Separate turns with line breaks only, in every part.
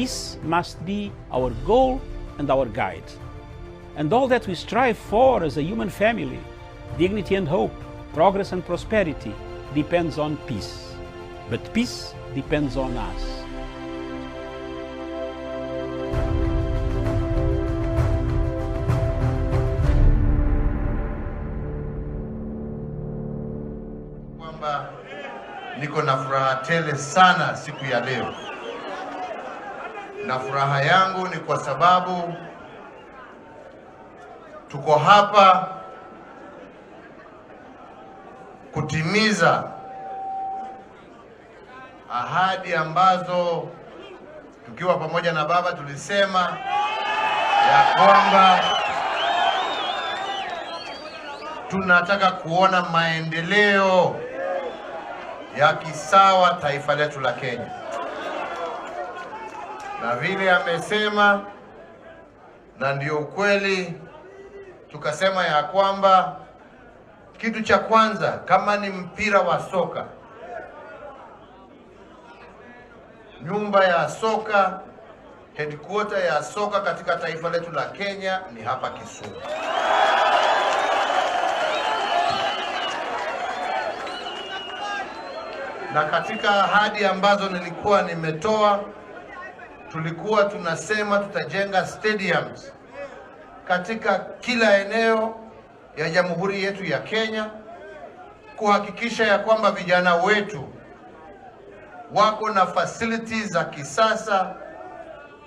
peace must be our goal and our guide. And all that we strive for as a human family, dignity and hope, progress and prosperity, depends on peace. But peace depends on us.
Kwamba niko na furaha tele sana siku ya leo. Na furaha yangu ni kwa sababu tuko hapa kutimiza ahadi ambazo tukiwa pamoja na baba tulisema ya kwamba tunataka kuona maendeleo ya kisawa taifa letu la Kenya. Na vile amesema, na ndio ukweli, tukasema ya kwamba kitu cha kwanza kama ni mpira wa soka, nyumba ya soka, headquarter ya soka katika taifa letu la Kenya ni hapa Kisumu. Na katika ahadi ambazo nilikuwa nimetoa, tulikuwa tunasema tutajenga stadiums katika kila eneo ya jamhuri yetu ya Kenya, kuhakikisha ya kwamba vijana wetu wako na facilities za kisasa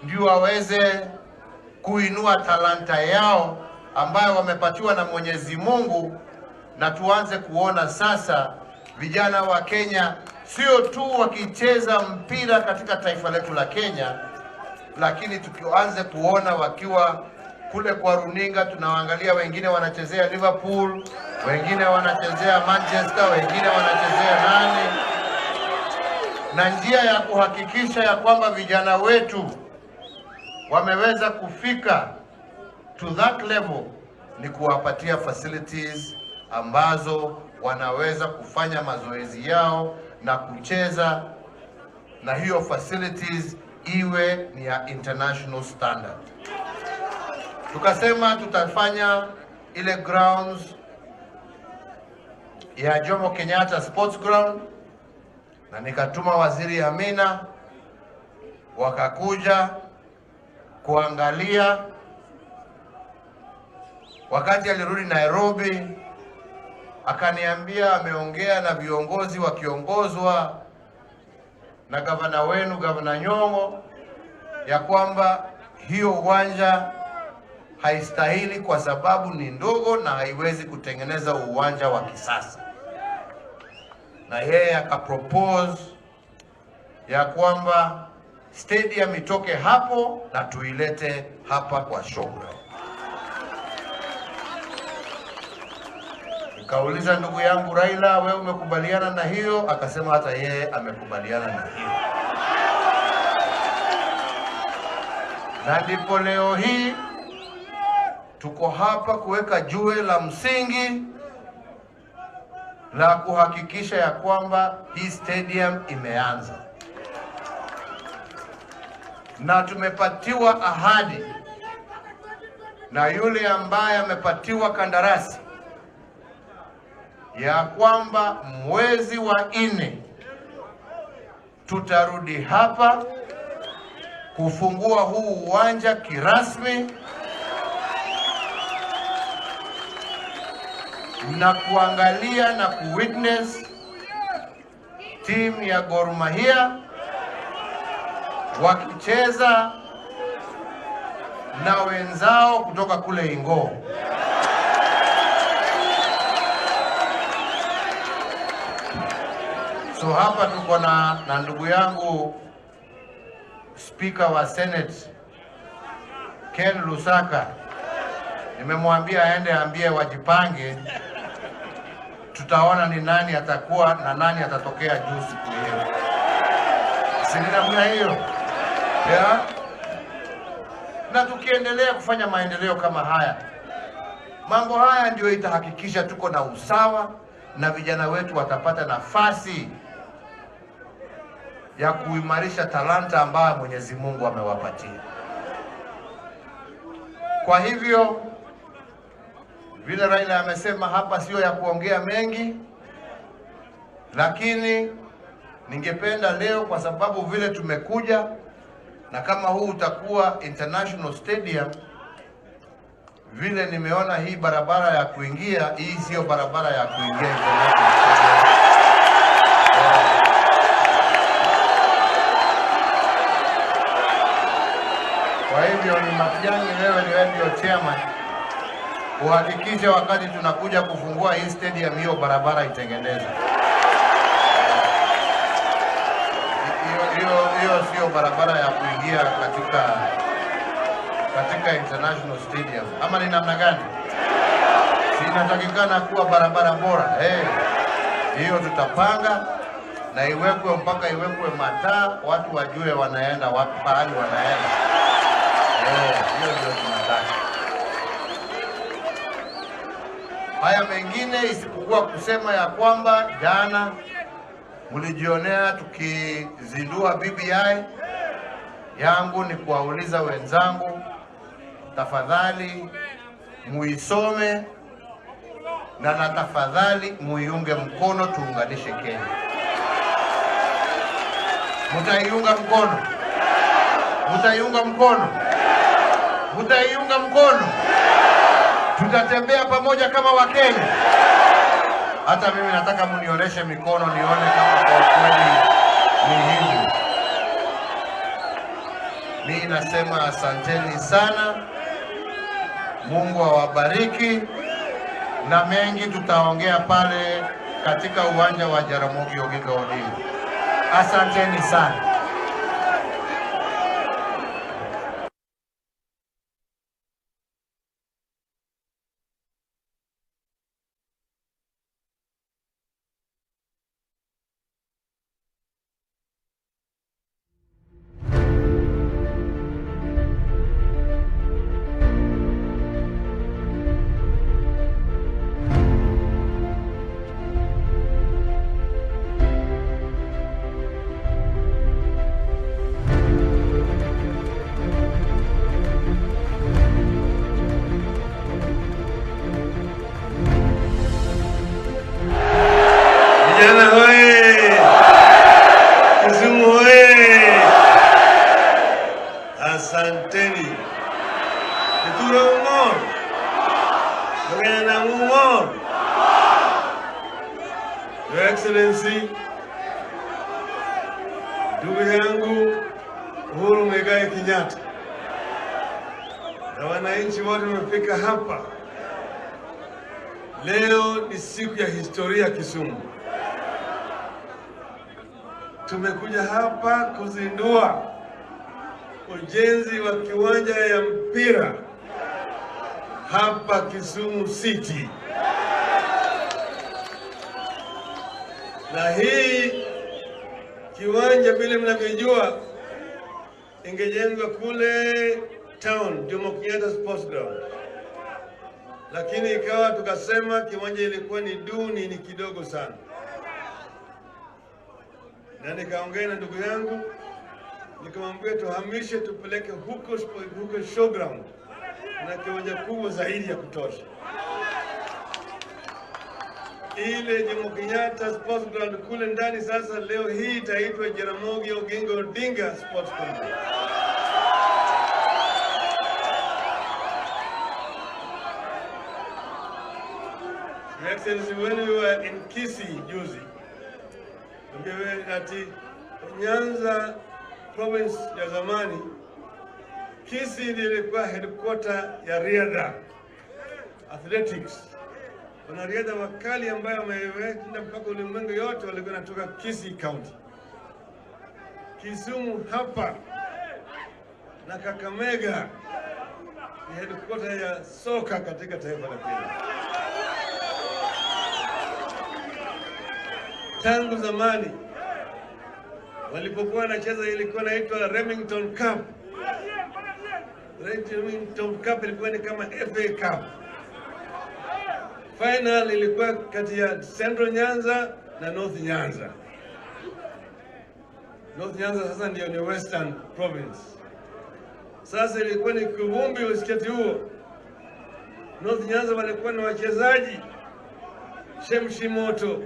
ndio waweze kuinua talanta yao ambayo wamepatiwa na Mwenyezi Mungu, na tuanze kuona sasa vijana wa Kenya sio tu wakicheza mpira katika taifa letu la Kenya, lakini tukianze kuona wakiwa kule kwa runinga, tunawaangalia wengine wanachezea Liverpool, wengine wanachezea Manchester, wengine wanachezea nani. Na njia ya kuhakikisha ya kwamba vijana wetu wameweza kufika to that level ni kuwapatia facilities ambazo wanaweza kufanya mazoezi yao na kucheza, na hiyo facilities iwe ni ya international standard. Tukasema tutafanya ile grounds ya Jomo Kenyatta Sports Ground, na nikatuma Waziri Amina wakakuja kuangalia. Wakati alirudi Nairobi, akaniambia ameongea na viongozi wakiongozwa na gavana wenu, Gavana Nyong'o, ya kwamba hiyo uwanja haistahili kwa sababu ni ndogo na haiwezi kutengeneza uwanja wa kisasa. Na yeye akapropose ya kwamba stadium itoke hapo na tuilete hapa kwa Showground. Nikauliza ndugu yangu Raila, wewe umekubaliana na hiyo? Akasema hata yeye amekubaliana na hiyo. Na ndipo leo hii tuko hapa kuweka jiwe la msingi la kuhakikisha ya kwamba hii stadium imeanza. Na tumepatiwa ahadi na yule ambaye amepatiwa kandarasi ya kwamba mwezi wa 4 tutarudi hapa kufungua huu uwanja kirasmi na kuangalia na kuwitness timu ya Gor Mahia wakicheza na wenzao kutoka kule Ingoo. So hapa tuko na ndugu yangu Speaker wa Senate Ken Lusaka. Nimemwambia aende ambie wajipange, tutaona ni nani atakuwa na nani atatokea juu siku hiyo. Si namna hiyo? Yeah. Na tukiendelea kufanya maendeleo kama haya, mambo haya ndio itahakikisha tuko na usawa na vijana wetu watapata nafasi ya kuimarisha talanta ambayo Mwenyezi Mungu amewapatia. Kwa hivyo vile Raila amesema hapa, sio ya kuongea mengi, lakini ningependa leo, kwa sababu vile tumekuja na kama huu utakuwa international stadium, vile nimeona hii barabara ya kuingia, hii sio barabara ya kuingia international stadium. Kwa hivyo ni Matiang'i, leo ni wewe ndio chairman, kuhakikisha wakati tunakuja kufungua hii stadium, hiyo barabara itengenezwe. Hiyo sio barabara ya kuingia katika international stadium. Ama ni namna gani? Sinatakikana kuwa barabara bora. Hiyo tutapanga na iwekwe mpaka iwekwe mataa, watu wajue wanaenda wapi, pahali wanaenda. Hiyo ndio tunataka. Haya mengine isipokuwa kusema ya kwamba jana mlijionea tukizindua BBI yangu, ni kuwauliza wenzangu, tafadhali muisome na tafadhali muiunge mkono, tuunganishe Kenya. Mutaiunga mkono? Mutaiunga mkono? Mutaiunga mkono? Tutatembea pamoja kama Wakenya. Hata mimi nataka munionyeshe mikono nione kama kwa kweli ni hivi. Mimi nasema asanteni sana. Mungu awabariki, na mengi tutaongea pale katika uwanja wa Jaramogi Oginga Odinga. Asanteni sana.
Vijana hoye! Kisumu hoye! Asanteni. Kituro umor. Bagaimana umor? Your Excellency, ndugu yangu Uhuru Muigai Kenyatta na wananchi wote wamefika hapa. Leo ni siku ya historia Kisumu. Tumekuja hapa kuzindua ujenzi wa kiwanja ya mpira hapa Kisumu City. Na hii kiwanja vile mnavyojua ingejengwa kule town, Jomo Kenyatta Sports Ground. Lakini ikawa tukasema kiwanja ilikuwa ni duni, ni kidogo sana. Na nikaongea na ndugu yangu, nikamwambia tuhamishe tupeleke huko showground na kiwanja kubwa zaidi ya kutosha. Ile Jomo Kenyatta Sports Ground kule ndani sasa leo hii itaitwa Jaramogi Oginga Odinga Sports Complex. Excellency, when we were in Kisii juzi, ati Nyanza province ya zamani, Kisii ilikuwa headquarter ya riadha, athletics. Kuna riadha wakali ambayo wameenda mpaka ulimwengu yote, walikuwa wanatoka Kisii County. Kisumu hapa na Kakamega ni headquarter ya soka katika taifa la Kenya. Tangu zamani walipokuwa wanacheza ilikuwa inaitwa Remington Cup. Remington Cup ilikuwa ni kama FA Cup. Final ilikuwa kati ya Central Nyanza na North Nyanza. North Nyanza sasa ndio ni Western Province. Sasa ilikuwa ni kivumbi usiketi huo. North Nyanza walikuwa na wachezaji Shemshi Moto,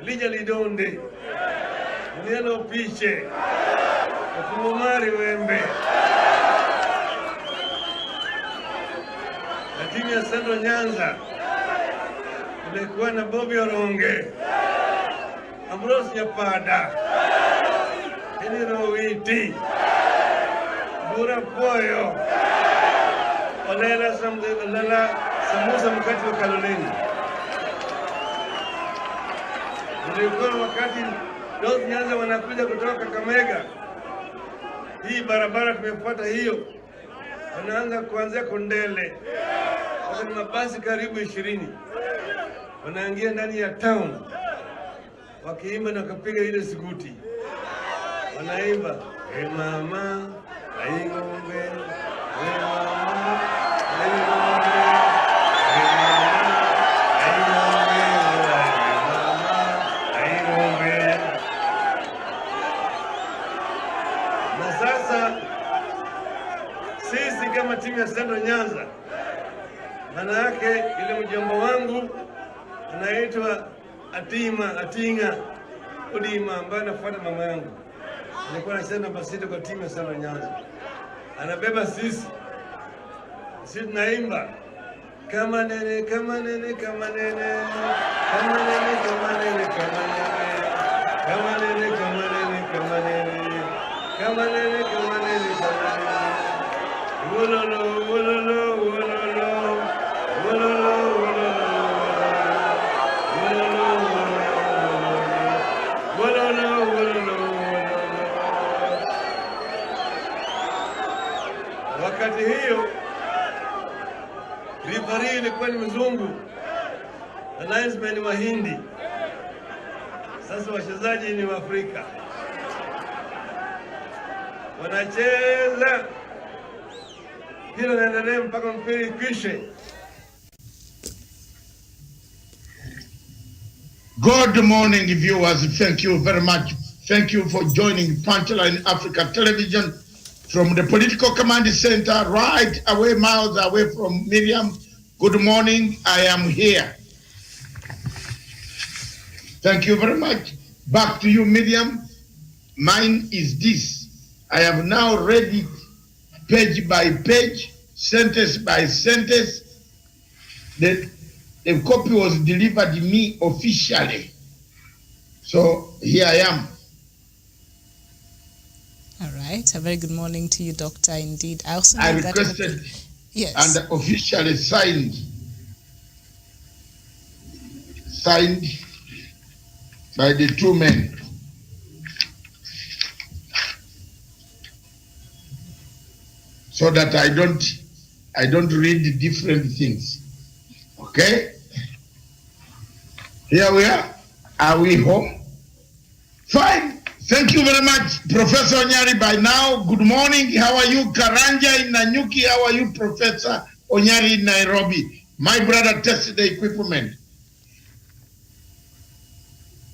Lija Lidonde, Neno Piche, Kumumari Wembe. Na timu ya Central Nyanza ilikuwa na Bobby Oronge, Ambrose Nyapada, Henry Rowiti, Bura Poyo, Olela Samusa Mkati wa Kaloleni. Ilikuwa wakati North Nyanza wanakuja kutoka Kakamega. Hii barabara tumefuata hiyo. Wanaanza kuanzia Kondele. Sasa ni mabasi karibu 20. Wanaingia ndani ya town. Wakiimba na kupiga ile sikuti. Wanaimba, "Hey mama, aingombe, hey mama, aingombe, hey mama, aingombe." Na sasa sisi kama timu ya Central Nyanza, maana yake ile mjomba wangu anaitwa Atinga Odima ambaye anafuata mama yangu. Nilikuwa nacheza namba 6 kwa timu ya Central Nyanza. Anabeba sisi. Sisi tunaimba kama nene kama nene kama nene kama nene kama nene kama nene kama nene kama nene kama nene kama nene kama nene kama nene wololo wololo wololo wololo wakati hiyo rifari ilikuwa ni mzungu na linesman ni Wahindi. Sasa wachezaji ni Waafrika wanacheza kila naendelea mpaka mpira ikishe.
Good morning, viewers. Thank you very much. Thank you for joining Punchline Africa Television from the Political Command Center, right away, miles away from Miriam. Good morning. I am here. Thank you very much. Back to you, Miriam. Mine is this. I have now read it page by page, sentence by sentence. The copy was delivered to me officially. So here I am.
All right. A very good morning to you, Doctor. Indeed. I also
requested
yes.
And officially signed by the two men. So that I don't read different things. Okay? Here we are. Are we home? Fine. Thank you very much, Professor Onyari. By now, good morning. How are you, Karanja in Nanyuki? How are you, Professor Onyari in Nairobi? My brother tested the equipment.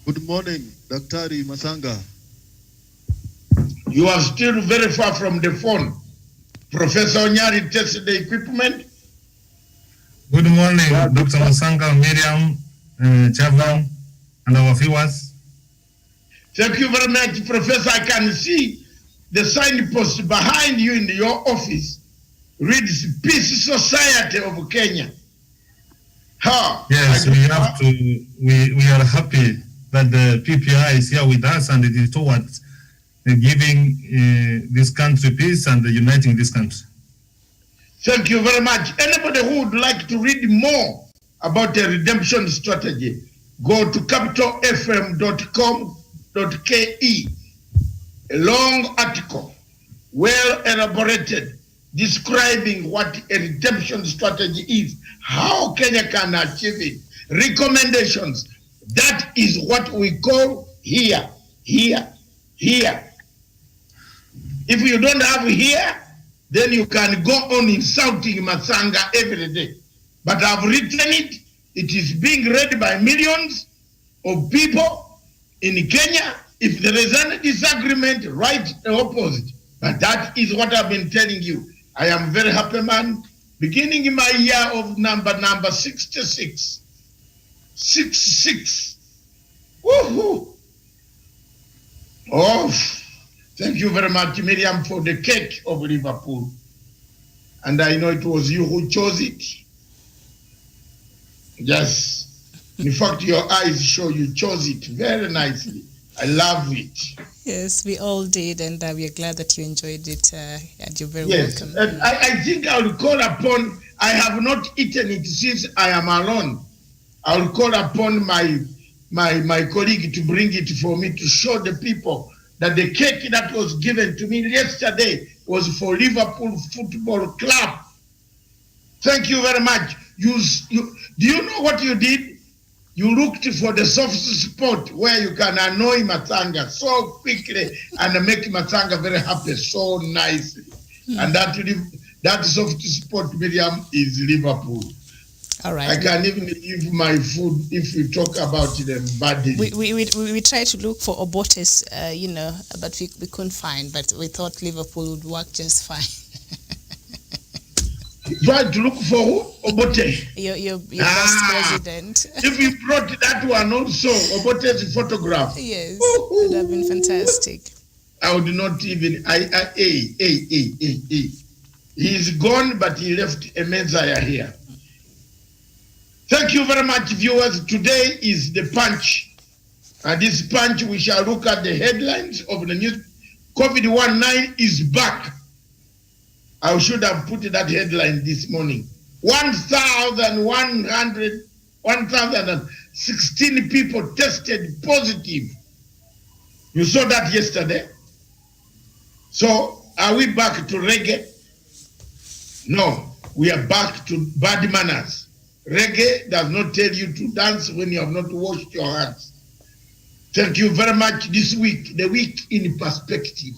Good morning, Dr. Masanga.
You are still very far from the phone. Professor Onyari tested the equipment.
Good morning, Dr. Masanga, Miriam, Chavan, and our viewers.
Thank you very much, Professor. I can see the signpost behind you in your office. Reads Peace Society of Kenya. How?
Yes, we have to. We are happy that the PPI is here with us, and it is towards giving this country peace and uniting this country.
Thank you very much. Anybody who would like to read more about the redemption strategy, go to capitalfm.com.ke. A long article, well elaborated, describing what a redemption strategy is, how Kenya can achieve it, recommendations. That is what we call here. If you don't have here, then you can go on insulting Masanga every day. But I've written it. It is being read by millions of people in Kenya If there is any disagreement, write the opposite. But that is what I've been telling you. I am very happy, man. Beginning in my year of number 66. 66. Woohoo! Oh, thank you very much, Miriam, for the cake of Liverpool. And I know it was you who chose it. Yes. In fact, your eyes show you chose it very nicely. I love it.
Yes, we all did, and we are glad that you enjoyed it, and you're very welcome.
And I think I will call upon, I have not eaten it since I am alone. I will call upon my colleague to bring it for me to show the people that the cake that was given to me yesterday was for Liverpool Football Club. Thank you very much. Do you know what you did? You looked for the soft spot where you can annoy Matsanga so quickly and make Matsanga very happy so nicely. And that soft spot, Miriam, is Liverpool.
All right.
I can even leave my food if we talk about them badly.
We tried to look for Obotes, but we couldn't find. But we thought Liverpool would work just fine.
Tried to look for who? Obote.
Your vice president.
If you brought that one also, Obote's photograph.
Yes, it would have been fantastic.
I would not even. He's gone, but he left a Messiah here. Thank you very much, viewers. Today is the punch. And this punch, we shall look at the headlines of the news. COVID-19 is back. I should have put that headline this morning. 1,016 people tested positive. You saw that yesterday. So are we back to reggae? No, we are back to bad manners. Reggae does not tell you to dance when you have not washed your hands. Thank you very much. This week, the week in perspective.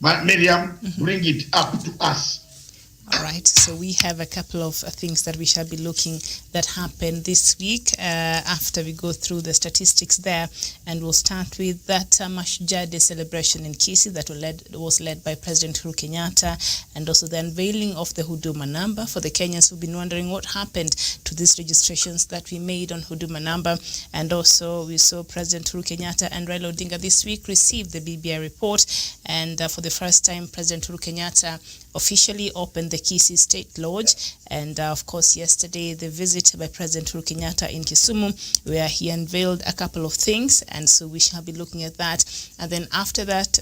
Miriam, bring it up to us.
All right, so we have a couple of things that we shall be looking that happened this week after we go through the statistics there, and we'll start with that Mashujaa celebration in Kisii that was led by President Uhuru Kenyatta, and also the unveiling of the Huduma number for the Kenyans who've been wondering what happened to these registrations that we made on Huduma number. And also we saw President Uhuru Kenyatta and Raila Odinga this week receive the BBI report, and for the first time President Uhuru Kenyatta officially opened the Kisii State Lodge, and of course yesterday the visit by President Uhuru Kenyatta in Kisumu, where he unveiled a couple of things, and so we shall be looking at that. And then after that,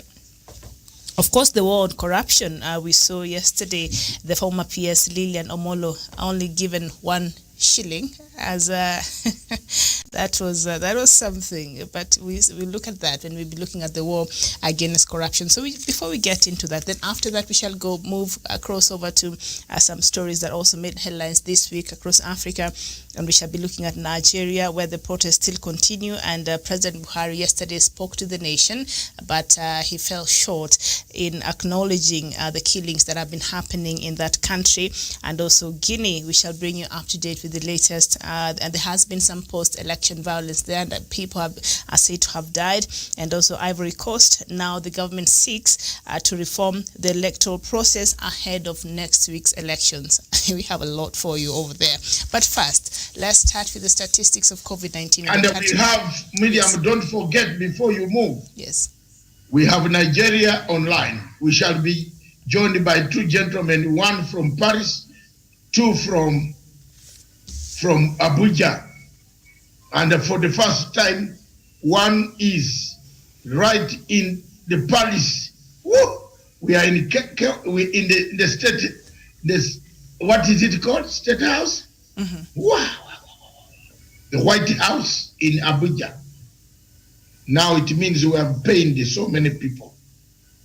of course, the war on corruption. We saw yesterday the former PS Lilian Omolo only given 1 shilling as that was something, but we look at that when we'll be looking at the war against corruption. So before we get into that, then after that we shall move across over to some stories that also made headlines this week across Africa, and we shall be looking at Nigeria, where the protests still continue, and President Buhari yesterday spoke to the nation, but he fell short in acknowledging the killings that have been happening in that country. And also Guinea, we shall bring you up to date with the latest, and there has been some post-election violence there that people are said to have died. And also Ivory Coast, now the government seeks to reform the electoral process ahead of next week's elections. We have a lot for you over there. But first, let's start with the statistics of COVID-19.
And we have, Miriam, yes. Don't forget before you move.
Yes.
We have Nigeria online. We shall be joined by 2 gentlemen, 1 from Paris, 2 from Abuja. And for the first time, 1 is right in the palace. Woo! We are in the state, what is it called? State House? Mm-hmm. Wow. The White House in Abuja. Now it means we have pained so many people.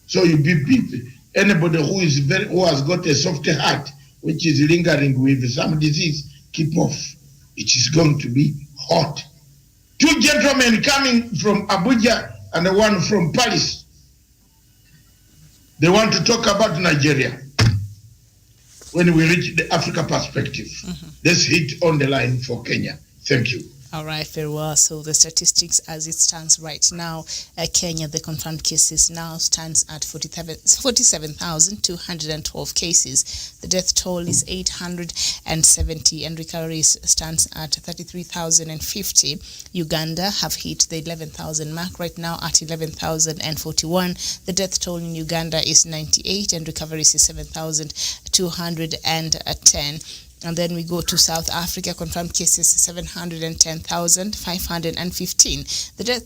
So anybody who has got a soft heart, which is lingering with some disease, keep off. It is going to be hot. 2 gentlemen coming from Abuja and 1 from Paris. They want to talk about Nigeria when we reach the Africa perspective. Mm-hmm. Let's hit on the line for Kenya. Thank you.
All right, very well. So the statistics as it stands right now, Kenya, the confirmed cases now stands at 47,212 cases. The death toll is 870 and recoveries stands at 33,050. Uganda have hit the 11,000 mark right now at 11,041. The death toll in Uganda is 98 and recoveries is 7,210. And then we go to South Africa, confirmed cases 710,515. The death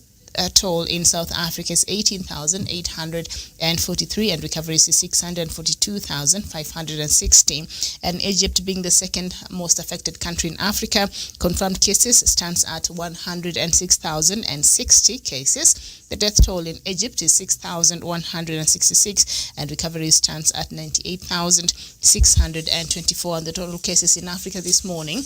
toll in South Africa is 18,843 and recoveries is 642,560. And Egypt, being the second most affected country in Africa, confirmed cases stands at 106,060 cases. The death toll in Egypt is 6,166 and recovery stands at 98,624. And the total cases in Africa this morning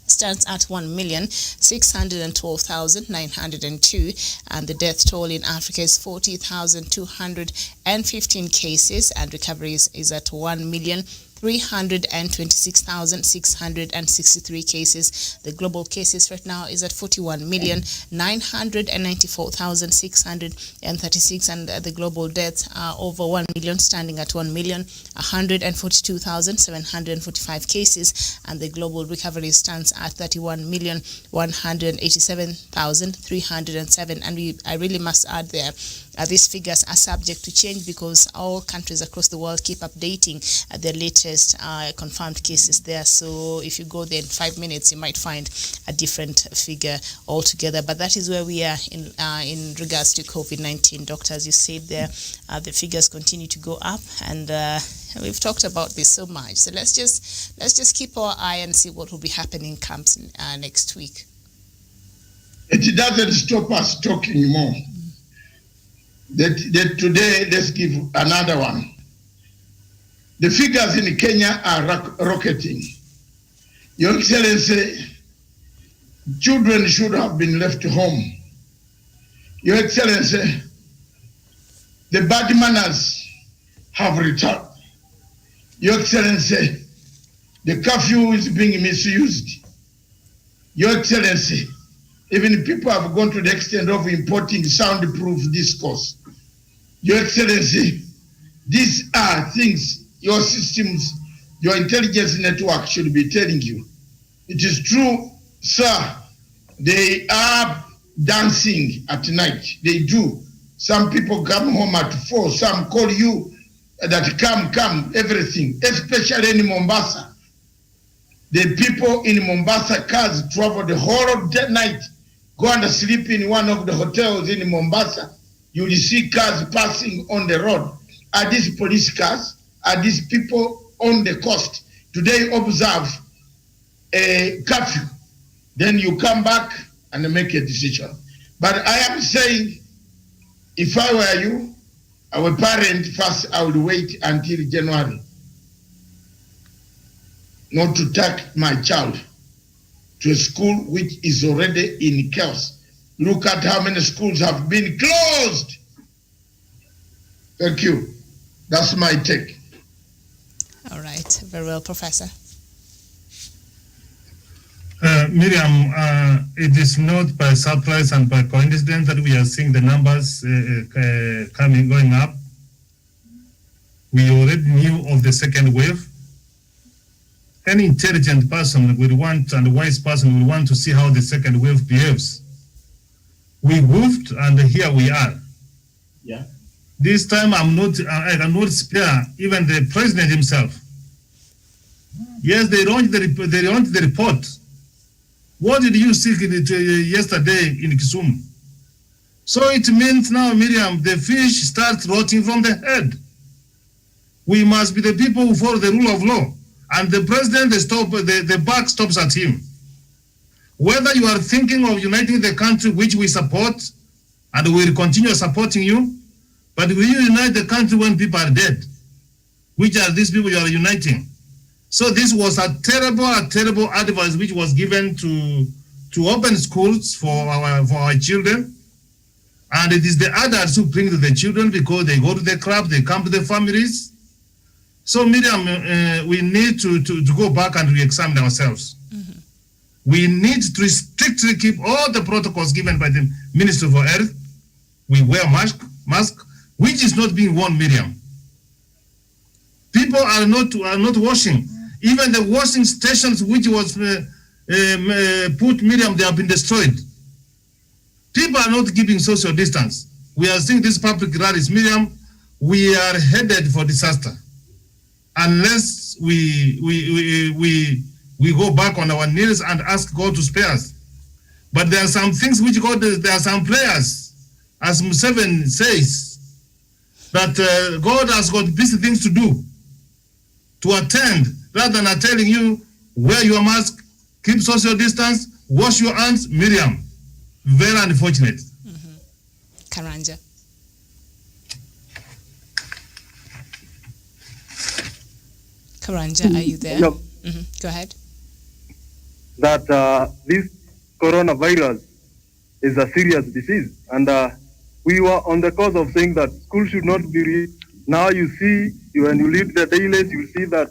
stands at 1,612,902, and the death toll in Africa is 40,215 cases, and recoveries is at 1,326,663 cases. The global cases right now is at 41,994,636, and the global deaths are over 1 million, standing at 1,142,745 cases, and the global recovery stands at 31,187,307. And I really must add there, these figures are subject to change because all countries across the world keep updating their latest confirmed cases there. So if you go there in 5 minutes, you might find a different figure altogether. But that is where we are in regards to COVID-19. Doctor, as you said there, the figures continue to go up, and we've talked about this so much. So let's just keep our eye and see what will be happening camps next week.
It doesn't stop us talking more. That today, let's give another one. The figures in Kenya are rocketing. Your Excellency, children should have been left home. Your Excellency, the bad manners have returned. Your Excellency, the curfew is being misused. Your Excellency, even people have gone to the extent of importing soundproof discourse. Your Excellency, these are things your systems, your intelligence network should be telling you. It is true, sir, they are dancing at night. They do. Some people come home at 4, some call you that come, everything, especially in Mombasa. The people in Mombasa, cars travel the whole of the night, go and sleep in one of the hotels in Mombasa. You will see cars passing on the road. Are these police cars? Are these people on the coast? Do they observe a curfew? Then you come back and make a decision. But I am saying, if I were you, our parent, first I would wait until January not to take my child to a school which is already in chaos. Look at how many schools have been closed. Thank you. That's my take.
All right. Very well, Professor.
Miriam, it is not by surprise and by coincidence that we are seeing the numbers going up. We already knew of the second wave. Any intelligent person will want, and a wise person will want to see how the second wave behaves. We moved, and here we are.
Yeah.
This time I cannot spare even the president himself. Yes, they launched the report. What did you see yesterday in Kisumu? So it means now, Miriam, the fish starts rotting from the head. We must be the people who follow the rule of law. And the president, the buck stops at him. Whether you are thinking of uniting the country, which we support, and we will continue supporting you, but will you unite the country when people are dead? Which are these people you are uniting? So this was a terrible advice which was given to open schools for our children. And it is the adults who bring the children because they go to the club, they come to the families. So Miriam, we need to go back and re-examine ourselves.
Mm-hmm.
We need to strictly keep all the protocols given by the Ministry for Health. We wear mask, which is not being worn, Miriam. People are not washing. Even the washing stations which was put, Miriam, they have been destroyed. People are not keeping social distance. We are seeing these public rallies, Miriam. We are headed for disaster unless we go back on our knees and ask God to spare us. But there are some things which God, there are some prayers, as Museveni says, that God has got busy things to do, to attend, rather than telling you, wear your mask, keep social distance, wash your hands. Miriam, very unfortunate.
Karanja. Karanja, are you there?
Yep.
Go ahead.
That this coronavirus is a serious disease, and we were on the cause of saying that school should not be. Now you see, when you read the dailies, you see that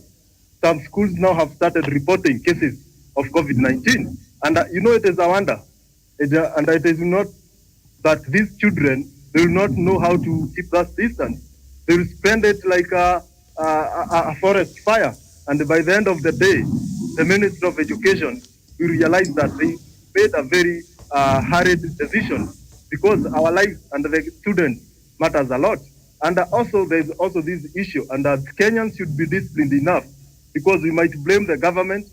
some schools now have started reporting cases of COVID-19, and it is a wonder, and it is not that these children, they will not know how to keep that distance. They will spend it like a forest fire, and by the end of the day, the Minister of Education will realize that they made a very hurried decision, because our lives and the students matters a lot. And also there's also this issue, and Kenyans should be disciplined enough, because we might blame the government,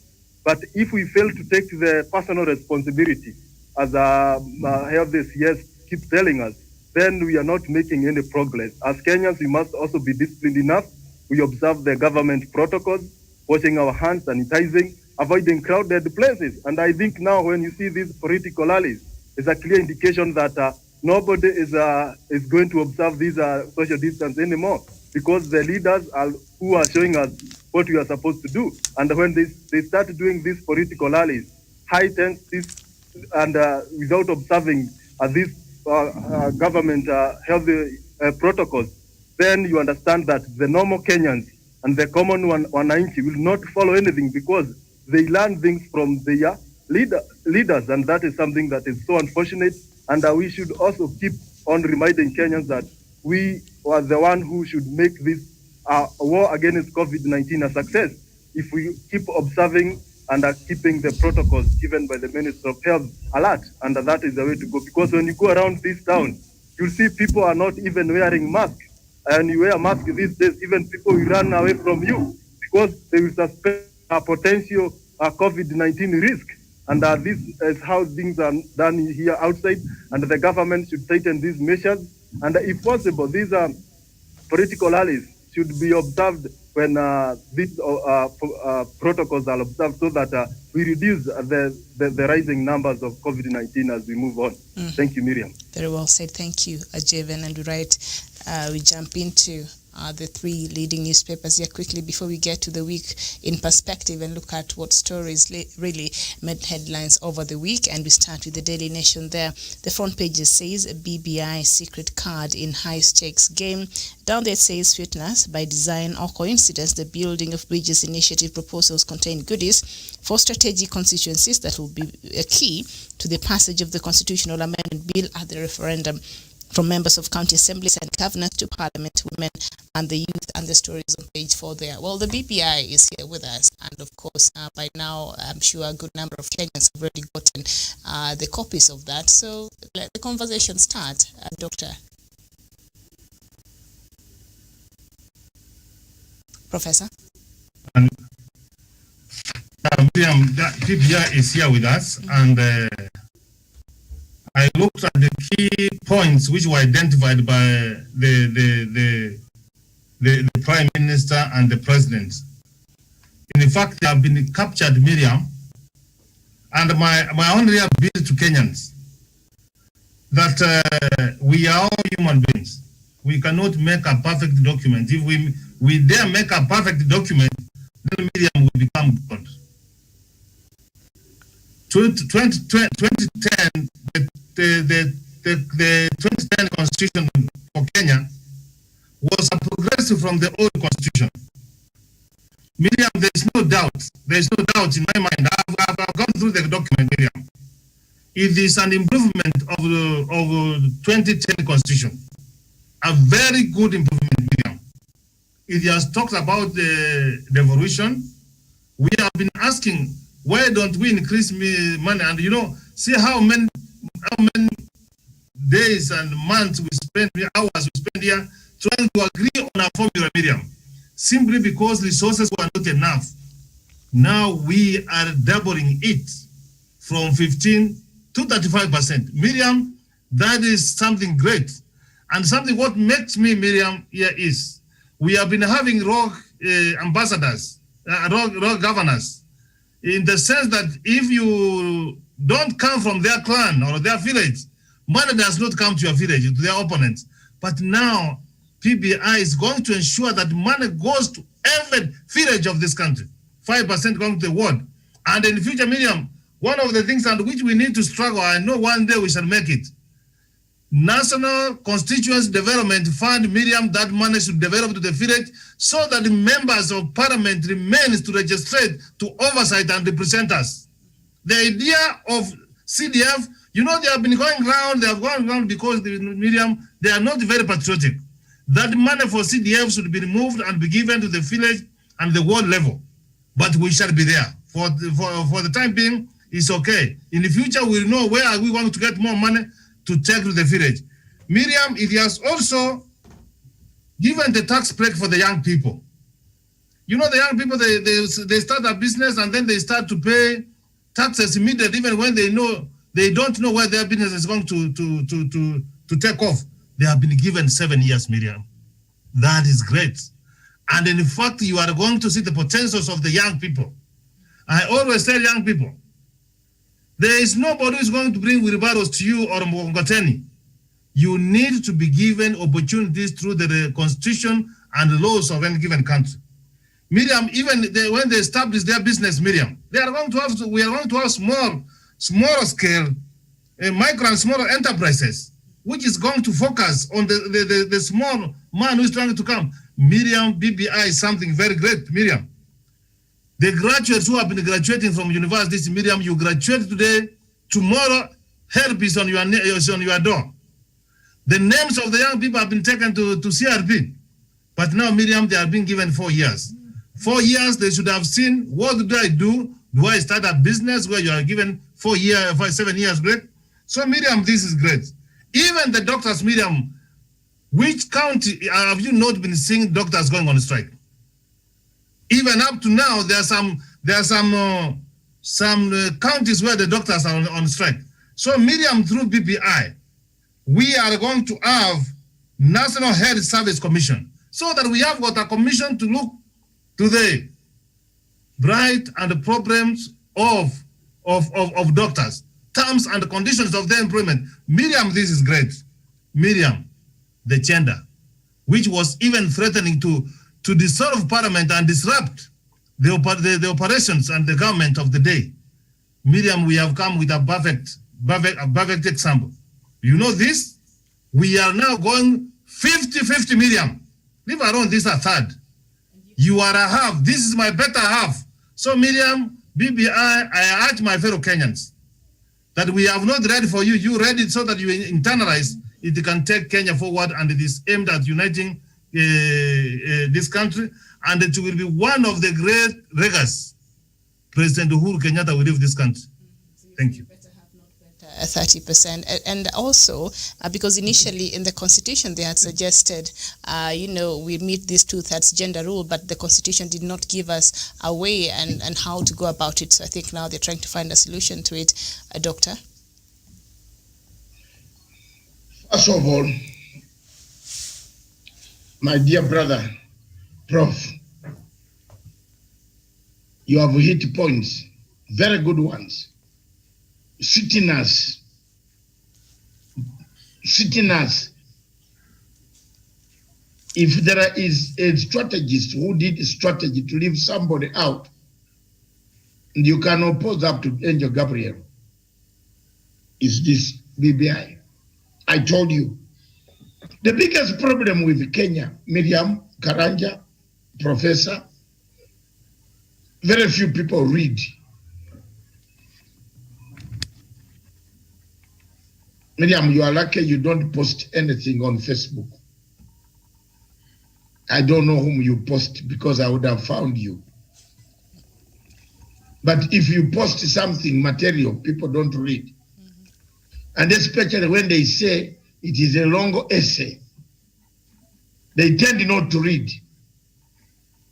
but if we fail to take the personal responsibility, as health CS keeps telling us, then we are not making any progress. As Kenyans, we must also be disciplined enough. We observe the government protocols, washing our hands, sanitizing, avoiding crowded places. And I think now when you see these political rallies, it's a clear indication that nobody is going to observe these social distance anymore, because the leaders are who are showing us what we are supposed to do. And when they start doing these political rallies, high tense, and without observing these government health protocols, then you understand that the normal Kenyans and the common wananchi will not follow anything, because they learn things from their leaders, and that is something that is so unfortunate. And we should also keep on reminding Kenyans that we are the one who should make this war against COVID-19 a success if we keep observing and keeping the protocols given by the Minister of Health alert. And that is the way to go, because when you go around this town, you'll see people are not even wearing masks. And you wear a mask these days, even people will run away from you, because they will suspect a potential COVID-19 risk. And this is how things are done here outside, and the government should tighten these measures. And if possible, these political rallies should be observed when these protocols are observed, so that we reduce the rising numbers of COVID-19 as we move on. Thank you, Miriam.
Very well said. Thank you, Javen. And we jump into the three leading newspapers here quickly before we get to the week in perspective and look at what stories really made headlines over the week. And we start with the Daily Nation there. The front page says BBI secret card in high-stakes game. Down there it says fitness by design or coincidence, the building of bridges initiative proposals contain goodies for strategic constituencies that will be a key to the passage of the constitutional amendment bill at the referendum. From members of county assemblies and governors to parliament, women and the youth, and the stories on page 4 there. Well, the BBI is here with us, and of course, by now, I'm sure a good number of Kenyans have already gotten the copies of that. So let the conversation start, Doctor. Professor?
Miriam, BBI is here with us, and I looked at the key points which were identified by the Prime Minister and the President. In fact, they have been captured, Miriam, and my only real appeal to Kenyans that we are all human beings. We cannot make a perfect document. If we dare make a perfect document, then Miriam will become God. 2010, the 2010 Constitution for Kenya was a progressive from the old Constitution. Miriam, there's no doubt in my mind. I've gone through the document, Miriam. It is an improvement of the 2010 Constitution. A very good improvement, Miriam. It has talked about the devolution. We have been asking, why don't we increase money? And see how many days and months we spend, hours we spend here trying to agree on a formula, Miriam, simply because resources were not enough. Now we are doubling it from 15 to 35%. Miriam, that is something great. And something what makes me, Miriam, here is we have been having rogue ambassadors, rogue governors, in the sense that if you don't come from their clan or their village, money does not come to your village, to their opponents. But now PBI is going to ensure that money goes to every village of this country, 5% going to the world. And in the future, Miriam, one of the things on which we need to struggle, I know one day we shall make it, National Constituency Development Fund, Miriam, that money should develop to the village so that the members of parliament remains to legislate, to oversight and represent us. The idea of CDF, they have been going around, because, Miriam, they are not very patriotic. That money for CDF should be removed and be given to the village and the world level. But we shall be there. For the time being, it's okay. In the future, we'll know where are we going to get more money to take to the village. Miriam, it has also given the tax break for the young people. The young people, they start a business and then they start to pay taxes immediately, even when they don't know where their business is going to take off. They have been given 7 years, Miriam. That is great. And in fact, you are going to see the potentials of the young people. I always tell young people, there is nobody who is going to bring wheelbarrows to you or Mkokoteni. You need to be given opportunities through the constitution and the laws of any given country. Miriam, even when they establish their business, Miriam, we are going to have smaller scale, micro and smaller enterprises, which is going to focus on the small man who is trying to come. Miriam, BBI is something very great, Miriam. The graduates who have been graduating from universities, Miriam, you graduate today, tomorrow, help is on your door. The names of the young people have been taken to CRB. But now, Miriam, they are being given 4 years. 4 years, they should have seen, what do I do? Do I start a business where you are given 7 years break? So, Miriam, this is great. Even the doctors, Miriam, which county have you not been seeing doctors going on strike? Even up to now, there are some counties where the doctors are on strike. So, Miriam, through BBI, we are going to have National Health Service Commission, so that we have got a commission to look to the right and the problems of doctors, terms and conditions of their employment. Miriam, this is great. Miriam, the gender, which was even threatening to dissolve parliament and disrupt the operations and the government of the day. Miriam, we have come with a perfect example. You know this? We are now going 50-50, Miriam. Leave alone this a third. You are a half. This is my better half. So, Miriam, BBI, I urge my fellow Kenyans that we have not read for you. You read it so that you internalize it can take Kenya forward, and it is aimed at uniting this country, and it will be one of the great regas President Uhuru Kenyatta will leave this country. Thank you.
30%, and also because initially in the constitution they had suggested we meet this 2/3 gender rule, but the constitution did not give us a way and how to go about it. So I think now they're trying to find a solution to it. Doctor?
First of all, my dear brother, Prof, you have hit points, very good ones. Sitting as if there is a strategist who did a strategy to leave somebody out, and you can oppose up to Angel Gabriel, is this BBI. I told you, the biggest problem with Kenya, Miriam, Karanja, Professor, very few people read. Miriam, you are lucky you don't post anything on Facebook. I don't know whom you post because I would have found you. But if you post something material, people don't read. And especially when they say it is a long essay, they tend not to read,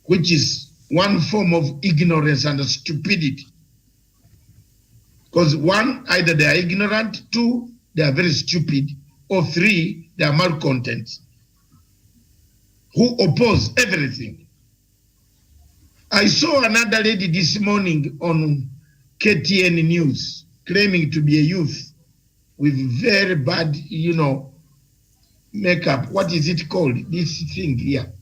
which is one form of ignorance and stupidity. Because one, either they are ignorant, two, they are very stupid, or three, they are malcontents who oppose everything. I saw another lady this morning on KTN News claiming to be a youth with very bad, makeup. What is it called? This thing here.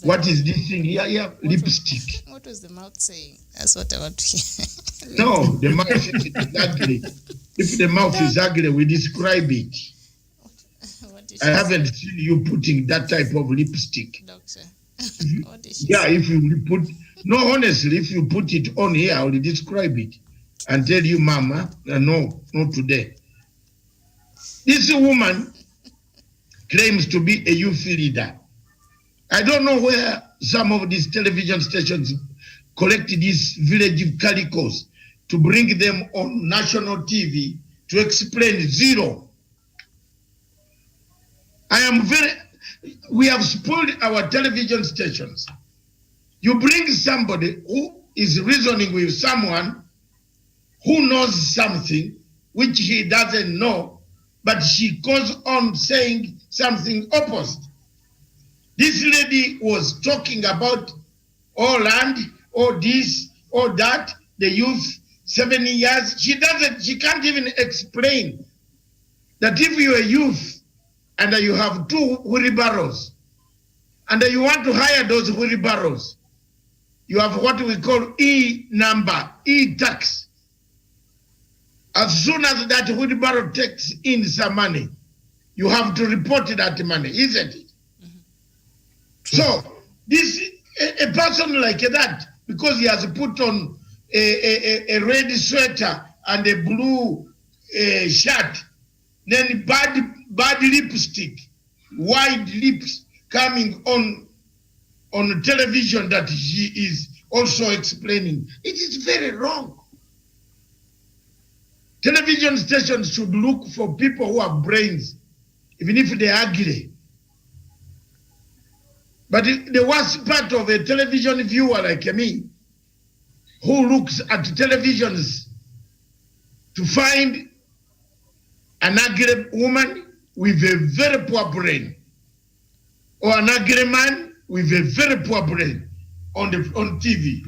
What is this thing here? Yeah, lipstick.
What was the mouth saying? That's what I want to hear.
No, the mouth is ugly. If the mouth is ugly, we describe it. I haven't seen you putting that type of lipstick.
Doctor.
Yeah, if you put, no, honestly, if you put it on here, I will describe it and tell you, Mama, no, not today. This woman claims to be a youth leader. I don't know where some of these television stations collect these village calicos to bring them on national TV to explain zero. We have spoiled our television stations. You bring somebody who is reasoning with someone who knows something which he doesn't know, but she goes on saying something opposite. This lady was talking about all land, all this, all that, the youth, 7 years. She can't even explain that if you're a youth and you have 2 wheelbarrows and you want to hire those wheelbarrows, you have what we call E-number, E-tax. As soon as that wheelbarrow takes in some money, you have to report that money, isn't it? So this a person like that, because he has put on a red sweater and a blue shirt, then bad lipstick, wide lips coming on television that he is also explaining. It is very wrong. Television stations should look for people who have brains, even if they are ugly. But the worst part of a television viewer like me, who looks at televisions to find an ugly woman with a very poor brain, or an ugly man with a very poor brain on TV,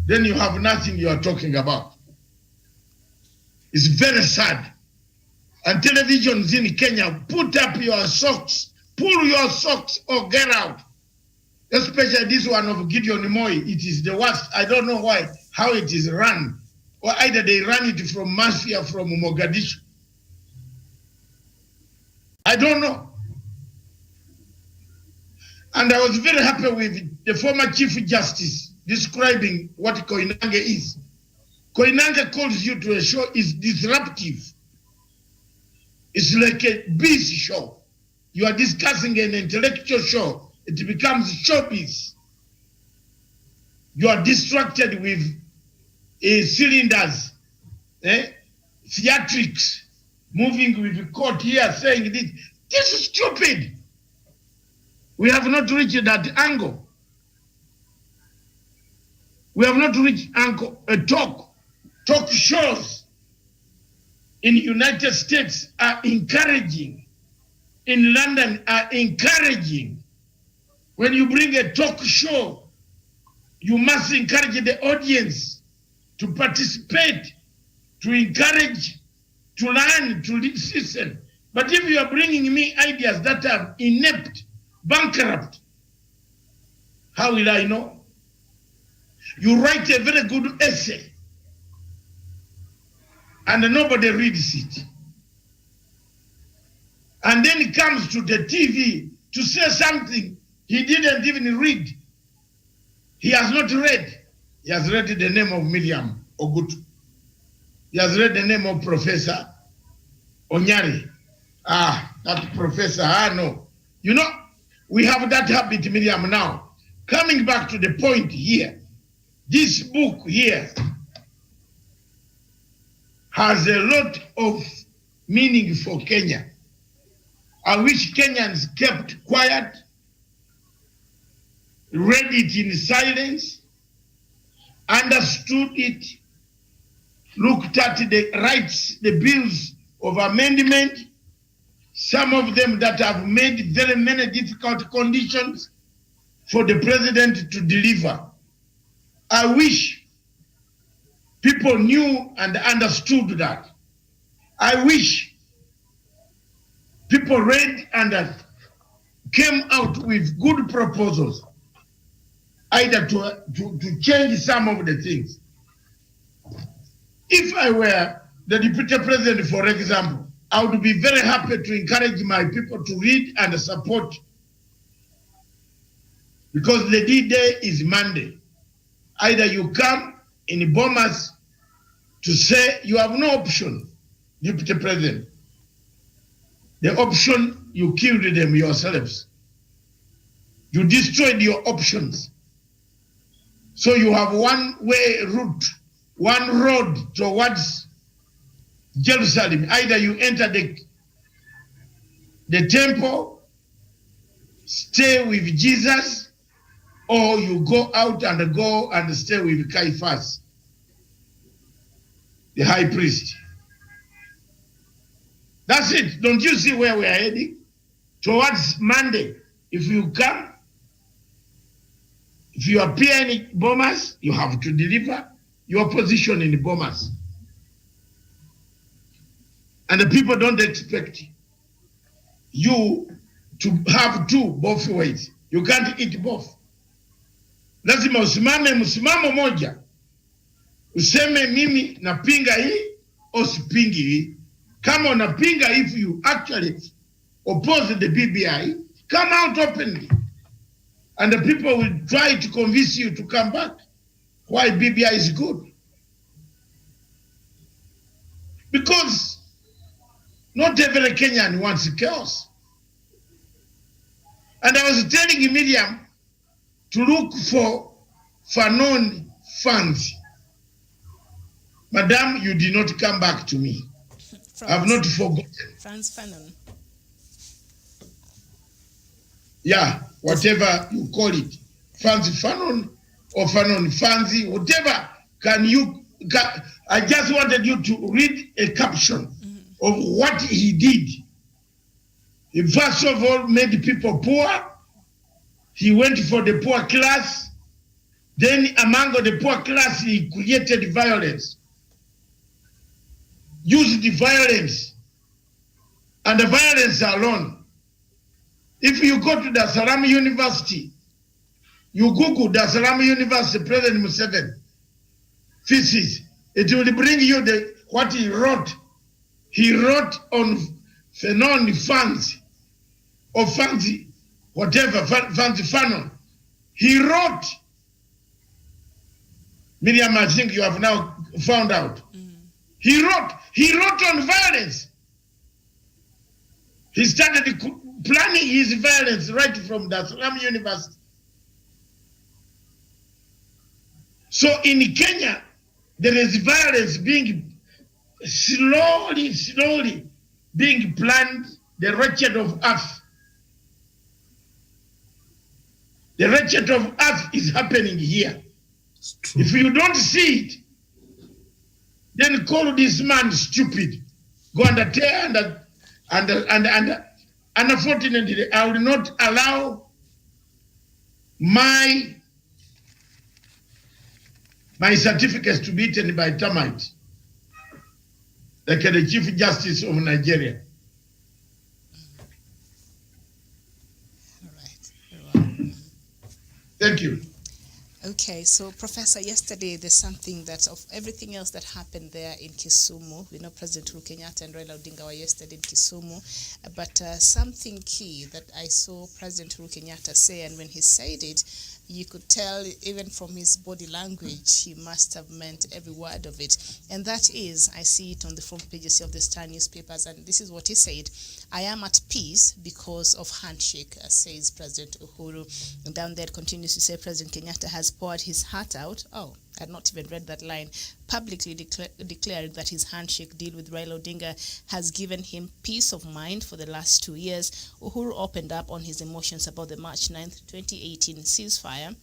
then you have nothing you are talking about. It's very sad. And televisions in Kenya, put up your socks, pull your socks or get out. Especially this one of Gideon Moi, it is the worst. I don't know how it is run. Or either they run it from Mafia, from Mogadishu. I don't know. And I was very happy with the former Chief Justice describing what Koinange is. Koinange calls you to a show is disruptive. It's like a biz show. You are discussing an intellectual show. It becomes showbiz. You are distracted with cylinders, theatrics, moving with the court here, saying this. This is stupid. We have not reached that angle. We have not reached angle. Talk shows in the United States are encouraging. In London are encouraging. When you bring a talk show, you must encourage the audience to participate, to encourage, to learn, to listen. But if you are bringing me ideas that are inept, bankrupt, how will I know? You write a very good essay and nobody reads it. And then it comes to the TV to say something he didn't even read. He has not read. He has read the name of Miriam Ogutu. He has read the name of Professor Onyari. That professor, no. You know, we have that habit, Miriam, now. Coming back to the point here, this book here has a lot of meaning for Kenya. I wish Kenyans kept quiet, read it in silence, understood it, looked at the rights, the bills of amendment, some of them that have made very many difficult conditions for the president to deliver. I wish people knew and understood that. I wish people read and came out with good proposals, either to change some of the things. If I were the deputy president, for example, I would be very happy to encourage my people to read and support, because the D-Day is Monday. Either you come in Bomas to say you have no option, deputy president. The option, you killed them yourselves. You destroyed your options. So you have one way route, one road towards Jerusalem. Either you enter the temple, stay with Jesus, or you go out and stay with Caiaphas, the high priest. That's it. Don't you see where we are heading? Towards Monday. If you come, if you appear in Bomas, you have to deliver your position in the Bomas. And the people don't expect you to have both ways. You can't eat both. Lazima usimame msimamo moja. Useme mimi napinga hii au sipingi hii. Kama unapinga, if you actually oppose the BBI, come out openly. And the people will try to convince you to come back. Why BBI is good. Because not every Kenyan wants chaos. And I was telling Miriam to look for Fanon funds. Madam, you did not come back to me. I've not forgotten.
Frantz Fanon.
Yeah, whatever you call it. Frantz Fanon or Fanon Fanzi, whatever. I just wanted you to read a caption of what he did. He first of all made people poor. He went for the poor class. Then among the poor class, he created violence. Used the violence. And the violence alone. If you go to Dar es Salaam University, you Google Dar es Salaam University, President Museveni thesis, it will bring you what he wrote. He wrote on Fanon funds, or Fanzi, whatever, Fanzi Fanon. He wrote, Miriam, I think you have now found out. He wrote on violence. He started planning his violence right from Dar es Salaam University. So in Kenya, there is violence being slowly being planned, the wretched of earth. The wretched of earth is happening here. If you don't see it, then call this man stupid. Go under tear and unfortunately, I will not allow my certificates to be eaten by termites, like the Chief Justice of Nigeria.
All right.
Thank you.
Okay, so Professor, yesterday there's something that of everything else that happened there in Kisumu. We know President Uhuru Kenyatta and Raila Odinga were yesterday in Kisumu, but something key that I saw President Uhuru Kenyatta say, and when he said it, you could tell even from his body language, he must have meant every word of it. And that is, I see it on the front pages of the Star newspapers, and this is what he said: "I am at peace because of handshake," says President Uhuru. And down there it continues to say President Kenyatta has poured his heart out. Oh, I had not even read that line. Publicly declared that his handshake deal with Raila Odinga has given him peace of mind for the last 2 years. Uhuru opened up on his emotions about the March 9th, 2018 ceasefire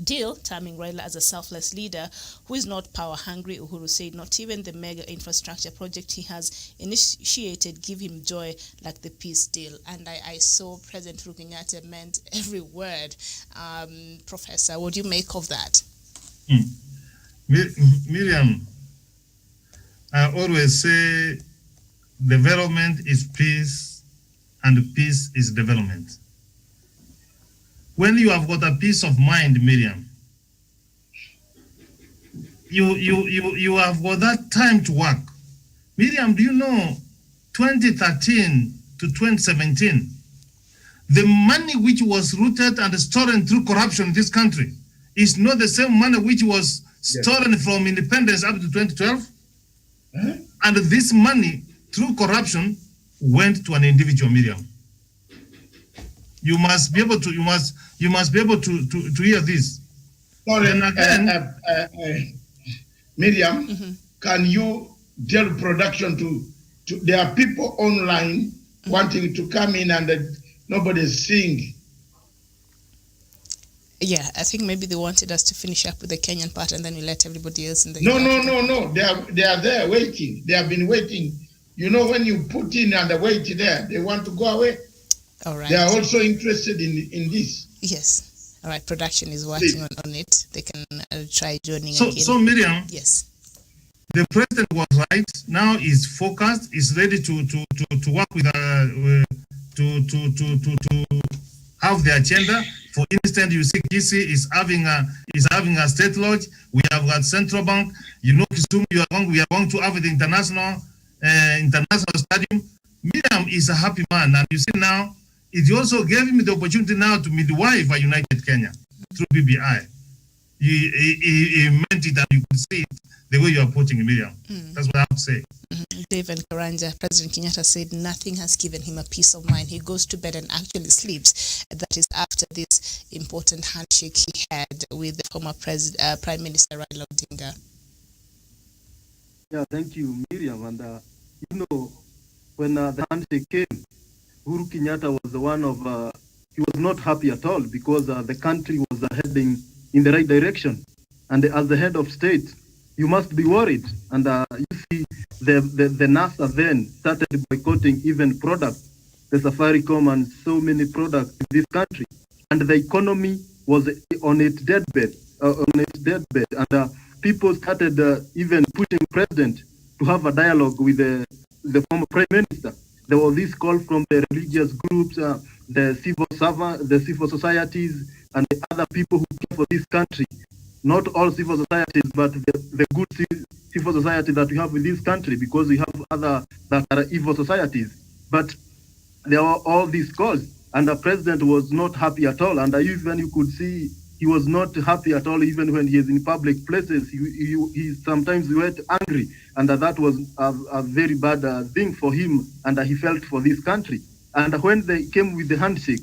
deal, terming Raila as a selfless leader who is not power hungry. Uhuru said not even the mega infrastructure project he has initiated give him joy like the peace deal. And I saw President Uhuru Kenyatta meant every word. Professor, what do you make of that?
Miriam, I always say development is peace and peace is development. When you have got a peace of mind, Miriam, you have got that time to work. Miriam, do you know 2013 to 2017, the money which was rooted and stolen through corruption in this country is not the same money which was stolen from independence up to 2012? And this money through corruption went to an individual, Miriam. You must be able to. You must be able to hear this.
Sorry, Miriam, can you tell production to there are people online wanting to come in and nobody's seeing.
Yeah, I think maybe they wanted us to finish up with the Kenyan part and then we let everybody else in the...
No. They are there waiting. They have been waiting. You know, when you put in and wait there, they want to go away.
All right.
They are also interested in this.
Yes. All right. Production is working on it. They can try joining again.
So Miriam.
Yes.
The president was right. Now he's focused. He's ready to work with to have the agenda. For instance, you see Kisii is having a state lodge. We have got central bank. You know, Kisumu, we are going to have the international stadium. Miriam is a happy man, and you see now, it also gave him the opportunity now to midwife a united Kenya through BBI. He meant it, and you could see it the way you are putting it, Miriam. That's what I have to say.
Dave and Karanja, President Kenyatta said nothing has given him a peace of mind. He goes to bed and actually sleeps. That is after this important handshake he had with the former Prime Minister Raila Odinga.
Yeah, thank you, Miriam. And you know, when the handshake came, Uhuru Kenyatta was the one of, he was not happy at all because the country was heading in the right direction. And as the head of state, you must be worried. And you see, the NASA then started boycotting even products, the Safaricom and so many products in this country. And the economy was on its deathbed. And people started even pushing president to have a dialogue with the former prime minister. There was this call from the religious groups, the civil societies, and the other people who care for this country. Not all civil societies, but the good civil society that we have in this country, because we have other that are evil societies. But there were all these calls, and the president was not happy at all. And even you could see he was not happy at all, even when he is in public places. He sometimes went angry, and that was a very bad thing for him, and he felt for this country. And when they came with the handshake,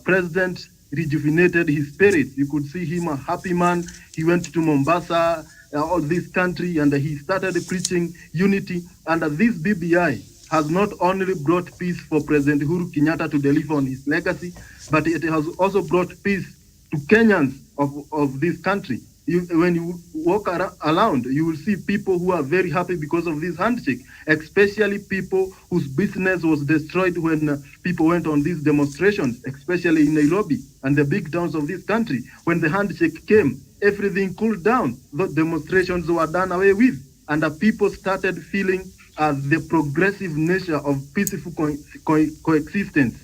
President rejuvenated his spirit. You could see him a happy man. He went to Mombasa, all this country, and he started preaching unity. And this BBI has not only brought peace for President Uhuru Kenyatta to deliver on his legacy, but it has also brought peace to Kenyans of this country. When you walk around, you will see people who are very happy because of this handshake, especially people whose business was destroyed when people went on these demonstrations, especially in Nairobi and the big towns of this country. When the handshake came, everything cooled down. The demonstrations were done away with, and the people started feeling the progressive nature of peaceful coexistence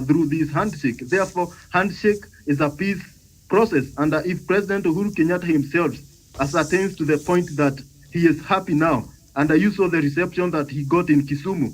through this handshake. Therefore, handshake is a peace process. And if President Uhuru Kenyatta himself ascertains to the point that he is happy now, and you saw the reception that he got in Kisumu,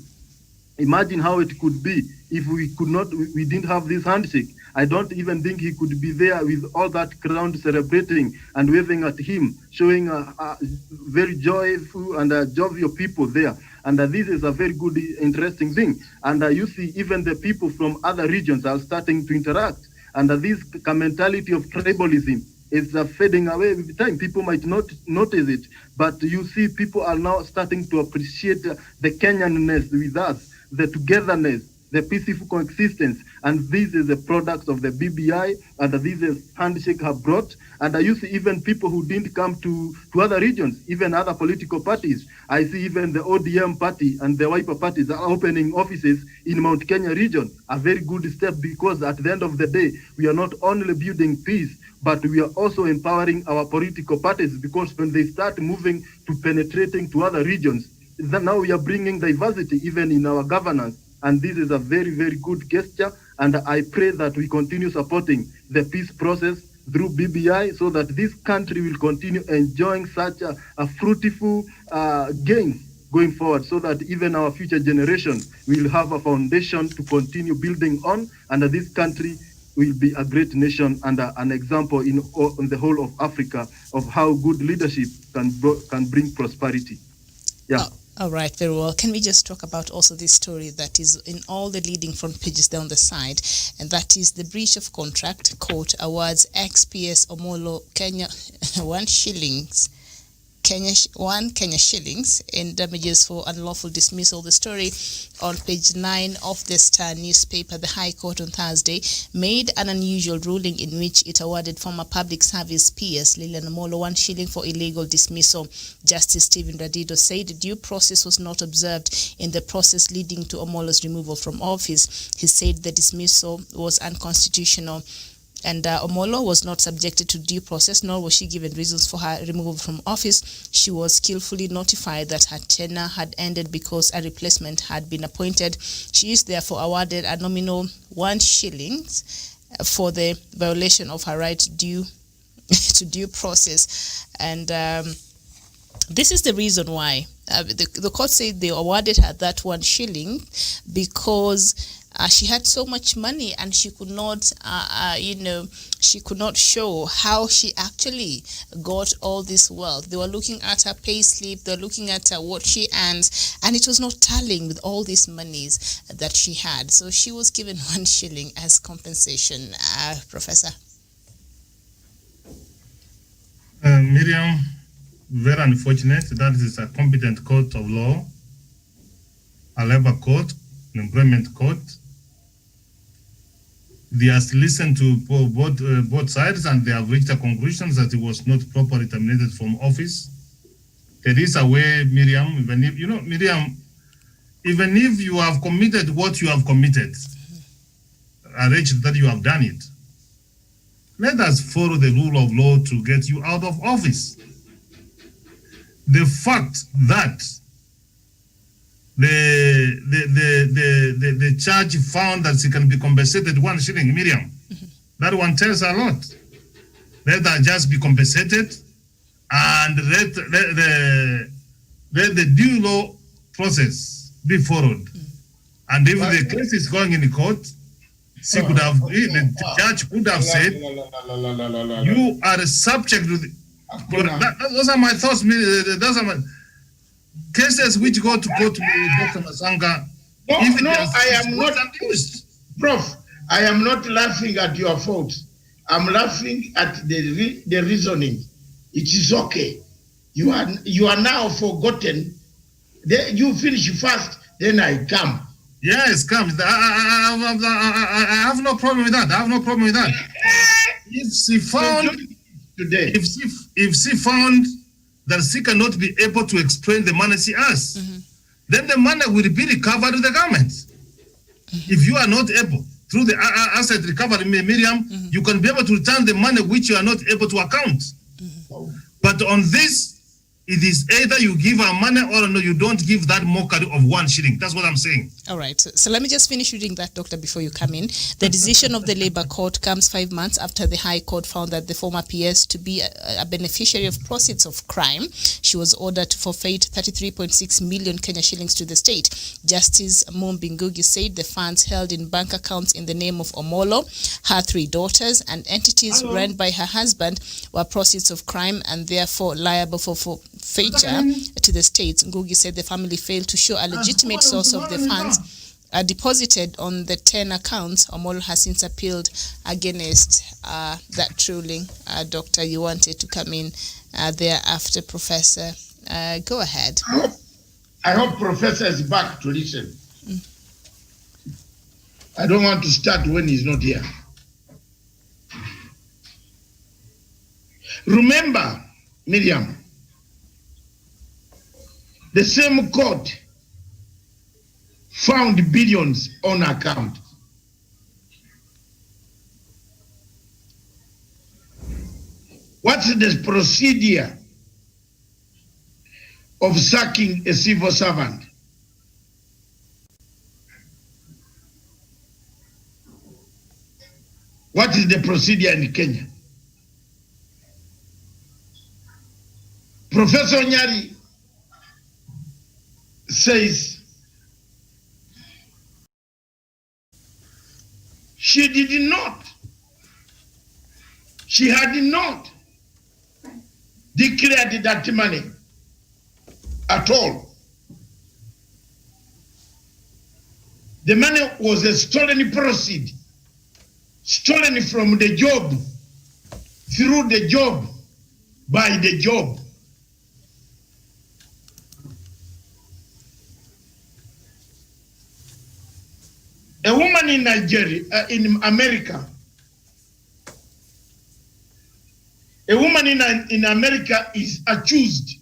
imagine how it could be if we didn't have this handshake. I don't even think he could be there with all that crowd celebrating and waving at him, showing a very joyful and jovial people there. And this is a very good, interesting thing. And you see, even the people from other regions are starting to interact. And this mentality of tribalism is fading away with time. People might not notice it, but you see people are now starting to appreciate the Kenyanness with us, the togetherness, the peaceful coexistence. And this is a product of the BBI, and this is handshake have brought. And you see even people who didn't come to other regions, even other political parties. I see even the ODM party and the Wiper parties are opening offices in Mount Kenya region. A very good step, because at the end of the day, we are not only building peace, but we are also empowering our political parties, because when they start moving to penetrating to other regions, then now we are bringing diversity even in our governance. And this is a very, very good gesture. And I pray that we continue supporting the peace process through BBI, so that this country will continue enjoying such a fruitful gain going forward, so that even our future generation will have a foundation to continue building on, and this country will be a great nation and an example in the whole of Africa of how good leadership can bring prosperity. Yeah.
All right, very well. Can we just talk about also this story that is in all the leading front pages down the side, and that is the breach of contract. Court awards XPS Omolo Kenya 1 Kenya shillings in damages for unlawful dismissal. The story on page 9 of the Star newspaper. The High Court on Thursday made an unusual ruling in which it awarded former public service PS Lilian Omolo 1 shilling for illegal dismissal. Justice Stephen Radido said due process was not observed in the process leading to Omolo's removal from office. He said the dismissal was unconstitutional, and Omolo was not subjected to due process, nor was she given reasons for her removal from office. She was skillfully notified that her tenure had ended because a replacement had been appointed. She is therefore awarded a nominal 1 shilling for the violation of her right due to due process. And this is the reason why the court said they awarded her that 1 shilling because she had so much money and she could not, she could not show how she actually got all this wealth. They were looking at her pay slip, they were looking at what she earns, and it was not tallying with all these monies that she had. So she was given 1 shilling as compensation. Professor?
Miriam, very unfortunate. That is a competent court of law, a labor court, an employment court. They have listened to both sides, and they have reached a conclusion that it was not properly terminated from office. There is a way, Miriam, even if you have committed what you have committed, alleged that you have done it, let us follow the rule of law to get you out of office. The fact that the judge found that she can be compensated 1 shilling, Miriam, that one tells a lot. Let her just be compensated, and let the due law process be followed. And if the case is going in court, she could have, the judge could have said, you are subject to the, those are my thoughts. Those are my cases which go to court, Dr. Masanga.
No, I am not accused. Prof, I am not laughing at your fault. I'm laughing at the reasoning. It is okay. You are now forgotten. You finish first, then I come.
Yes, come. I have no problem with that. I have no problem with that. If she found
today,
if she found that she cannot be able to explain the money she has, then the money will be recovered to the government. If you are not able, through the asset recovery, Miriam, you can be able to return the money which you are not able to account. But on this, It is either you give her money or no, you don't give that mockery of 1 shilling. That's what I'm saying.
All right. So let me just finish reading that, Doctor, before you come in. The decision of the Labour Court comes 5 months after the High Court found that the former PS to be a beneficiary of proceeds of crime. She was ordered to forfeit 33.6 million Kenya shillings to the state. Justice Mumbi Ngugi said the funds held in bank accounts in the name of Omolo, her 3 daughters, and entities run by her husband were proceeds of crime and therefore liable for forfeiture to the state. Ngugi said the family failed to show a legitimate source of the funds deposited on the 10 accounts. Omolo has since appealed against that ruling. Doctor, you wanted to come in there after Professor. Go ahead.
I hope Professor is back to listen. I don't want to start when he's not here. Remember, Miriam, the same court found billions on account. What's the procedure of sacking a civil servant? What is the procedure in Kenya? Professor Nyari says she had not declared that money at all. The money was a stolen proceed, stolen from the job, through the job, by the job. A woman in Nigeria, in America, a woman in America is accused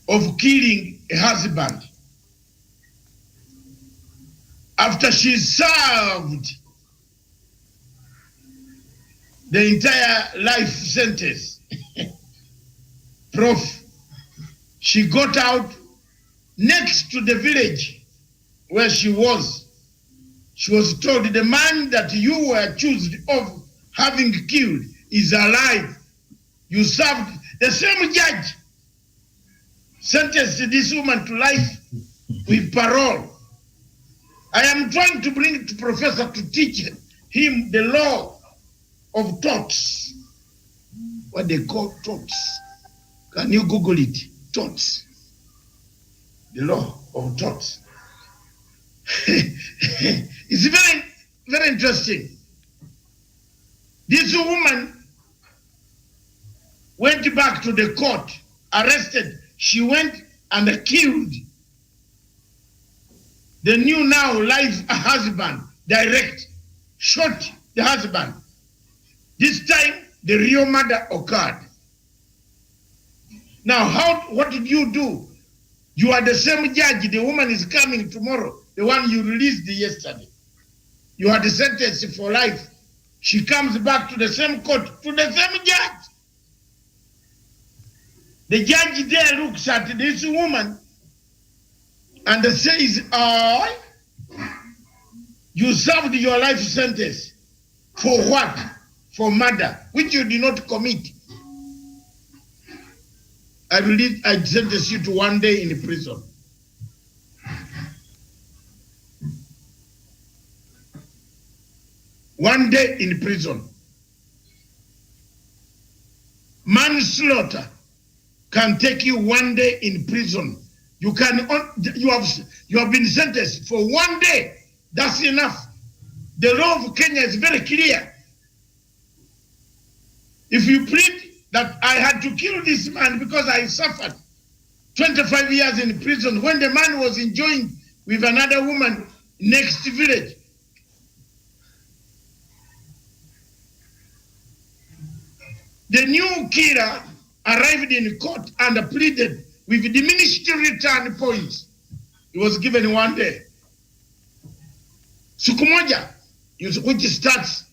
of killing a husband after she served the entire life sentence. Prof, she got out next to the village where she was. She was told, the man that you were accused of having killed is alive. You served. The same judge sentenced this woman to life with parole. I am trying to bring to Professor to teach him the law of torts. What they call torts. Can you Google it? Torts. The law of torts. It's very, very interesting. This woman went back to the court, arrested. She went and killed the new now live husband, direct, shot the husband. This time, the real murder occurred. Now, what did you do? You are the same judge. The woman is coming tomorrow, the one you released yesterday. You are the sentence for life. She comes back to the same court, to the same judge. The judge there looks at this woman and says, you served your life sentence. For what? For murder, which you did not commit. I sentence you to 1 day in prison. One day in prison. Manslaughter can take you 1 day in prison. You have been sentenced for 1 day. That's enough. The law of Kenya is very clear. If you plead that I had to kill this man because I suffered 25 years in prison when the man was enjoying with another woman next village, the new killer arrived in court and pleaded with diminished return points. He was given 1 day. Siku moja, which starts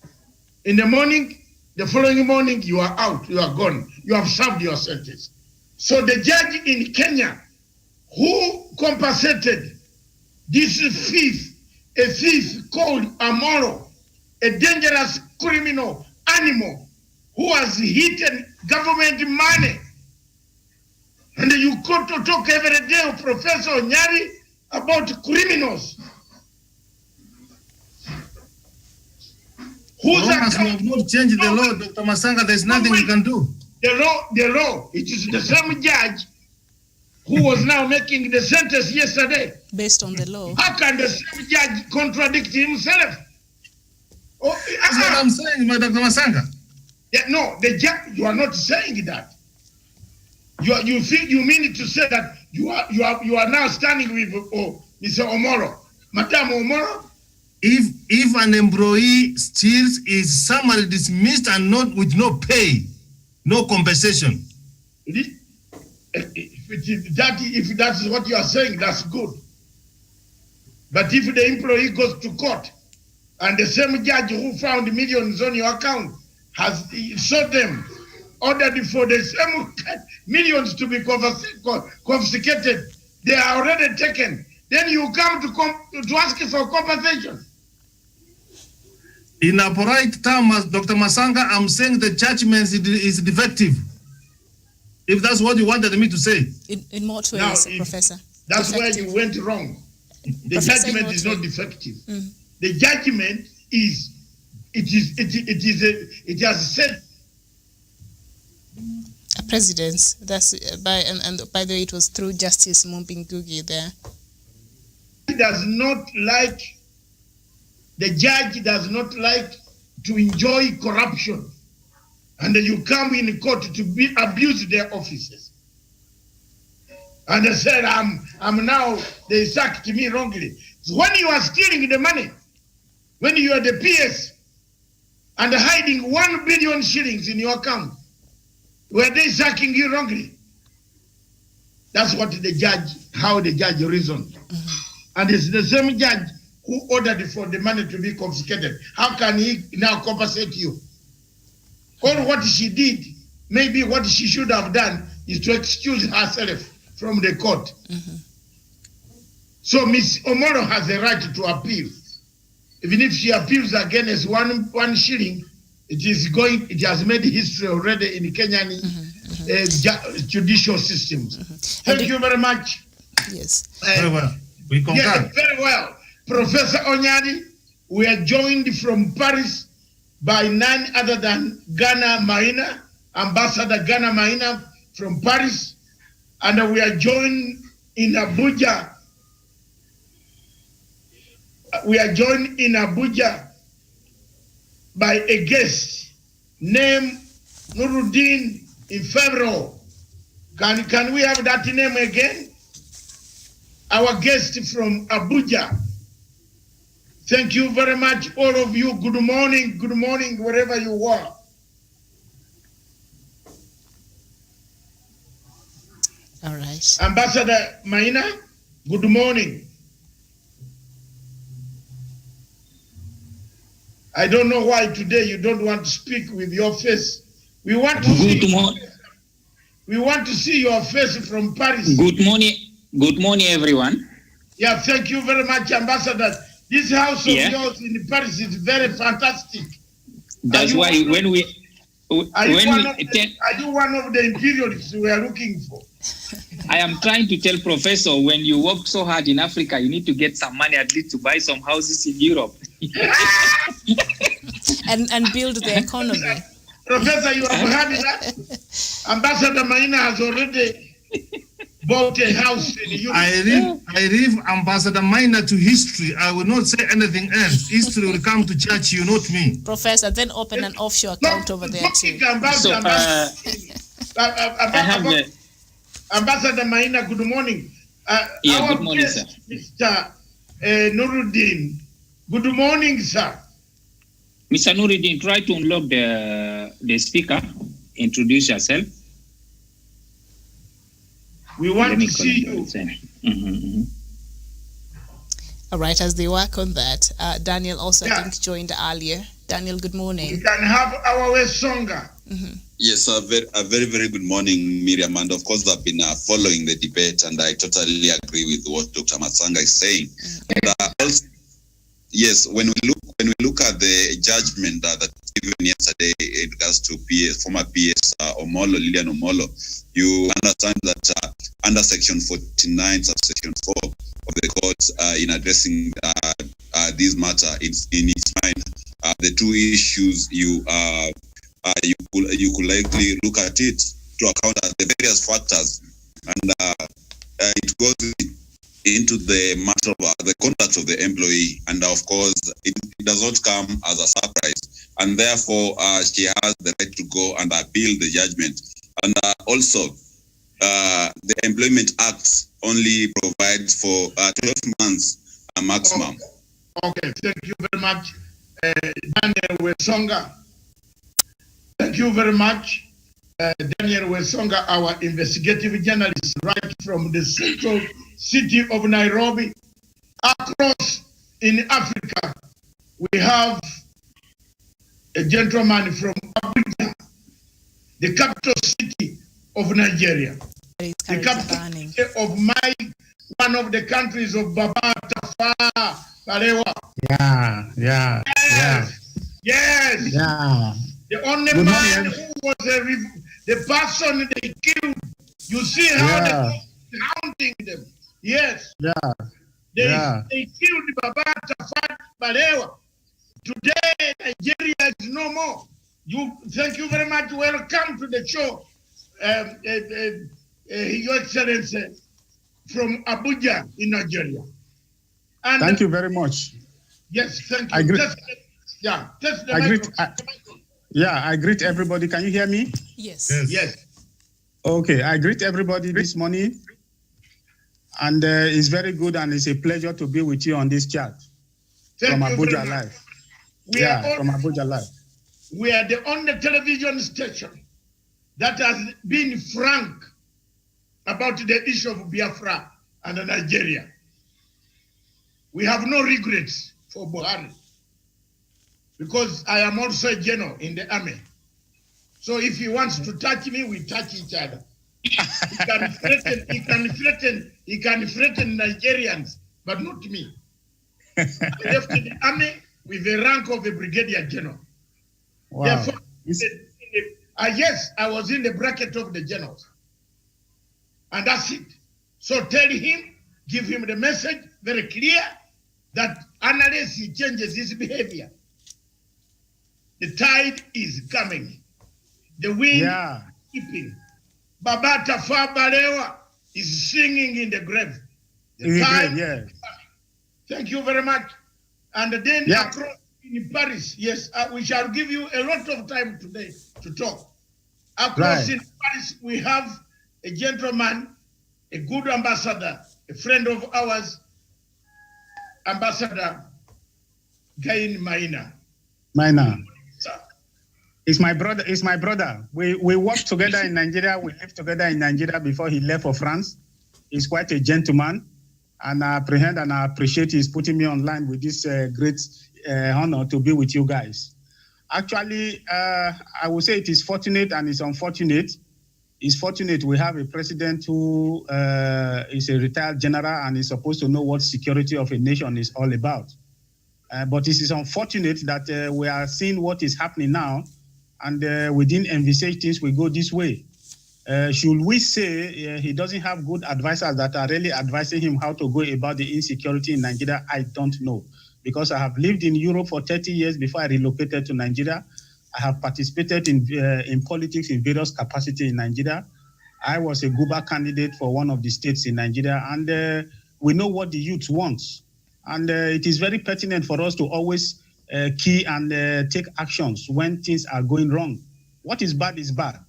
in the morning, the following morning you are out, you are gone. You have served your sentence. So the judge in Kenya who compensated this thief, a thief called Amoro, a dangerous criminal animal who has eaten government money. And you go to talk every day, Professor Onyari, about criminals. Who's
We have not changed the law, Dr. Masanga. There's nothing we can do.
The law, it is the same judge who was now making the sentence yesterday.
Based on the law.
How can the same judge contradict himself? Oh,
That's what I'm saying, Dr. Masanga.
Yeah, no, the judge, you are not saying that. You mean to say that you are now standing with Mr. Omoro, Madam Omoro?
If an employee steals, is summary dismissed and not with no pay, no compensation.
If that's what you are saying, that's good. But if the employee goes to court and the same judge who found millions on your account has sought them, ordered for the same millions to be confiscated, they are already taken. Then you come to ask for compensation.
In a polite term, Dr. Masanga, I'm saying the judgment is defective. If that's what you wanted me to say.
In what ways, Professor?
That's where you went wrong. The judgment is not defective. The judgment is, it has said.
A precedence. That's and by the way, it was through Justice Mumbi Ngugi there.
The judge does not like to enjoy corruption, and then you come in court to abuse their offices. And they said, I'm now, they sacked me wrongly. So when you are stealing the money, when you are the PS and hiding 1 billion shillings in your account, were they sacking you wrongly? That's what how the judge reasoned. And it's the same judge who ordered for the money to be confiscated. How can he now compensate you? Or what she did, maybe what she should have done is to excuse herself from the court. So Ms. Omoro has a right to appeal. Even if she appeals against one shilling, it has made history already in Kenyan judicial systems. Thank you very much.
Yes.
Very well. We concur.
Yes, very well. Professor Onyari, we are joined from Paris by none other than Ghana Maina, Ambassador Ghana Maina from Paris, and we are joined in Abuja. We are joined in Abuja by a guest named Nuruddin Infebro. Can we have that name again? Our guest from Abuja. Thank you very much, all of you. Good morning, wherever you are.
All right.
Ambassador Maina, good morning. I don't know why today you don't want to speak with your face. We want to see your face from Paris.
Good morning, everyone.
Yeah, thank you very much, Ambassador. This house of yours in Paris is very fantastic.
That's why
are you one of the imperialists we are looking for?
I am trying to tell Professor, when you work so hard in Africa, you need to get some money at least to buy some houses in Europe.
and build the economy.
Professor, you have heard that? Ambassador Maina has already bought a house in Europe.
I leave Ambassador Maina to history. I will not say anything else. History will come to church you, not me.
Professor, then open an offshore account over there too.
So,
Ambassador Maina, good morning.
Good morning, sir.
Mr. Nuruddin. Good morning, sir.
Mr. Nuruddin, try to unlock the speaker. Introduce yourself.
We want to see you.
All right, as they work on that, Daniel also I think joined earlier. Daniel, good morning.
We can have our Wesonga.
Yes, a very good morning, Miriam. And of course, I've been following the debate, and I totally agree with what Dr. Masanga is saying. And also, yes, when we look at the judgment that given yesterday in regards to former PS Omolo, Lilian Omolo, you understand that under Section 49, subsection 4 of the court, in addressing this matter, in its mind, the two issues you could likely look at it to account at the various factors, and it goes into the matter of the conduct of the employee, and of course it does not come as a surprise, and therefore she has the right to go and appeal the judgment. And also the Employment Act only provides for 12 months maximum.
Okay, thank you very much, Daniel Wesonga. Thank you very much, Daniel Wesonga, our investigative journalist, right from the central city of Nairobi. Across in Africa, we have a gentleman from Abuja, the capital city of Nigeria, the capital city of one of the countries of Baba Tafawa Balewa. Yes. The only man who was the person they killed. You see how they counting them. Yes. They killed Baba Tafawa Balewa. Today, Nigeria is no more. Thank you very much. Welcome to the show, Your Excellency, from Abuja in Nigeria. And
thank you very much.
Yes, thank you.
I greet everybody. Can you hear me?
Yes.
Okay, I greet everybody this morning. And it's very good and it's a pleasure to be with you on this chat from Abuja Live. From Abuja Live.
We are the only television station that has been frank about the issue of Biafra and Nigeria. We have no regrets for Buhari, because I am also a general in the army. So if he wants to touch me, we touch each other. He can threaten Nigerians, but not me. I left the army with the rank of a brigadier general.
Wow.
Therefore, yes, I was in the bracket of the generals. And that's it. So tell him, give him the message very clear that unless he changes his behavior, the tide is coming. The wind is keeping. Baba Tafawa Balewa is singing in the grave. The tide is coming. Thank you very much. And then across in Paris, yes, we shall give you a lot of time today to talk. Across in Paris, we have a gentleman, a good ambassador, a friend of ours, Ambassador Gain Maina.
It's my brother. We worked together in Nigeria. We lived together in Nigeria before he left for France. He's quite a gentleman, and I apprehend and I appreciate his putting me online with this great honor to be with you guys. Actually, I would say it is fortunate and it's unfortunate. It's fortunate we have a president who is a retired general and is supposed to know what security of a nation is all about. But it is unfortunate that we are seeing what is happening now, and we didn't envisage things will go this way. Should we say he doesn't have good advisors that are really advising him how to go about the insecurity in Nigeria? I don't know, because I have lived in Europe for 30 years before I relocated to Nigeria. I have participated in politics in various capacities in Nigeria. I was a Guba candidate for one of the states in Nigeria, and we know what the youth wants. And it is very pertinent for us to always key and take actions when things are going wrong. What is bad is bad.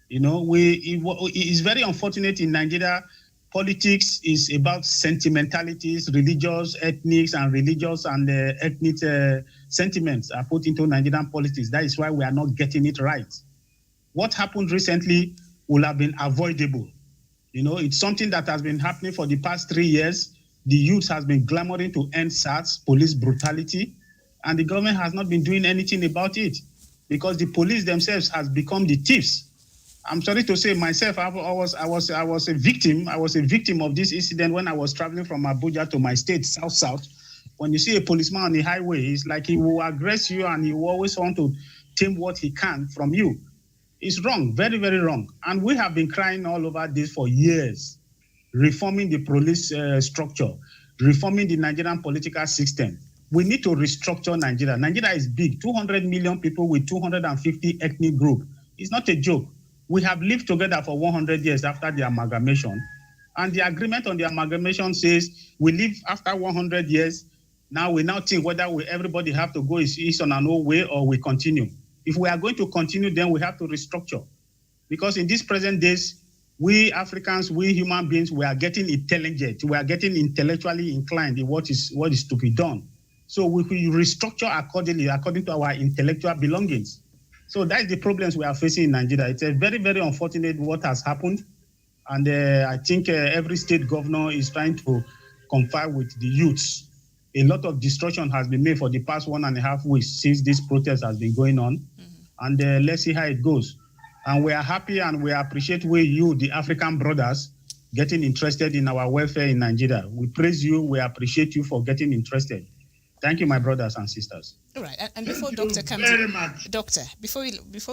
You know, it is very unfortunate in Nigeria. Politics is about sentimentalities, religious, ethnic, and ethnic sentiments are put into Nigerian politics. That is why we are not getting it right. What happened recently will have been avoidable. You know, it's something that has been happening for the past 3 years. The youth has been clamoring to end SARS, police brutality, and the government has not been doing anything about it. because the police themselves has become the thieves. I'm sorry to say myself, I was a victim. I was a victim of this incident when I was traveling from Abuja to my state, South. When you see a policeman on the highway, it's like he will aggress you and he will always want to tame what he can from you. It's wrong, very, very wrong. And we have been crying all over this for years, reforming the police structure, reforming the Nigerian political system. We need to restructure Nigeria. Nigeria is big, 200 million people with 250 ethnic groups. It's not a joke. We have lived together for 100 years after the amalgamation. And the agreement on the amalgamation says we live after 100 years. Now we think whether everybody have to go is on an old way or we continue. If we are going to continue, then we have to restructure. Because in these present days, we Africans, we human beings, we are getting intelligent. We are getting intellectually inclined in what is to be done. So we will restructure accordingly, according to our intellectual belongings. So that's the problems we are facing in Nigeria. It's a very, very unfortunate what has happened. And I think every state governor is trying to comply with the youths. A lot of destruction has been made for the past 1.5 weeks since this protest has been going on. And let's see how it goes. And we are happy and we appreciate you, the African brothers, getting interested in our welfare in Nigeria. We praise you. We appreciate you for getting interested. Thank you, my brothers and sisters.
All right, and before Doctor comes in, Doctor, before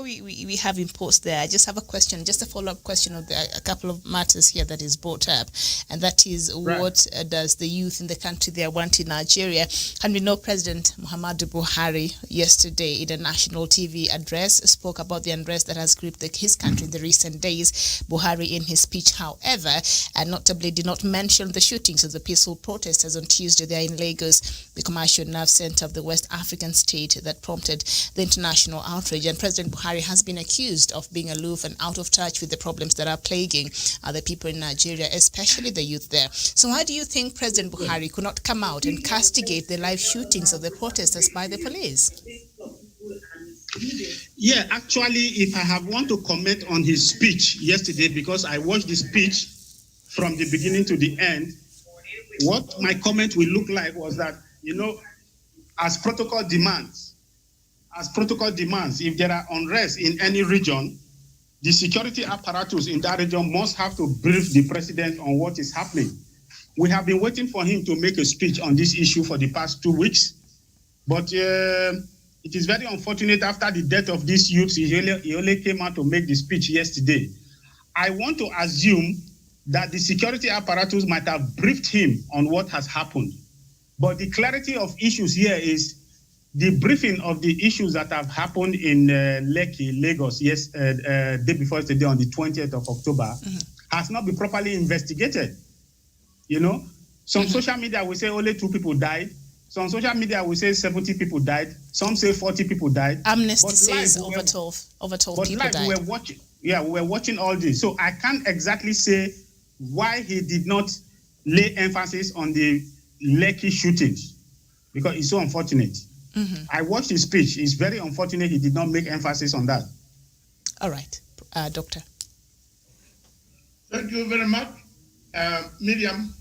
we have him post there, I just have a question, just a follow-up question of a couple of matters here that is brought up, and that is what does the youth in the country there want in Nigeria? And we know President Muhammadu Buhari yesterday in a national TV address spoke about the unrest that has gripped his country in the recent days. Buhari in his speech, however, and notably did not mention the shootings of the peaceful protesters on Tuesday there in Lagos, the commercial nerve center of the West African state that prompted the international outrage. And President Buhari has been accused of being aloof and out of touch with the problems that are plaguing other people in Nigeria, especially the youth there. So why do you think President Buhari could not come out and castigate the live shootings of the protesters by the police?
Yeah, actually, if I want to comment on his speech yesterday, because I watched the speech from the beginning to the end, what my comment will look like was that, as protocol demands, if there are unrest in any region, the security apparatus in that region must have to brief the president on what is happening. We have been waiting for him to make a speech on this issue for the past 2 weeks, but it is very unfortunate after the death of these youths, he only came out to make the speech yesterday. I want to assume that the security apparatus might have briefed him on what has happened. But the clarity of issues here is the briefing of the issues that have happened in Lekki, Lagos, day before yesterday on the 20th of October, has not been properly investigated. Some social media will say only 2 people died. Some social media will say 70 people died. Some say 40 people died.
Amnesty says over 12 people died.
We were watching all this. So I can't exactly say why he did not lay emphasis on the Lekki shootings, because it's so unfortunate. I watched his speech. It's very unfortunate he did not make emphasis on that.
All right, Doctor.
Thank you very much, Miriam.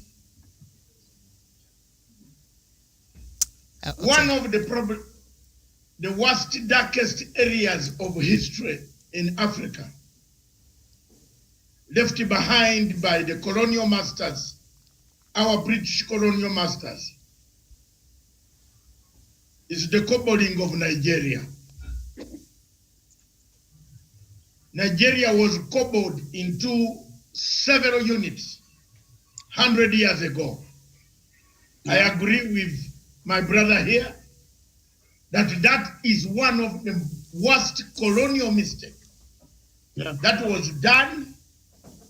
Okay. One of the worst, darkest areas of history in Africa, left behind by the colonial masters, our British colonial masters, is the cobbling of Nigeria. Nigeria was cobbled into several units 100 years ago. I agree with my brother here that is one of the worst colonial mistakes that was done,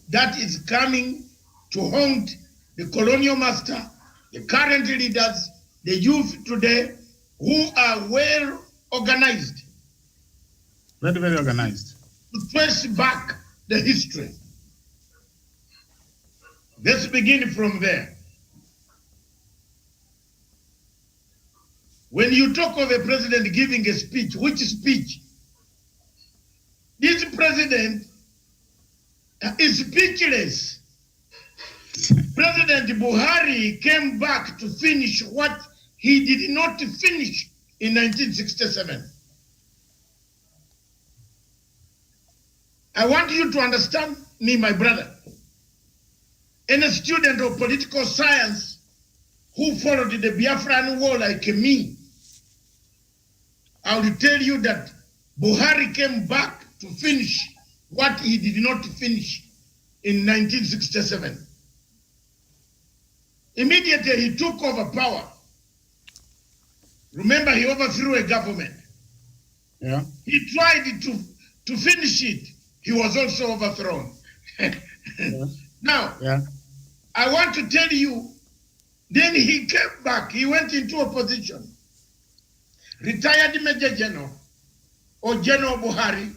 that is coming to haunt the colonial master, the current leaders, the youth today, who are well organized.
Very, very organized.
To trace back the history. Let's begin from there. When you talk of a president giving a speech, which speech? This president is speechless. President Buhari came back to finish what he did not finish in 1967. I want you to understand me, my brother. Any student of political science who followed the Biafran war like me, I will tell you that Buhari came back to finish what he did not finish in 1967. Immediately he took over power. Remember, he overthrew a government.
Yeah.
He tried to finish it. He was also overthrown.
Yeah.
Now,
Yeah.
I want to tell you, then he came back. He went into opposition. Retired Major General or General Buhari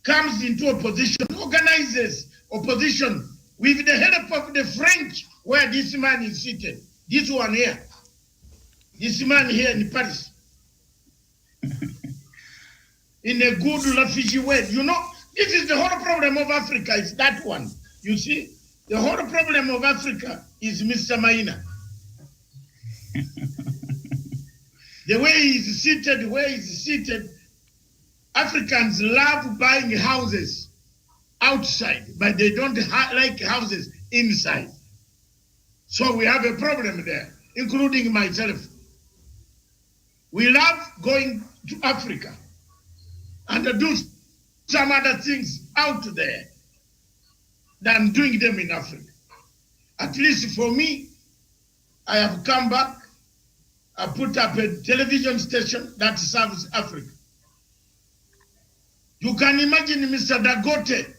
comes into opposition, organizes opposition with the help of the French, where this man is seated. This one here. This man here in Paris. In a good refugee way. You know, this is the whole problem of Africa, is that one. You see, the whole problem of Africa is Mr. Maina. The way he's seated, Africans love buying houses outside, but they don't like houses inside. So we have a problem there, including myself. We love going to Africa and do some other things out there than doing them in Africa. At least for me, I have come back. I put up a television station that serves Africa. You can imagine Mr. Dangote,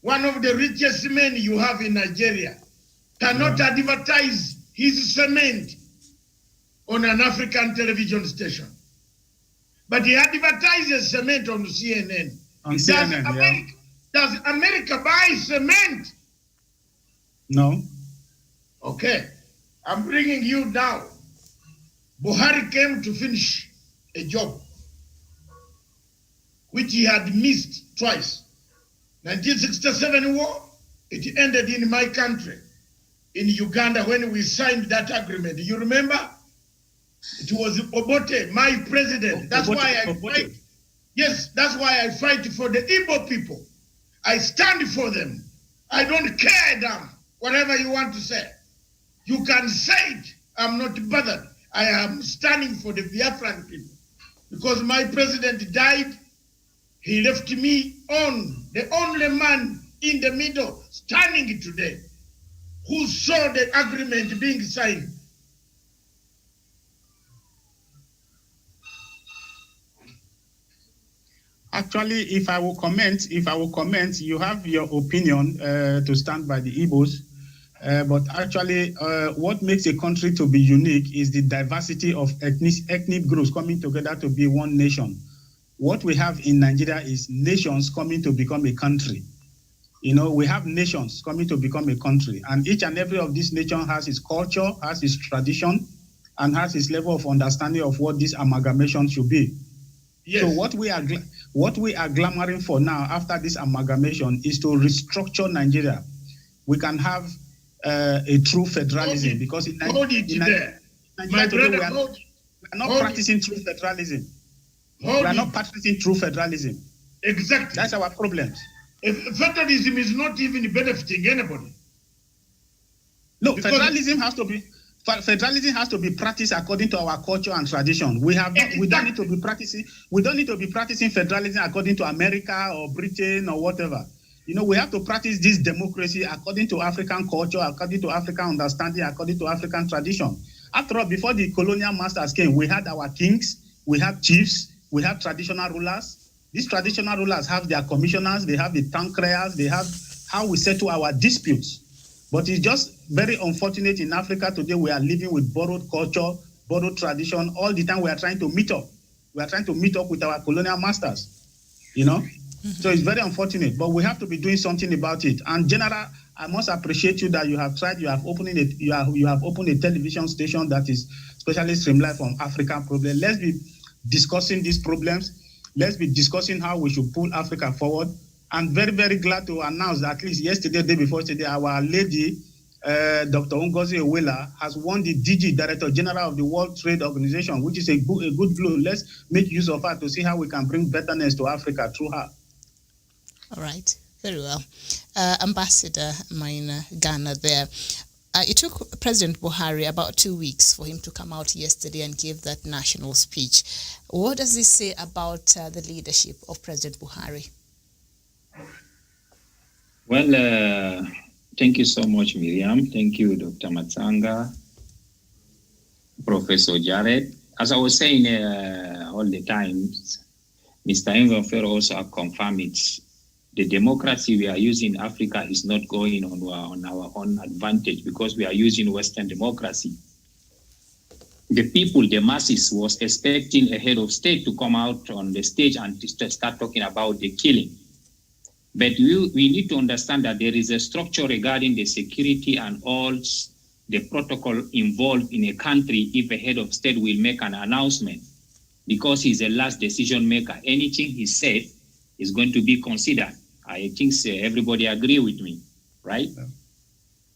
one of the richest men you have in Nigeria, cannot advertise his cement on an African television station. But he advertises cement on CNN.
On CNN,
Does America buy cement?
No.
Okay. I'm bringing you down. Buhari came to finish a job which he had missed twice. 1967 war, it ended in my country, in Uganda, when we signed that agreement. You remember? It was Obote, my president. That's why I fight. Yes, that's why I fight for the Igbo people. I stand for them. I don't care, damn, whatever you want to say. You can say it. I'm not bothered. I am standing for the Biafran people. Because my president died, he left me on, the only man in the middle, standing today, who saw the agreement being signed.
Actually, if I will comment, you have your opinion to stand by the Igbos. But actually, what makes a country to be unique is the diversity of ethnic groups coming together to be one nation. What we have in Nigeria is nations coming to become a country. You know, we have nations coming to become a country, and each and every of these nations has its culture, has its tradition, and has its level of understanding of what this amalgamation should be. Yes. So what we are clamoring for now after this amalgamation is to restructure Nigeria. We can have a true federalism, because in Nigeria today we are not practicing true federalism. We are not practicing true federalism.
Exactly.
That's our problem.
Federalism is not even benefiting anybody.
No, federalism has to be practiced according to our culture and tradition. We don't need to be practicing federalism according to America or Britain or whatever. You know, we have to practice this democracy according to African culture, according to African understanding, according to African tradition. After all, before the colonial masters came, we had our kings, we have chiefs, we have traditional rulers. These traditional rulers have their commissioners, they have the town criers, they have how we settle our disputes. But it's just very unfortunate in Africa today, we are living with borrowed culture, borrowed tradition. All the time we are trying to meet up. We are trying to meet up with our colonial masters, you know? So it's very unfortunate, but we have to be doing something about it. And General, I must appreciate you that you have tried, you have opened a television station that is specially streamlined from African problems. Let's be discussing these problems. Let's be discussing how we should pull Africa forward. I'm very, very glad to announce that at least yesterday, day before today, our lady, Dr. Ngozi Owela, has won the DG, Director General of the World Trade Organization, which is a good blow. Let's make use of her to see how we can bring betterness to Africa through her.
All right, very well. Ambassador Maina Ghana there. It took President Buhari about 2 weeks for him to come out yesterday and give that national speech. What does this say about the leadership of President Buhari?
Well, thank you so much, Miriam. Thank you, Dr. Matsanga, Professor Jared. As I was saying all the time, Mr. Engonfer also confirmed it. The democracy we are using in Africa is not going on our own advantage because we are using Western democracy. The people, the masses, was expecting a head of state to come out on the stage and to start talking about the killing. But we need to understand that there is a structure regarding the security and all the protocol involved in a country if a head of state will make an announcement, because he's the last decision maker. Anything he said is going to be considered. I think everybody agree with me, right? Yeah.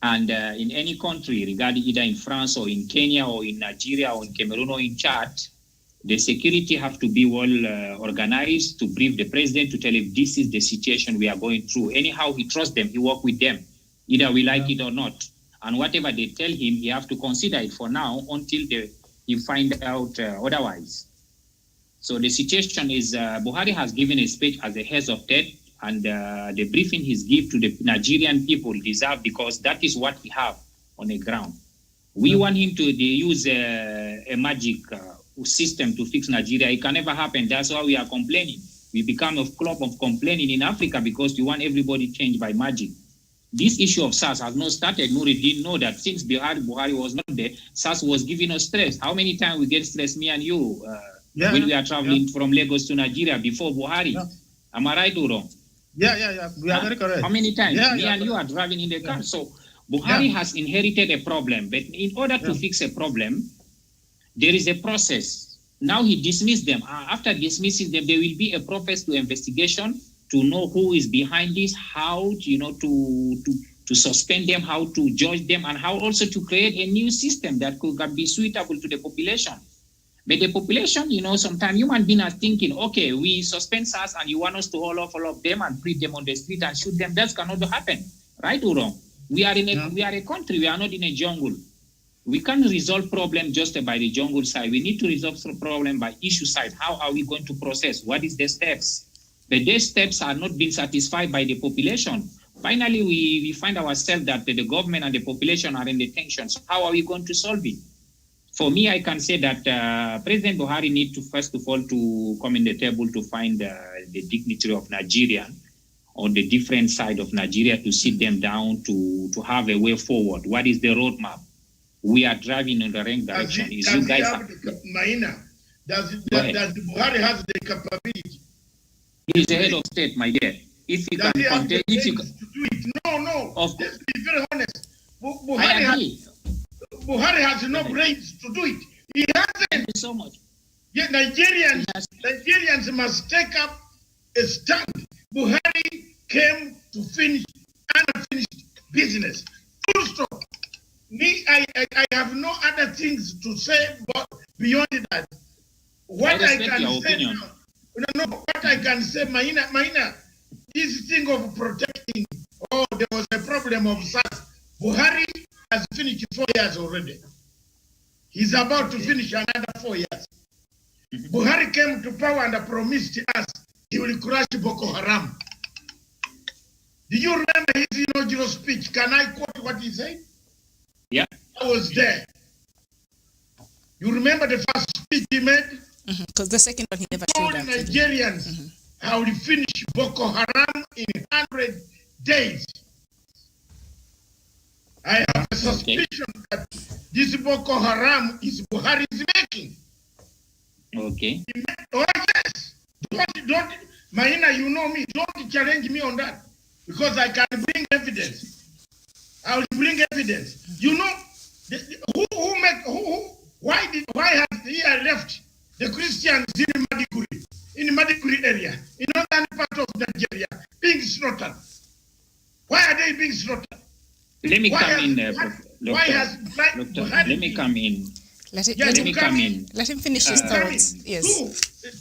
And in any country, regarding either in France or in Kenya or in Nigeria or in Cameroon or in Chad, the security have to be well organized to brief the president to tell him this is the situation we are going through. Anyhow, he trusts them, he work with them, either we like it or not. And whatever they tell him, he have to consider it for now until he find out otherwise. So the situation is Buhari has given a speech as a head of state, and the briefing he's give to the Nigerian people deserve, because that is what we have on the ground. We want him to use a magic system to fix Nigeria. It can never happen. That's why we are complaining. We become a club of complaining in Africa because you want everybody changed by magic. This issue of SARS has not started. Nuri didn't know that since Buhari was not there, SARS was giving us stress. How many times we get stressed, me and you, when we are traveling from Lagos to Nigeria before Buhari? Yeah. Am I right or wrong?
Yeah. We are very correct.
How many times? Me and you are driving in the car. Yeah. So Buhari has inherited a problem, but in order to fix a problem, there is a process. Now he dismissed them. After dismissing them, there will be a process to investigation to know who is behind this, how to suspend them, how to judge them, and how also to create a new system that can be suitable to the population. But the population, sometimes human beings are thinking, okay, we suspend SARS and you want us to haul off all of them and put them on the street and shoot them. That cannot happen, right or wrong? We are a country, we are not in a jungle. We can't resolve problem just by the jungle side. We need to resolve the problem by issue side. How are we going to process? What is the steps? But these steps are not being satisfied by the population. Finally, we find ourselves that the government and the population are in the tensions. How are we going to solve it? For me, I can say that President Buhari needs to first of all to come in the table to find the dignitary of Nigeria on the different side of Nigeria, to sit them down to have a way forward. What is the roadmap? We are driving in the right direction.
Maina, does Buhari have the capability?
He is the head of state, my dear. If he can contain, if you can
do it. No. Let's be very honest. Buhari has no brains to do it. He hasn't.
Thank you so much.
Yeah, Nigerians must take up a stand. Buhari came to finish unfinished business. Full stop. Me, I have no other things to say beyond that. What I can say now, what I can say, Maina, this thing of protecting, there was a problem of SARS. Buhari has finished 4 years already. He's about to finish another 4 years. Buhari came to power and promised us he will crush Boko Haram. Do you remember his inaugural speech? Can I quote what he said?
Yeah.
I was there. You remember the first speech he made?
Because the second one he never showed up.
Nigerians how will finish Boko Haram in 100 days. I have a suspicion that this Boko Haram is Buhari's making.
Okay.
Oh yes. Don't, Maina, you know me. Don't challenge me on that, because I can bring evidence. I will bring evidence. You know, why has he left the Christians in Madiguri area, in northern part of Nigeria, being slaughtered? Why are they being slaughtered?
Let me come in, Doctor. Let me come in.
Let him come in. Let him finish his thoughts. Yes.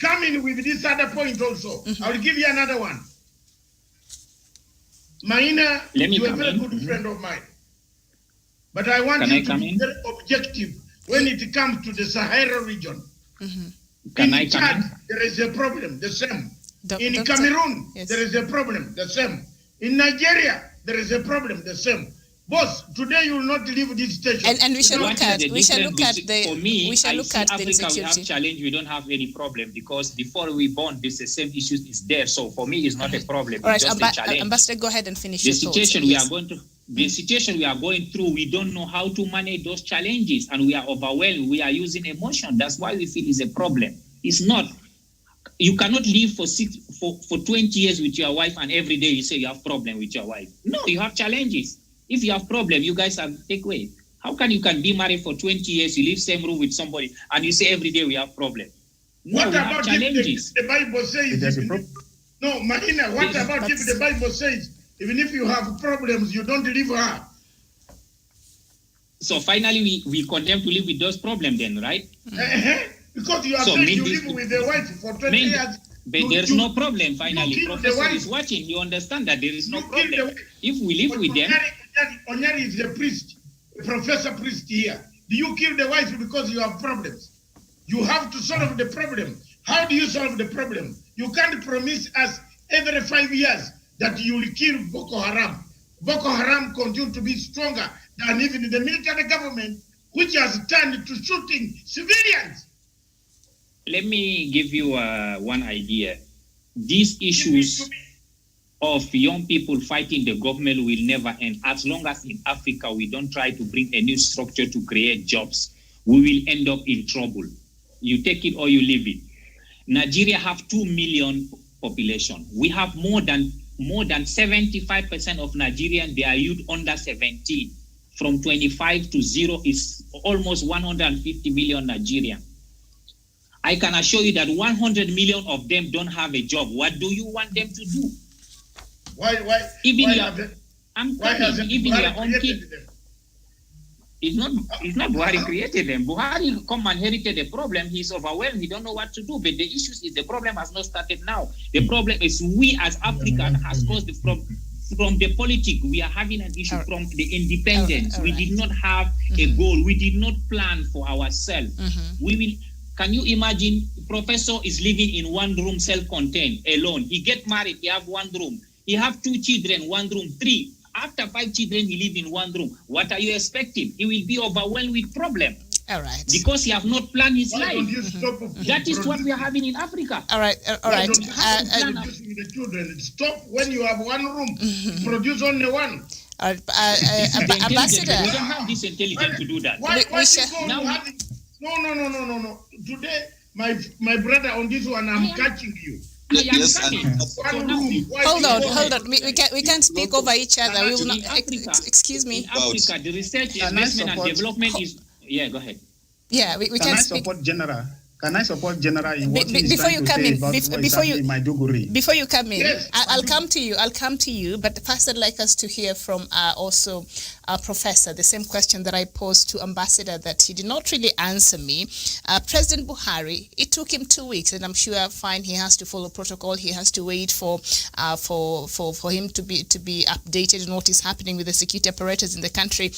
Come in with this other point also. I will give you another one. Maina,
Let me
you're a
come
very
in.
good friend of mine. But I want
Can I
you to
come
be
in?
very objective when it comes to the Sahara region.
Can I
In
come
Chad,
in?
there is a problem, the same. In
Doctor,
Cameroon,
yes.
there is a problem, the same. In Nigeria, there is a problem, the same. Boss, today you will not leave this station.
And we shall
without-
look at
For me,
we shall
I
look
see
at the
Africa, we have
insecurity.
challenge, we don't have any problem because before we born, this the same issues is there. So for me, it's not a problem.
All right,
It's just a challenge.
Ambassador, go ahead and finish
The
your thoughts.
situation
Yes.
the situation we are going through, we don't know how to manage those challenges, and we are overwhelmed. We are using emotion. That's why we feel it's a problem. It's not. You cannot live for 20 years with your wife, and every day you say you have problem with your wife. No, you have challenges. If you have problem, you guys have take away. How can you be married for 20 years, you live same room with somebody, and you say every day we have problem? No,
What
we have
about
challenges.
if the Bible says? No, Mahina, what
Yes,
about if the Bible says, even if you have problems, you don't leave her?
So finally, we condemn to live with those problems then, right?
Because you are
So
saying
mean
you
this-
live with a wife for 20
mean-
years.
But there's no problem finally.
kill the
Professor
wife.
is watching. You understand that there is no
You kill the
problem.
wife.
If we live with them,
Onyari is a priest, a professor priest here. Do you kill the wife because you have problems? You have to solve the problem. How do you solve the problem? You can't promise us every 5 years that you will kill Boko Haram. Boko Haram continue to be stronger than even the military government, which has turned to shooting civilians.
let me give you one idea. These issues of young people fighting the government will never end. As long as in Africa we don't try to bring a new structure to create jobs, we will end up in trouble. You take it or you leave it. Nigeria have 2 million population. We have more than 75% of Nigerians, they are youth under 17. From 25 to 0 is almost 150 million Nigerians. I can assure you that 100 million of them don't have a job. What do you want them to do?
Why
Even
why
your,
have they-
I'm
why
telling
hasn't
you, even
Buhari
your own
created
kid.
them?
It's not Buhari created them. Buhari come and inherited the problem. He's overwhelmed. He don't know what to do. But the issue is the problem has not started now. The problem is we as African has caused the problem. From the politics, we are having an issue from the independence.
All
We
right.
did not have a goal. We did not plan for ourselves. We will. Can you imagine? Professor is living in one room, self-contained, alone. He get married. He have one room. He have 2 children, 1 room, 3. After 5 children, he live in 1 room. What are you expecting? He will be overwhelmed with problem.
All right.
Because he have not planned his
Why
life.
don't you stop
That is what we are having in Africa.
All right. All
Why
right.
don't you produce with the children? Stop when you have 1 room. Produce only 1.
This is the intelligence.
Ambassador.
We don't have this intelligence to do that.
Why
We
you
shall-
go
Now
to
we-
having... No. Today, my brother on this one, I'm catching you.
I am
Yes,
coming.
and-
So
One
now,
room. Why
Hold
you
on,
go
hold
ahead?
on. We can't speak over each other. We will not.
in Africa,
Excuse me.
in Africa, the research,
Can I
investment, and
support-
development is. Yeah, go ahead.
Yeah, we
Can I
can't speak.
support General? Can I support General in what he's
Before
trying
you
to
come
say
in,
about what is
before you-
happening in Maiduguri?
Before you come in,
Yes,
I'll come to you. I'll come to you. But first, I'd like us to hear from also Professor the same question that I posed to Ambassador that he did not really answer me. President Buhari, it took him 2 weeks, and I'm sure fine he has to follow protocol. He has to wait for him to be updated on what is happening with the security apparatus in the country.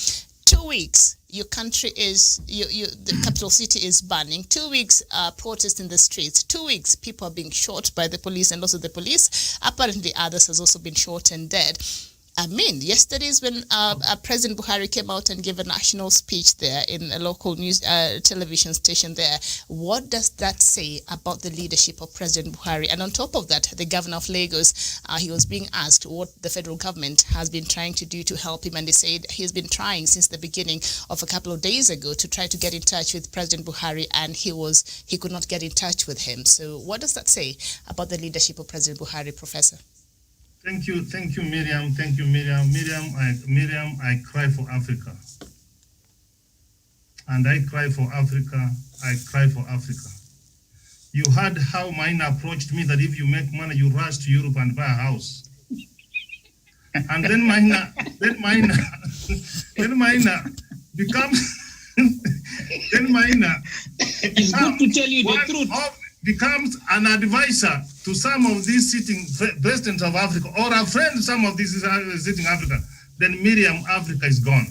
2 weeks. Your country is the capital city is burning. 2 weeks protest in the streets. 2 weeks people are being shot by the police, and also the police apparently others has also been shot and dead. I mean, yesterday is when President Buhari came out and gave a national speech there in a local news television station there. What does that say about the leadership of President Buhari? And on top of that, the governor of Lagos, he was being asked what the federal government has been trying to do to help him. And they said he's been trying since the beginning of a couple of days ago to try to get in touch with President Buhari, and he could not get in touch with him. So what does that say about the leadership of President Buhari, Professor?
Thank you, Miriam. Thank you, Miriam. Miriam, I cry for Africa. And I cry for Africa. I cry for Africa. You heard how Maina approached me that if you make money, you rush to Europe and buy a house. And then Maina becomes, then Maina.
It's good to tell you the truth.
becomes an advisor to some of these sitting presidents of Africa, or a friend to some of these sitting Africa, then Miriam, Africa is gone.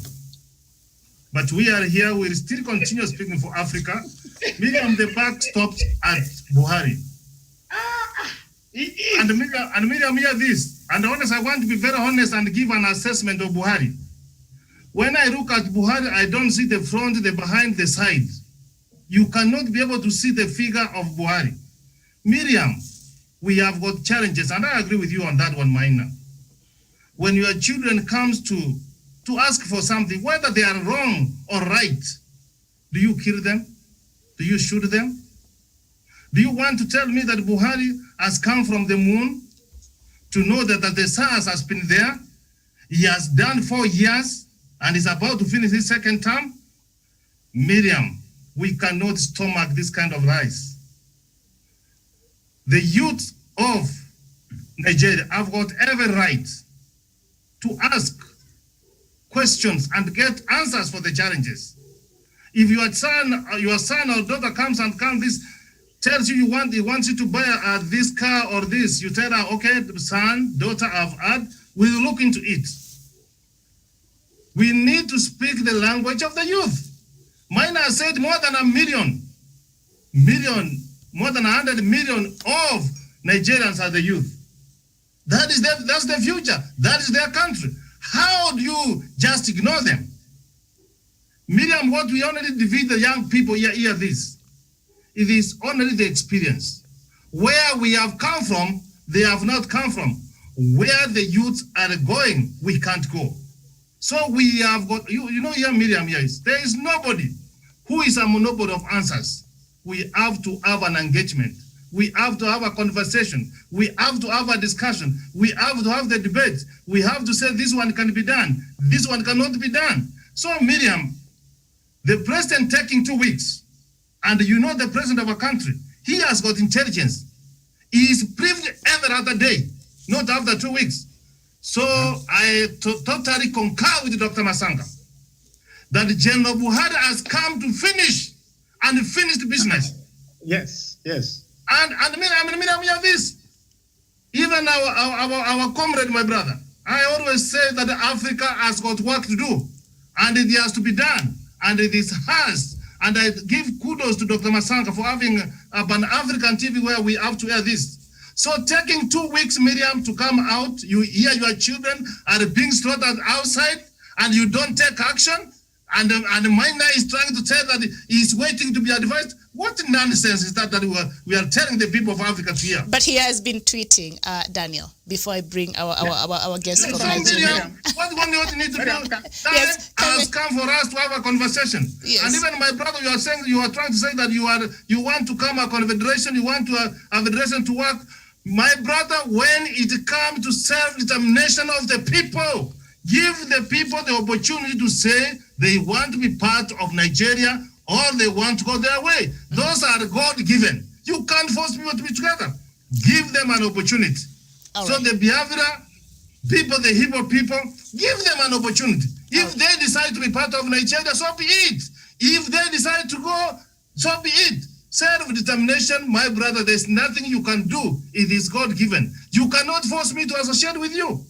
But we are here, we still continue speaking for Africa. Miriam, the buck stops at Buhari. And Miriam, hear this. And honest, I want to be very honest and give an assessment of Buhari. When I look at Buhari, I don't see the front, the behind, the side. You cannot be able to see the figure of Buhari. Miriam, we have got challenges, and I agree with you on that one, Maina. When your children comes to ask for something, whether they are wrong or right, do you kill them? Do you shoot them? Do you want to tell me that Buhari has come from the moon to know that the SARS has been there? He has done 4 years and is about to finish his second term? Miriam, we cannot stomach this kind of lies. The youth of Nigeria have got every right to ask questions and get answers for the challenges. If your son or daughter comes this tells you he wants you to buy this car or this, you tell her, okay, son, daughter, I've had, we'll look into it. We need to speak the language of the youth. Maina said more than more than 100 million of Nigerians are the youth. That's the future. That is their country. How do you just ignore them? Miriam, what we only defeat the young people hear this. It is only the experience. Where we have come from, they have not come from. Where the youth are going, we can't go. So we have got, you know here Miriam, yes, there is nobody who is a monopoly of answers. We have to have an engagement. We have to have a conversation. We have to have a discussion. We have to have the debate. We have to say this one can be done. This one cannot be done. So Miriam, the president taking 2 weeks, and you know the president of a country, he has got intelligence. He is briefed every other day, not after 2 weeks. So I totally concur with Dr. Masanga that General Buhari has come to finish and finish the business.
Yes, yes.
And I mean this. Even our comrade, my brother, I always say that Africa has got work to do, and it has to be done, and it is hers. And I give kudos to Dr. Masanga for having a Pan-African TV where we have to hear this. So taking 2 weeks, Miriam, to come out, you hear your children are being slaughtered outside, and you don't take action, and Maina is trying to tell that he's waiting to be advised. What nonsense is that we are telling the people of Africa to hear?
But he has been tweeting, Daniel, before I bring our guest from Nigeria.
What you need to do? Yes, has come for us to have a conversation. Yes. And even my brother, you are trying to say that you want to come a confederation, you want to have a federation to work. My brother, when it comes to self-determination of the people, give the people the opportunity to say they want to be part of Nigeria or they want to go their way. Those are God-given. You can't force people to be together. Give them an opportunity. So the Biafra people, the Igbo people, give them an opportunity. If they decide to be part of Nigeria, so be it. If they decide to go, so be it. Self-determination, my brother, there's nothing you can do. It is God-given. You cannot force me to associate with you.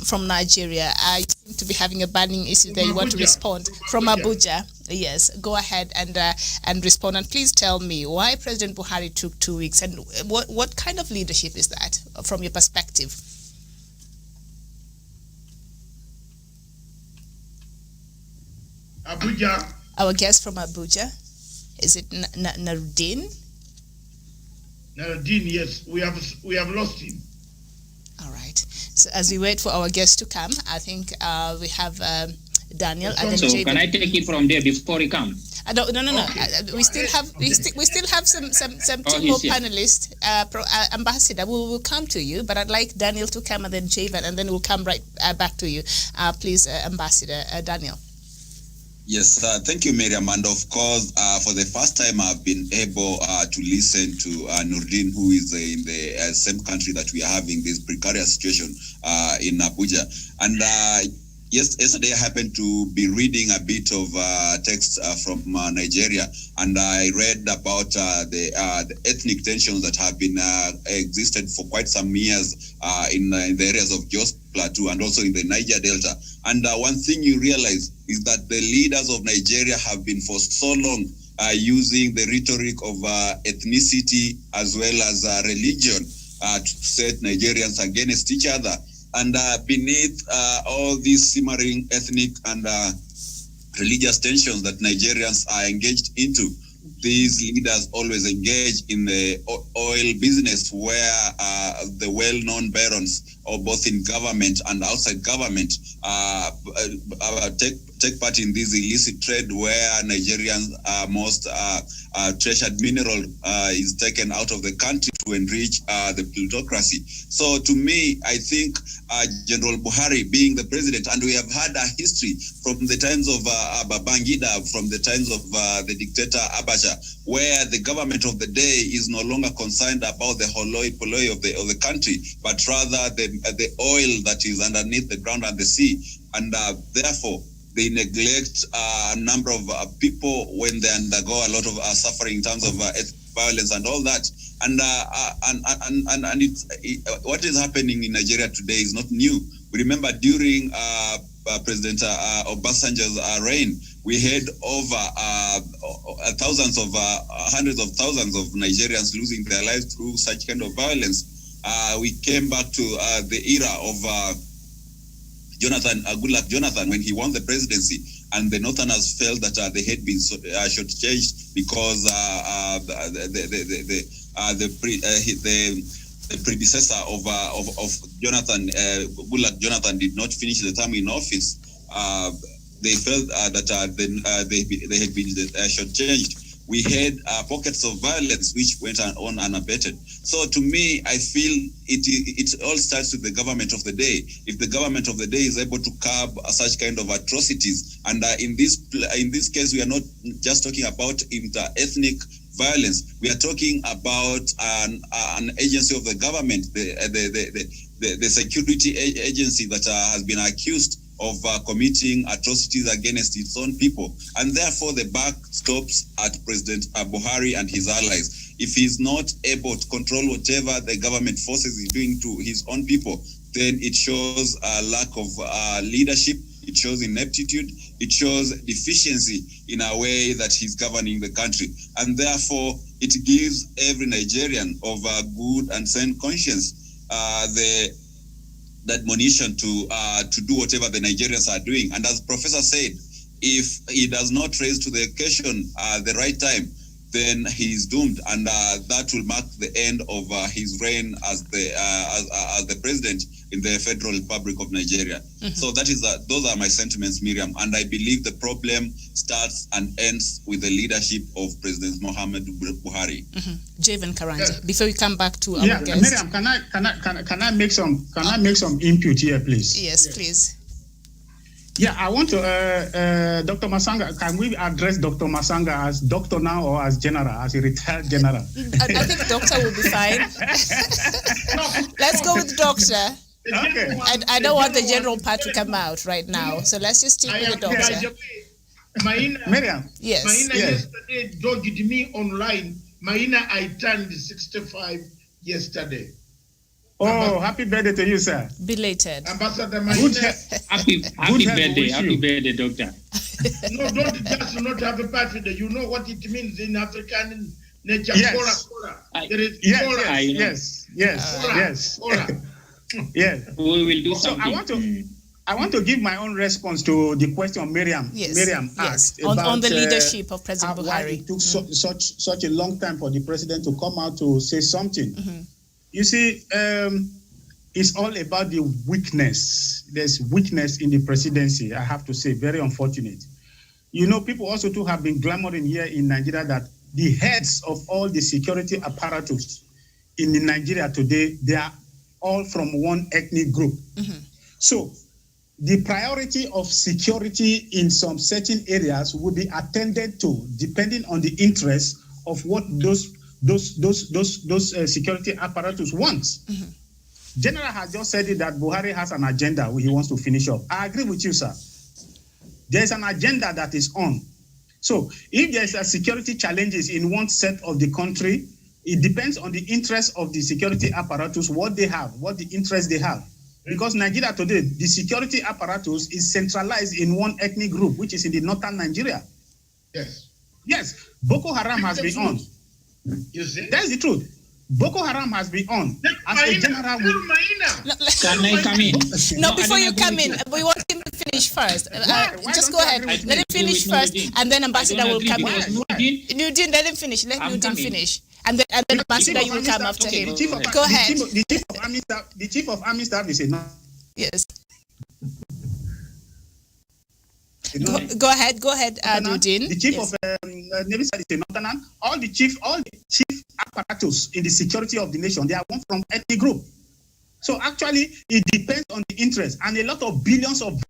From Nigeria. You seem to be having a burning issue there. You want to respond from Abuja. Yes, go ahead and respond. And please tell me why President Buhari took 2 weeks and what kind of leadership is that from your perspective?
Abuja.
Our guest from Abuja. Is it Nuruddin?
Nuruddin, yes. We have lost him.
All right. So as we wait for our guest to come, I think we have Daniel. And then
so
Jaden.
Can I take it from there before he comes?
No.
Okay.
We still have some two more panelists. Ambassador, we'll come to you, but I'd like Daniel to come and then Javen, and then we'll come right back to you. Please, Ambassador Daniel.
Yes, thank you, Miriam. And of course, for the first time, I've been able to listen to Nuruddin, who is in the same country that we are having this precarious situation in Abuja. And yesterday, I happened to be reading a bit of text from Nigeria, and I read about the ethnic tensions that have been existed for quite some years in the areas of Jos Plateau and also in the Niger Delta. And one thing you realize is that the leaders of Nigeria have been for so long using the rhetoric of ethnicity as well as religion to set Nigerians against each other. And beneath all these simmering ethnic and religious tensions that Nigerians are engaged into, these leaders always engage in the oil business, where the well-known barons, or both in government and outside government, take part in this illicit trade, where Nigerians' most treasured mineral is taken out of the country to enrich the plutocracy. So to me, I think General Buhari being the president, and we have had a history from the times of Babangida, from the times of the dictator Abacha, where the government of the day is no longer concerned about the hoi polloi of the country, but rather the oil that is underneath the ground and the sea. And therefore, they neglect a number of people when they undergo a lot of suffering in terms of violence and all that. And what is happening in Nigeria today is not new. We remember during President Obasanjo's reign, we had over hundreds of thousands of Nigerians losing their lives through such kind of violence. We came back to the era of Goodluck Jonathan, when he won the presidency, and the Northerners felt that they had been shortchanged because the predecessor of Jonathan, Goodluck Jonathan, did not finish the term in office. They felt that they had been shortchanged. We had pockets of violence which went on unabated. So to me, I feel it all starts with the government of the day. If the government of the day is able to curb such kind of atrocities, and in this case, we are not just talking about inter-ethnic violence. We are talking about an agency of the government, the security agency that has been accused of committing atrocities against its own people. And therefore, the buck stops at President Buhari and his allies. If he's not able to control whatever the government forces is doing to his own people, then it shows a lack of leadership, it shows ineptitude, it shows deficiency in a way that he's governing the country. And therefore, it gives every Nigerian of a good and sane conscience the admonition to do whatever the Nigerians are doing. And as Professor said, if he does not raise to the occasion the right time, then he is doomed, and that will mark the end of his reign as the president in the Federal Republic of Nigeria. Mm-hmm. So that is those are my sentiments, Miriam, and I believe the problem starts and ends with the leadership of President Muhammadu Buhari.
Mm-hmm. Javen Karanja, before we come back to our guest.
Miriam, can I make some input here, please?
Yes, please.
Yeah, I want to, Dr. Masanga, can we address Dr. Masanga as doctor now or as general, as a retired general?
I think doctor will be fine. Let's go with doctor.
Okay.
I don't want the general part to come out right now, so let's just stick with the doctor.
Miriam.
Yes.
Maina yesterday dogged me online. Maina, I turned 65 yesterday.
Oh, happy birthday to you, sir.
Belated.
Ambassador Maina.
Happy birthday, doctor.
No, don't just not have a birthday. You know what it means in African nature.
Yes.
Kora. There is
yes.
Kora.
Yes.
We will do something.
So I want to give my own response to the question Miriam asked
on the leadership of President Buhari.
Why it took such a long time for the president to come out to say something. You see, it's all about the weakness. There's weakness in the presidency, I have to say, very unfortunate. You know, people also too have been clamoring here in Nigeria that the heads of all the security apparatus in Nigeria today, they are all from one ethnic group. So the priority of security in some certain areas will be attended to depending on the interests of what those security apparatus wants. General has just said it that Buhari has an agenda he wants to finish up. I agree with you, sir. There's an agenda that is on. So if there's a security challenges in one set of the country, it depends on the interest of the security apparatus, what they have, what the interest they have. Because Nigeria today, the security apparatus is centralized in one ethnic group, which is in the northern Nigeria. Yes, Boko Haram has been on.
You see?
That's the truth. Boko Haram has been on. As a general,
Can I come in?
No, before you come in, we want him to finish first. Just go ahead. Let him finish first, and then Ambassador will come in. Nuruddin, let him finish. Let Nuruddin finish. And then Ambassador, you will come after him. Go ahead.
The chief of army staff is a no.
Yes. Go ahead, Nuruddin.
The chief of Navy Staff is a northerner. All the chief apparatus in the security of the nation, they are one from ethnic group. So actually, it depends on the interest, and a lot of billions of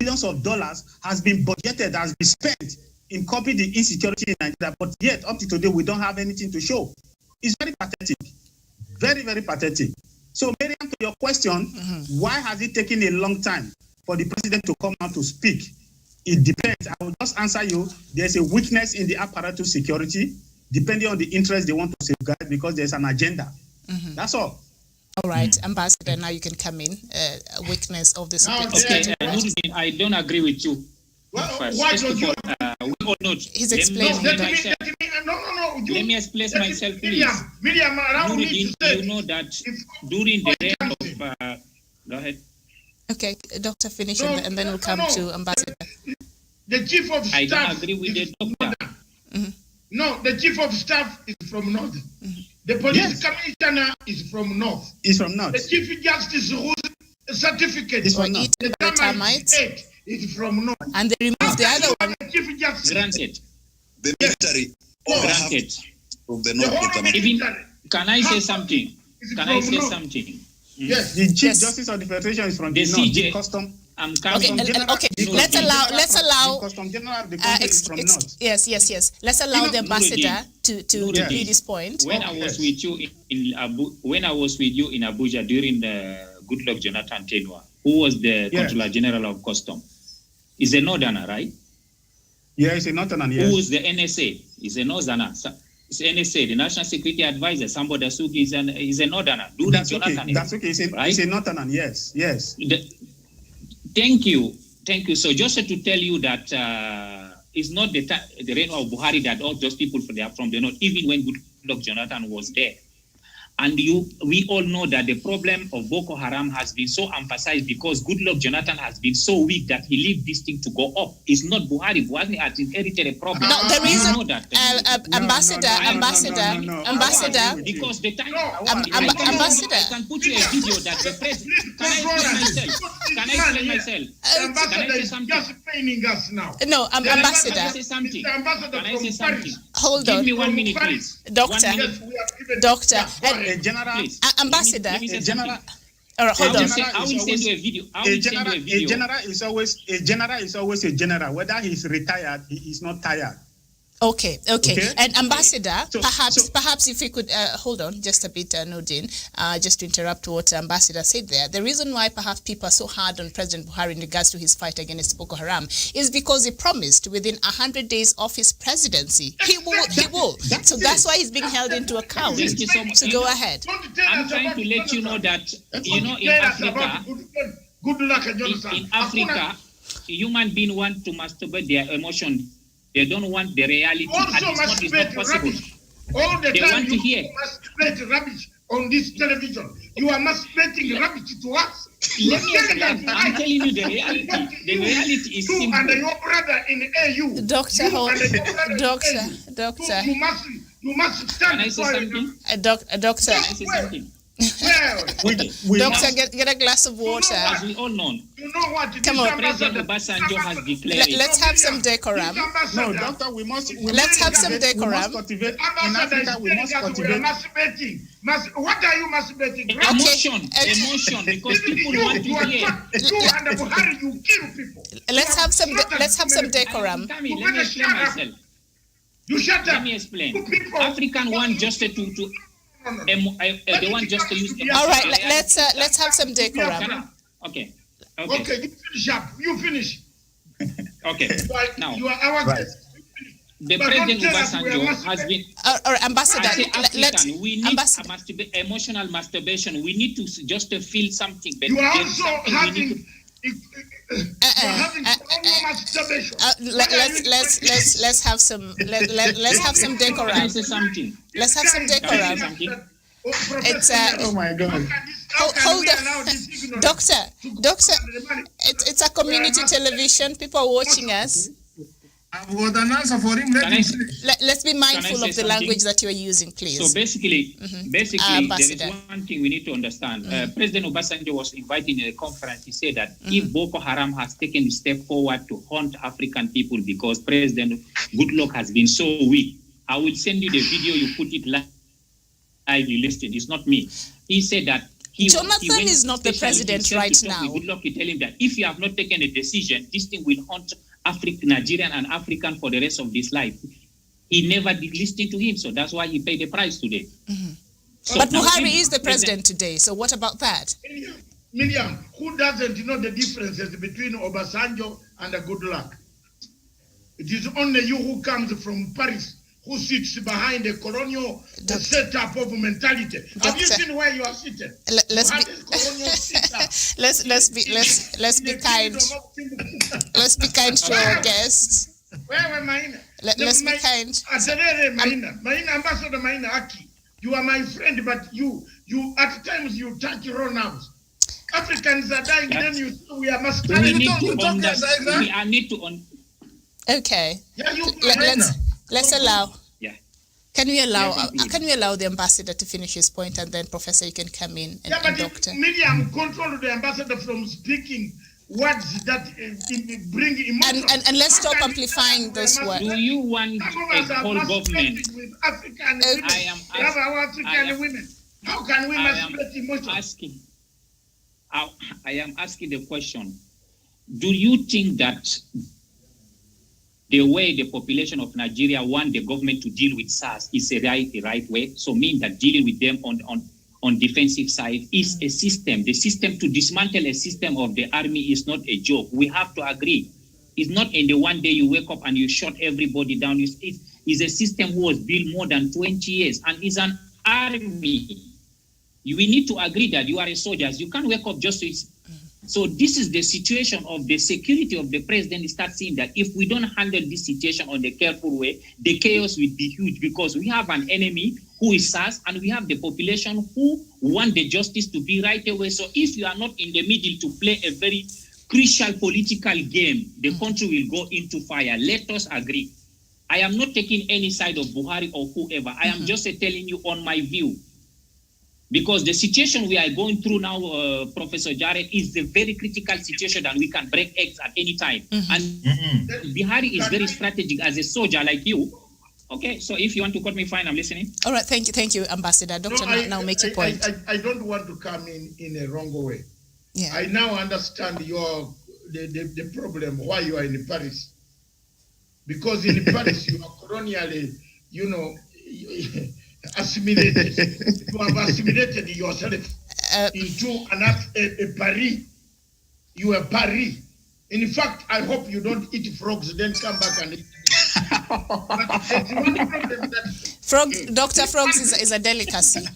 dollars has been budgeted, has been spent in copying the insecurity in Nigeria. But yet, up to today, we don't have anything to show. It's very pathetic, very, very pathetic. So, Miriam, to your question, why has it taken a long time for the president to come out to speak? It depends. I will just answer you. There's a weakness in the apparatus security, depending on the interest they want to safeguard, because there's an agenda. That's all.
All right, Ambassador, now you can come in. A weakness of the security.
Okay, Nuruddin, I don't agree with you.
Why don't you?
We all know.
He's explaining.
Let me
explain myself, please.
Miriam, allow me to say.
You know that during the reign of... go ahead.
Okay, Doctor, finish, and then we'll come to Ambassador.
The chief of staff...
I don't agree with the doctor.
No, the chief of staff is from North. The police commissioner is from North.
He's from North.
The chief justice whose certificate
is from North. The termites
is from North.
And they removed the other one.
The chief justice.
Granted.
The military.
Granted.
From the North.
Even, can I say something? Can I say something?
Yes, the Chief Justice of the Federation is from the North.
CJ.
Custom.
I'm coming.
Okay. Let's allow.
Custom General of the country is from North.
Yes. Let's allow the ambassador to make this point.
When I was with you in Abuja during the Goodluck Jonathan tenure, who was the Controller General of Custom? Is a Northerner, right?
Yeah, he's a Northerner. Yes.
Who is the NSA? Is a Northerner. It's NSA, the National Security Advisor. Sambo Dasuki is a Northerner.
That's okay. He's a Northerner. Yes.
Thank you. So just to tell you that it's not the reign of Buhari that all those people from the North, even when Goodluck Jonathan was there. And we all know that the problem of Boko Haram has been so emphasized because Goodluck Jonathan has been so weak that he left this thing to go up. It's not Buhari. Buhari has inherited a problem.
No, the reason, Ambassador.
Because the time,
Ambassador.
I can put you a video that the president. Can I explain myself?
Can I say something? Just explaining us now.
No, Ambassador.
Can I say something?
Hold on.
Give me 1 minute, please.
Doctor.
A general,
Ambassador,
a general.
All right, hold on.
I will send you a video.
A general is always a general. Whether he's retired, he is not tired.
Okay. And Ambassador, perhaps if we could hold on just a bit, Nuruddin, just to interrupt what Ambassador said there. The reason why perhaps people are so hard on President Buhari in regards to his fight against Boko Haram is because he promised within 100 days of his presidency, he will. So that's why he's being held into account.
Thank you so much.
So go ahead.
I'm trying to let you know that, in Africa, human beings want to masturbate their emotion. They don't want the reality.
Also,
it's not possible.
All the
they
time
want to hear.
Masturbate rubbish on this television. You are masturbating rubbish to us.
Let me explain. I'm telling you the reality. The reality is simple.
And your brother in AU.
Doctor, Doctor.
You must stand.
Can I say something?
Doctor.
Can I say something?
Doctor, get a glass of water.
As we all know,
you know what?
Come on,
President Obasanjo has declared.
Let's have some decorum.
No, Doctor,
let's have some decorum.
In Africa, we must cultivate.
What are you masturbating?
Emotion, because people want to hear.
You and Buhari, you kill people.
Let's have some decorum.
Let me explain myself.
You shut up.
Let me explain. African want just to. They want just to use.
All right, let's have some decorum.
Okay,
you finish up. You finish.
Okay. Now
you are our guest.
The President Obasanjo has been.
Ambassador,
we need emotional masturbation. We need to just feel something.
You are also having.
Let's have some decorum.
Can I say something?
Let's have some decorum. It's
oh my God.
Hold on. Doctor, it's a community television. People are watching us.
I've got an answer for him.
Let's be mindful of the language that you are using, please.
So basically, there is one thing we need to understand. President Obasanjo was invited in a conference. He said that if Boko Haram has taken a step forward to hunt African people because President Goodluck has been so weak, I will send you the video. You put it live. You listed. It's not me. He said that
Jonathan is not the president right now.
Goodluck to tell him that if you have not taken a decision, this thing will hunt Nigerian and African for the rest of his life. He never did listen to him, so that's why he paid the price today. So
but Buhari is the president today, so what about that?
Miriam, who doesn't know the differences between Obasanjo and Goodluck? It is only you who comes from Paris who sits behind a colonial setup of mentality. Have you seen where you are seated?
Let's be kind. Let's be kind to our guests. Let's be kind.
Ambassador Maina Aki, you are my friend, but you at times you touch wrong arms. Africans are dying, then you say we are masculine.
We need to
Okay.
Yeah,
let's allow.
Yeah.
Can we allow the ambassador to finish his point, and then Professor, you can come in and Doctor.
Medium control the ambassador from speaking words that bring emotion.
And let's stop amplifying those words.
Do you want a whole government?
With African women. We have our African women. How can we masturbate emotion?
I am asking the question. Do you think that the way the population of Nigeria want the government to deal with SARS is the right way? So mean that dealing with them on defensive side is a system. The system to dismantle a system of the army is not a joke. We have to agree. It's not in the one day you wake up and you shut everybody down. It's a system who was built more than 20 years and is an army. We need to agree that you are a soldier. You can't wake up just to... So this is the situation of the security of the president. Start seeing that if we don't handle this situation on a careful way, the chaos will be huge because we have an enemy who is SARS and we have the population who want the justice to be right away. So if you are not in the middle to play a very crucial political game, the country will go into fire. Let us agree. I am not taking any side of Buhari or whoever. I am just telling you on my view. Because the situation we are going through now, Professor Jared, is a very critical situation that we can break eggs at any time. And Buhari is very strategic as a soldier like you. Okay, so if you want to cut me, fine, I'm listening.
All right, thank you, Ambassador. Doctor, now make your point.
I don't want to come in a wrong way.
Yeah.
I now understand the problem why you are in Paris. Because in Paris you are colonially, assimilated. You have assimilated yourself into a Paris. You are Paris. In fact, I hope you don't eat frogs, then come back and eat.
Dr. Frogs is a delicacy.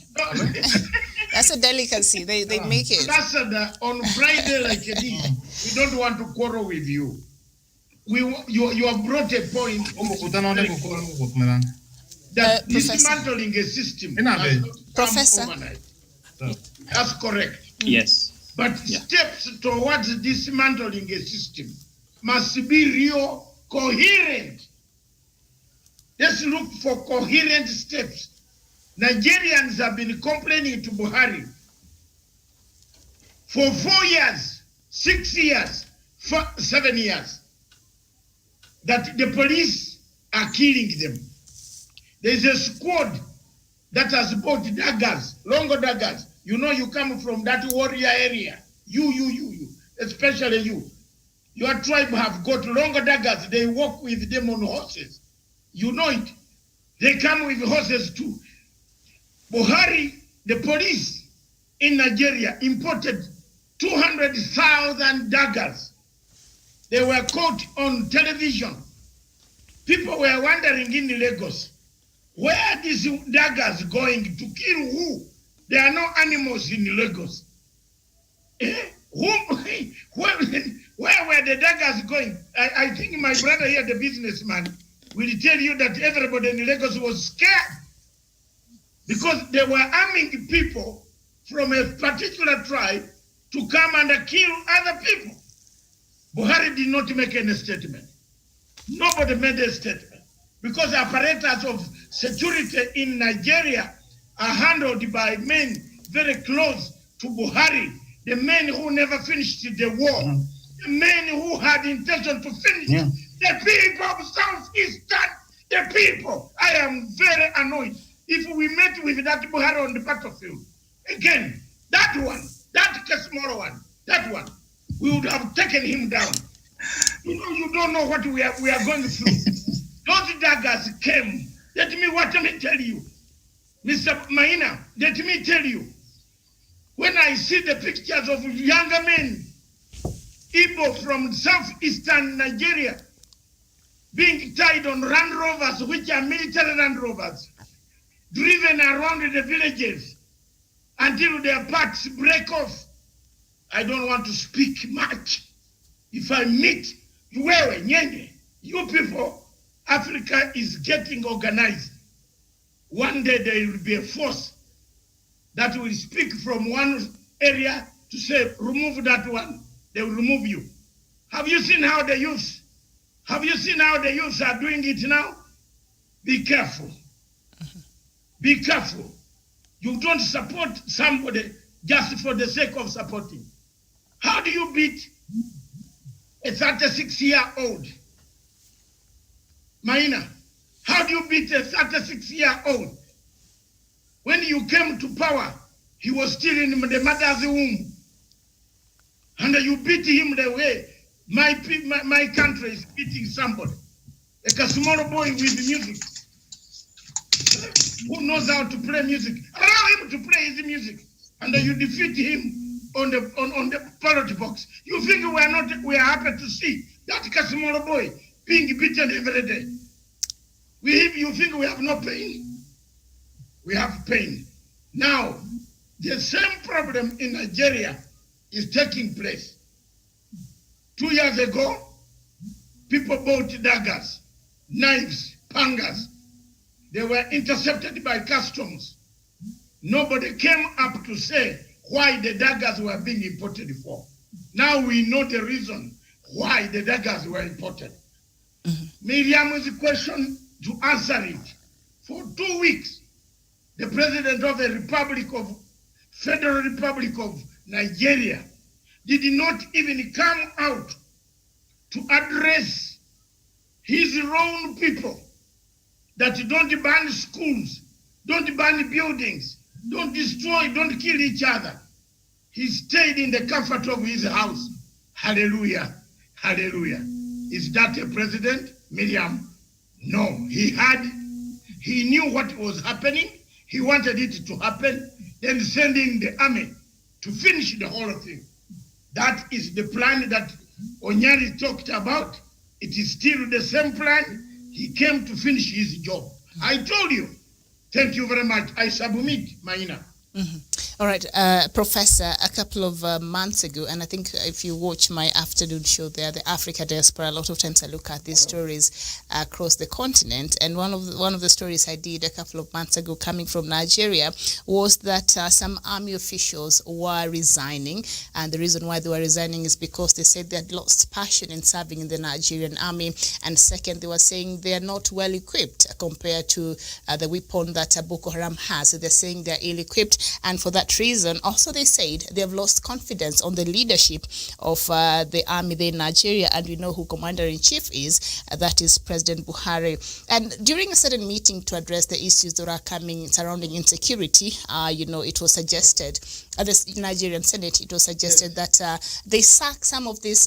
That's a delicacy. They make it.
On Friday like this, we don't want to quarrel with you. You have brought a point. that dismantling a system does not
Professor.
come overnight. That's correct.
Yes.
But steps towards dismantling a system must be real, coherent. Let's look for coherent steps. Nigerians have been complaining to Buhari for 4 years, 6 years, 7 years, that the police are killing them. There's a squad that has bought daggers, longer daggers. You know, you come from that warrior area. You, especially you. Your tribe have got longer daggers. They walk with them on horses. You know it. They come with horses too. Buhari, the police in Nigeria, imported 200,000 daggers. They were caught on television. People were wondering in Lagos, where are these daggers going to kill who? There are no animals in Lagos. Where were the daggers going? I think my brother here, the businessman, will tell you that everybody in Lagos was scared because they were arming people from a particular tribe to come and kill other people. Buhari did not make any statement. Nobody made a statement because the apparatus of security in Nigeria are handled by men very close to Buhari, the men who never finished the war, the men who had intention to finish. The people of Southeastern, the people. I am very annoyed. If we met with that Buhari on the battlefield, again, that one, that Kesmoro one, that one, we would have taken him down. You know, you don't know what we are going through. Those daggers came. Let me tell you. Mr. Maina, let me tell you. When I see the pictures of younger men, Igbo from southeastern Nigeria, being tied on Land Rovers, which are military Land Rovers, driven around the villages until their parts break off, I don't want to speak much. If I meet you people, Africa is getting organized. One day there will be a force that will speak from one area to say, remove that one, they will remove you. Have you seen how the youth are doing it now? Be careful. Be careful. You don't support somebody just for the sake of supporting. How do you beat a 36-year-old? Maina, how do you beat a 36-year-old? When you came to power, he was still in the mother's womb. And you beat him the way my country is beating somebody. Like a small boy with music. Who knows how to play music. Allow him to play his music. And you defeat him on the ballot box. You think we are happy to see that small boy being beaten every day. You think we have no pain? We have pain. Now, the same problem in Nigeria is taking place. 2 years ago, people bought daggers, knives, pangas. They were intercepted by customs. Nobody came up to say why the daggers were being imported for. Now we know the reason why the daggers were imported. Miriam's question, to answer it, for 2 weeks, the president of the Federal Republic of Nigeria did not even come out to address his own people that don't ban schools, don't ban buildings, don't destroy, don't kill each other. He stayed in the comfort of his house. Hallelujah. Hallelujah. Is that a president, Miriam? No. He knew what was happening. He wanted it to happen, then sending the army to finish the whole thing. That is the plan that Onyari talked about. It is still the same plan. He came to finish his job. I told you. Thank you very much. I submit, Maina.
All right, Professor, a couple of months ago, and I think if you watch my afternoon show there, the Africa Diaspora, a lot of times I look at these stories across the continent, and one of the stories I did a couple of months ago coming from Nigeria was that some army officials were resigning, and the reason why they were resigning is because they said they had lost passion in serving in the Nigerian army, and second, they were saying they are not well equipped compared to the weapon that Boko Haram has. So they're saying they're ill-equipped, and for that reason, also they said they have lost confidence on the leadership of the army there in Nigeria, and we know who Commander-in-Chief is, that is President Buhari. And during a certain meeting to address the issues that are coming surrounding insecurity, it was suggested, the Nigerian Senate, it was suggested that they sack some of these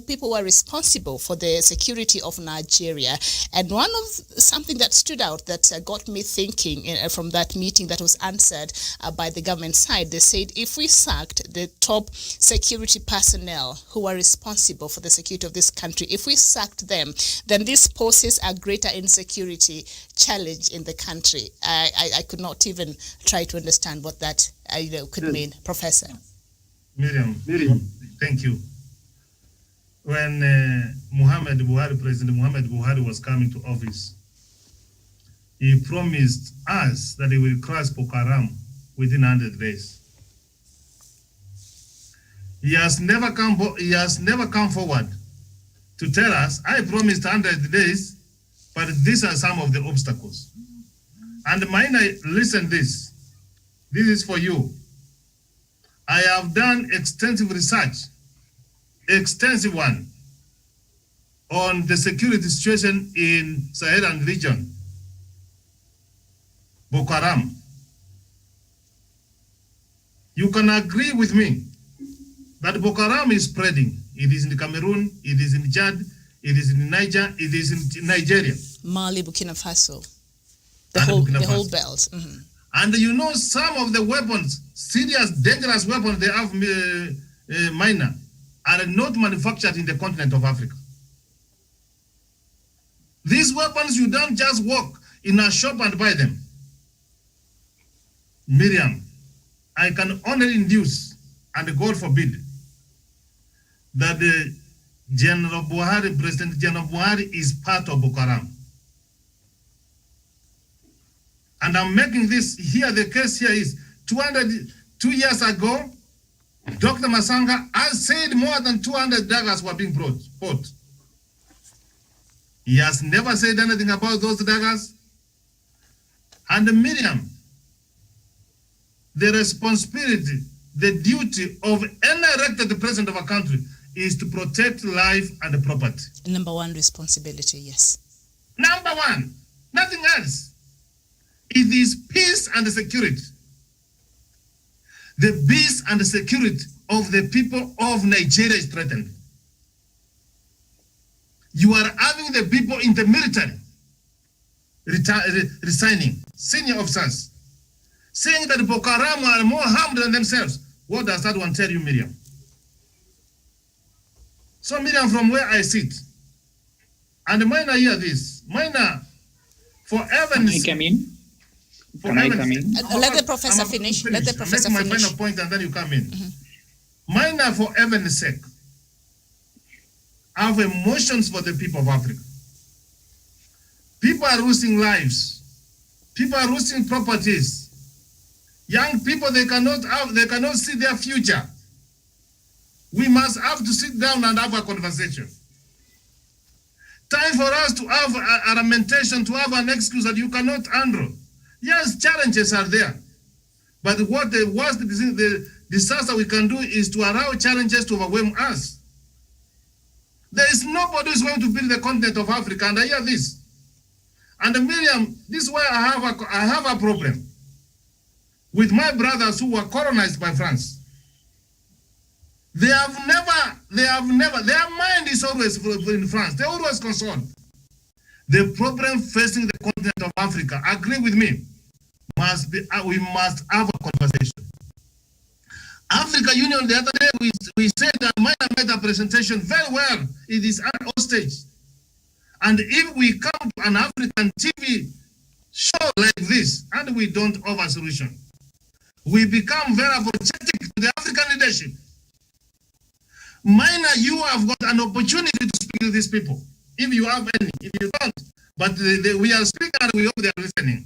people who are responsible for the security of Nigeria. And something that stood out that got me thinking from that meeting that was answered by the government side, they said if we sacked the top security personnel who are responsible for the security of this country, if we sacked them, then this poses a greater insecurity challenge in the country. I could not even try to understand what that could mean, Professor.
Miriam, thank you. When President Muhammad Buhari was coming to office, he promised us that he will crush Boko Haram within 100 days. He has never come forward to tell us, I promised 100 days, but these are some of the obstacles. And listen this is for you. I have done extensive research, extensive one, on the security situation in Sahelan region, Boko Haram. You can agree with me that Boko Haram is spreading. It is in Cameroon, it is in Chad, it is in Niger, it is in Nigeria.
Mali, Burkina Faso, the whole belt. Mm-hmm.
And some of the weapons, serious, dangerous weapons they have, minor, are not manufactured in the continent of Africa. These weapons, you don't just walk in a shop and buy them. Miriam, I can only induce, and God forbid, that the President General Buhari is part of Boko Haram. And I'm making this here, the case here is 2 years ago, Dr. Masanga has said more than 200 daggers were being brought. He has never said anything about those daggers. And Miriam, the responsibility, the duty of any elected president of a country is to protect life and property.
Number one responsibility, yes.
Number one, nothing else. It is peace and security. The peace and security of the people of Nigeria is threatened. You are having the people in the military resigning, senior officers, saying that Boko Haram are more harmed than themselves. What does that one tell you, Miriam? So, Miriam, from where I sit, and Minor hear this, Minor, for heaven's
Can I come in?
Let the professor finish. Let the professor finish.
My final point, and then you come in. Mm-hmm. Minor, for heaven's sake, have emotions for the people of Africa. People are losing lives. People are losing properties. Young people, they cannot see their future. We must have to sit down and have a conversation. Time for us to have a lamentation, to have an excuse that you cannot handle. Yes, challenges are there. But what the worst the disaster we can do is to allow challenges to overwhelm us. There is nobody who is going to build the continent of Africa, and I hear this. And Miriam, this is why I have a problem with my brothers who were colonized by France. Their mind is always in France. They're always concerned. The problem facing the continent of Africa, agree with me, we must have a conversation. Africa Union, the other day, we said that Minor made a presentation very well in this stage. And if we come to an African TV show like this, and we don't offer solution, We become very apologetic to the African leadership. Minor, you have got an opportunity to speak to these people, if you have any. If you don't, but we are speaking and we hope they are listening.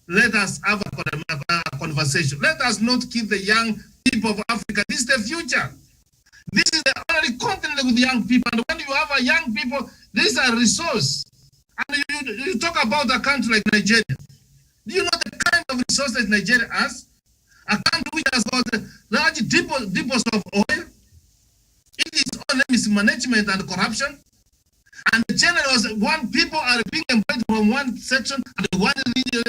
Let us have a conversation. Let us not keep the young people of Africa. This is the future. This is the only continent with young people. And when you have a young people, this is a resource. And you talk about a country like Nigeria. Do you know the kind of resources Nigeria has? A country which has got large depots of oil. It is all mismanagement and corruption. And the challenge was one people are being employed from one section and one region,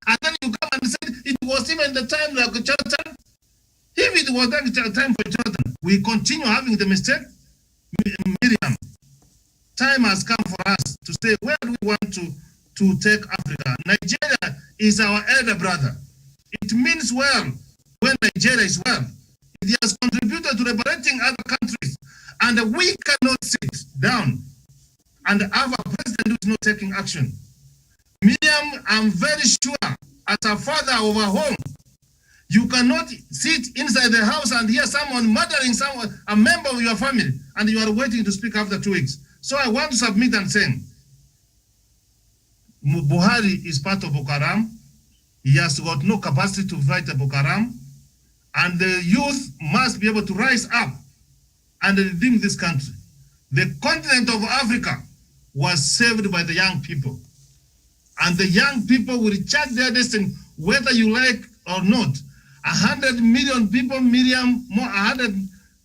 and then you come and say it was even the time like Jonathan. If it was the time for Jonathan, we continue having the mistake. Miriam, time has come for us to say where do we want to take Africa. Nigeria is our elder brother. It means well when Nigeria is well. It has contributed to liberating other countries, and we cannot sit down and have a president who is not taking action. Miriam, I'm very sure, as a father of a home, you cannot sit inside the house and hear someone murdering someone, a member of your family, and you are waiting to speak after 2 weeks. So I want to submit and say, Buhari is part of Boko Haram. He has got no capacity to fight the Boko Haram, and the youth must be able to rise up and redeem this country. The continent of Africa was saved by the young people. And the young people will chart their destiny, whether you like or not. 100 million people, Miriam, more 100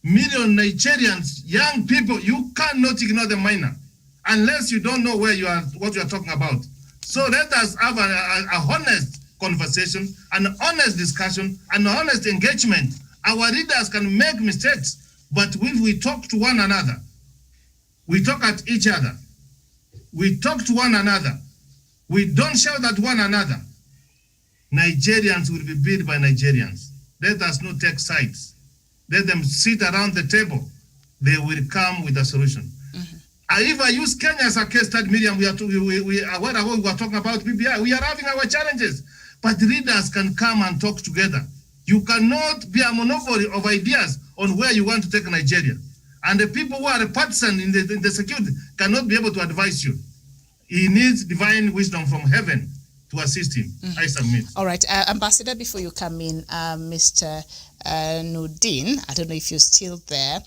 million Nigerians, young people, you cannot ignore the minor unless you don't know where you are, what you are talking about. So let us have a honest conversation, an honest discussion, an honest engagement. Our leaders can make mistakes, but if we talk to one another, we talk at each other, we talk to one another, we don't shout at one another, Nigerians will be built by Nigerians. Let us not take sides. Let them sit around the table. They will come with a solution. If I use Kenya as a case study, Miriam, we were talking about BBI. We are having our challenges, but leaders can come and talk together. You cannot be a monopoly of ideas on where you want to take Nigeria. And the people who are partisan in the security cannot be able to advise you. He needs divine wisdom from heaven to assist him. I submit.
All right. Ambassador, before you come in, Mr. Nudin, I don't know if you're still there.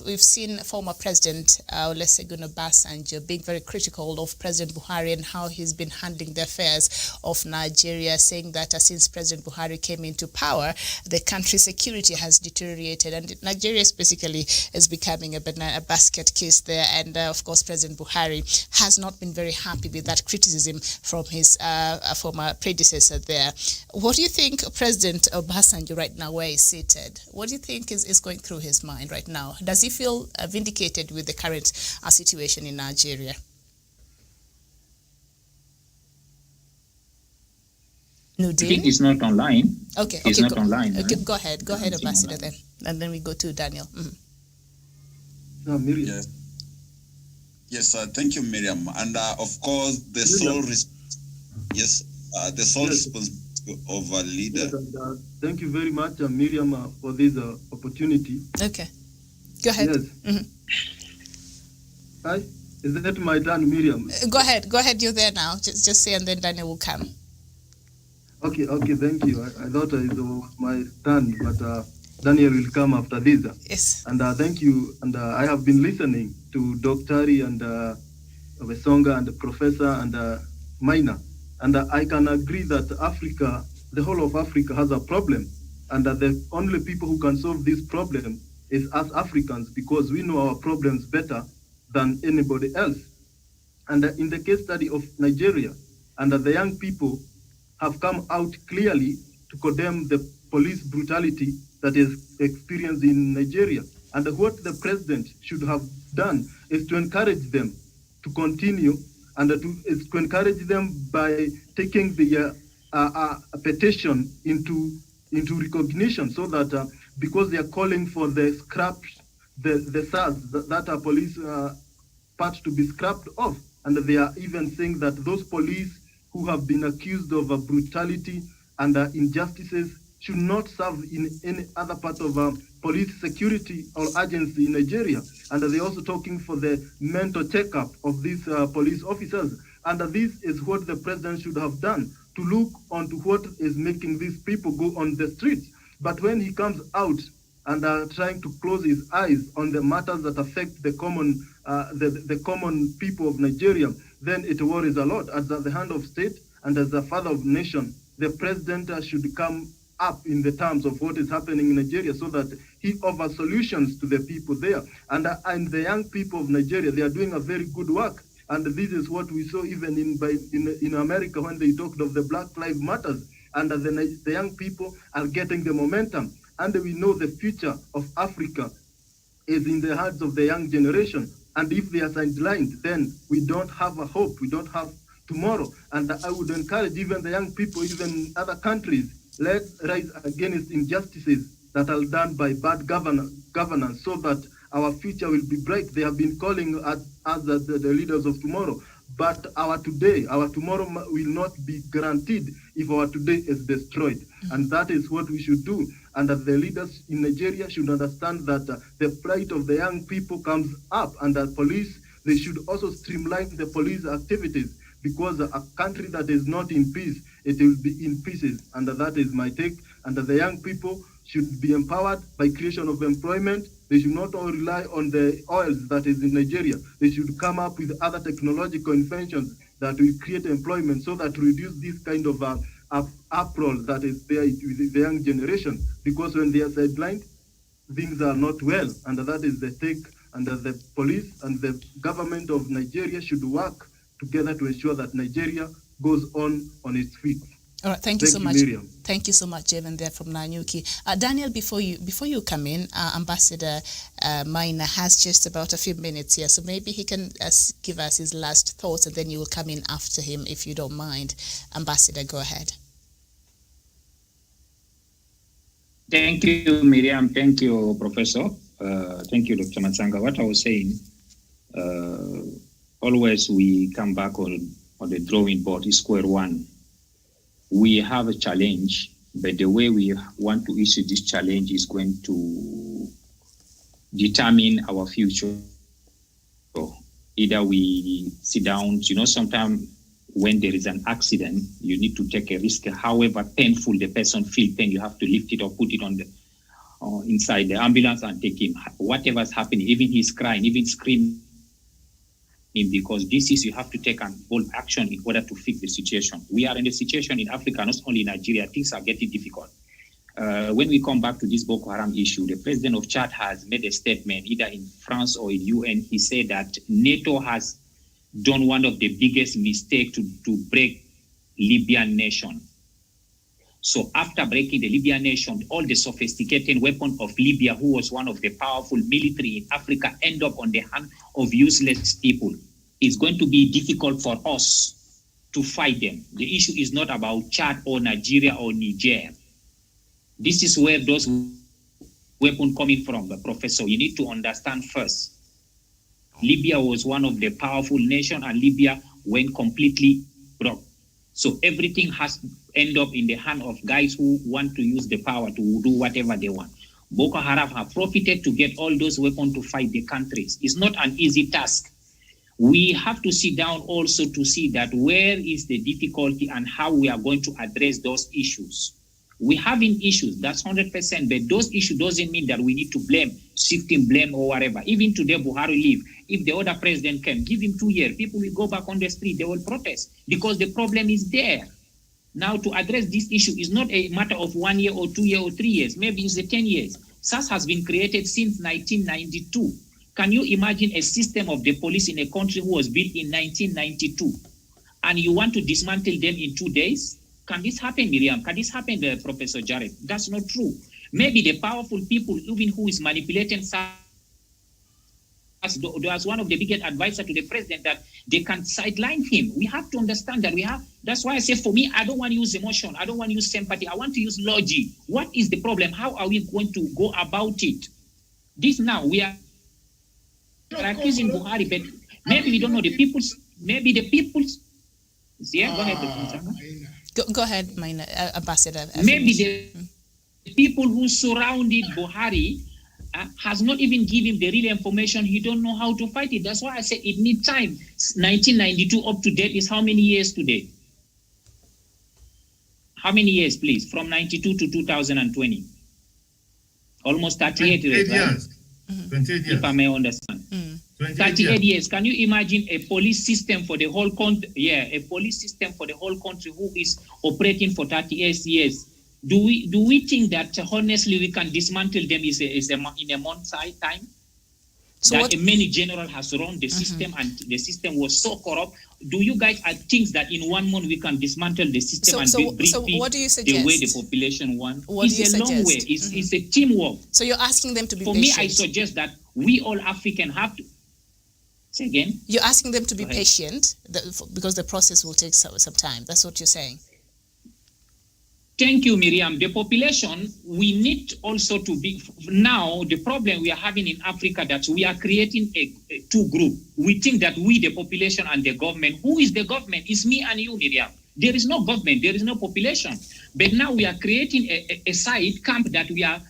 We've seen former President Olusegun Obasanjo being very critical of President Buhari and how he's been handling the affairs of Nigeria, saying that since President Buhari came into power, the country's security has deteriorated, and Nigeria basically is becoming a basket case there. And of course, President Buhari has not been very happy with that criticism from his former predecessor there. What do you think President Obasanjo right now, where he's seated, what do you think is going through his mind right now? Does he feel vindicated with the current situation in Nigeria?
Nudin? I think he's not online.
Okay,
he's not online.
Okay, go ahead, Ambassador, then, and then we go to Daniel.
Miriam. Yes, thank you, Miriam. And of course, the sole responsibility of a leader.
Yes, and, thank you very much, Miriam, for this opportunity.
Okay, go ahead.
Yes. Hi, is that my turn, Miriam?
Go ahead. You're there now. Just say, and then Daniel will come.
Okay. Thank you. I thought it was my turn, but Daniel will come after this.
Yes.
And thank you. And I have been listening to Dr. and Wesonga and Professor and Minor. And I can agree that Africa, the whole of Africa, has a problem, and that the only people who can solve this problem is us Africans, because we know our problems better than anybody else. And in the case study of Nigeria, and the young people have come out clearly to condemn the police brutality that is experienced in Nigeria. And what the president should have done is to encourage them to continue, and to encourage them by taking the petition into recognition, so that because they are calling for the SARS, that are police part to be scrapped off, and they are even saying that those police who have been accused of brutality and injustices should not serve in any other part of police security or agency in Nigeria. And they're also talking for the mental checkup of these police officers. And this is what the president should have done, to look onto what is making these people go on the streets. But when he comes out and trying to close his eyes on the matters that affect the common the common people of Nigeria, then it worries a lot. As the hand of state and as the father of nation, the president should come up in the terms of what is happening in Nigeria, so that he offers solutions to the people there. And the young people of Nigeria, they are doing a very good work. And this is what we saw even in America when they talked of the Black Lives Matters. And the young people are getting the momentum. And we know the future of Africa is in the hands of the young generation. And if they are sidelined, then we don't have a hope. We don't have tomorrow. And I would encourage even the young people, even in other countries, let's rise against injustices that are done by bad governance, so that our future will be bright. They have been calling us the leaders of tomorrow, but our tomorrow will not be guaranteed if our today is destroyed. And that is what we should do. And that the leaders in Nigeria should understand that the plight of the young people comes up, and that police, they should also streamline the police activities, because a country that is not in peace, it will be in pieces. And that is my take. And the young people should be empowered by creation of employment. They should not all rely on the oils that is in Nigeria. They should come up with other technological inventions that will create employment, so that reduce this kind of uproar that is there with the young generation. Because when they are sidelined, things are not well. And that is the take. And the police and the government of Nigeria should work together to ensure that Nigeria goes on its feet.
All right, thank you so much.
Miriam.
Thank you so much, Jeven, there from Nanyuki. Daniel, before you come in, Ambassador Maina has just about a few minutes here, so maybe he can give us his last thoughts, and then you will come in after him, if you don't mind. Ambassador, go ahead.
Thank you, Miriam. Thank you, Professor. Thank you, Dr. Matsanga. What I was saying, always we come back on the drawing board, is square one. We have a challenge, but the way we want to issue this challenge is going to determine our future. So either we sit down, sometimes when there is an accident, you need to take a risk. However painful the person feels pain, you have to lift it or put it on the inside the ambulance and take him. Whatever's happening, even he's crying, even screaming, because this is, you have to take an bold action in order to fix the situation. We are in a situation in Africa, not only Nigeria, things are getting difficult. When we come back to this Boko Haram issue, the president of Chad has made a statement, either in France or in UN. He said that NATO has done one of the biggest mistakes to break Libyan nation. So after breaking the Libyan nation, all the sophisticated weapons of Libya, who was one of the powerful military in Africa, end up on the hand of useless people. It's going to be difficult for us to fight them. The issue is not about Chad or Nigeria or Niger. This is where those weapons coming from, the professor. You need to understand first. Libya was one of the powerful nations, and Libya went completely broke. So everything has to end up in the hand of guys who want to use the power to do whatever they want. Boko Haram have profited to get all those weapons to fight the countries. It's not an easy task. We have to sit down also to see that where is the difficulty and how we are going to address those issues. We having issues, that's 100%, but those issues doesn't mean that we need to shifting blame or whatever. Even today, Buhari leave. If the other president came, give him 2 years, people will go back on the street, they will protest because the problem is there. Now, to address this issue is not a matter of 1 year or 2 years or 3 years, maybe it's 10 years. SAS has been created since 1992. Can you imagine a system of the police in a country who was built in 1992, and you want to dismantle them in 2 days? Can this happen, Miriam? Can this happen, Professor Jared? That's not true. Maybe the powerful people, even who is manipulating SAS, as one of the biggest advisors to the president, that they can sideline him. We have to understand that that's why I say, for me, I don't want to use emotion. I don't want to use sympathy. I want to use logic. What is the problem? How are we going to go about it? This now, we are accusing Buhari, but maybe we don't know maybe the people's Yeah, go ahead, Dr. Masanga.
Go ahead, Maina, Ambassador.
Maybe the people who surrounded Buhari has not even given him the real information. He don't know how to fight it. That's why I say it needs time. 1992 up to date is how many years today? How many years, please? From 92 to 2020. Almost 38 years, right?
28 years.
If I may understand. 38 years. Can you imagine a police system for the whole country? Yeah, a police system for the whole country who is operating for 38 years. Do we think that honestly we can dismantle them in a month's time? So that many general has run the system and the system was so corrupt. Do you guys think that in 1 month we can dismantle the system
so what do you suggest?
The way the population wants?
It's
a long way. It's a teamwork.
So you're asking them to be
patient. For me, I suggest that we all African have to. Say again?
You're asking them to be patient because the process will take some time. That's what you're saying.
Thank you, Miriam. The population, we need also to be, now the problem we are having in Africa that we are creating a two group. We think that we, the population and the government, who is the government? It's me and you, Miriam. There is no government, there is no population. But now we are creating a side camp that we are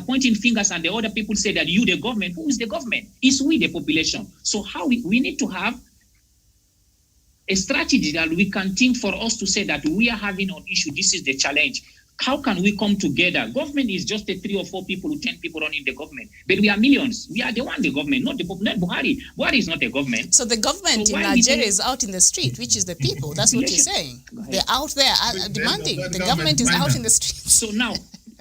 pointing fingers and the other people say that you, the government. Who is the government? It's we, the population. So how we need to have a strategy that we can think for us to say that we are having an issue. This is the challenge. How can we come together? Government is just 3 or 4 people, 10 people running the government. But we are millions. We are the government, not Buhari. Buhari is not a government.
So the government in Nigeria is out in the street, which is the people. That's what you're saying. They're out there demanding. The government is out in the street.
So now,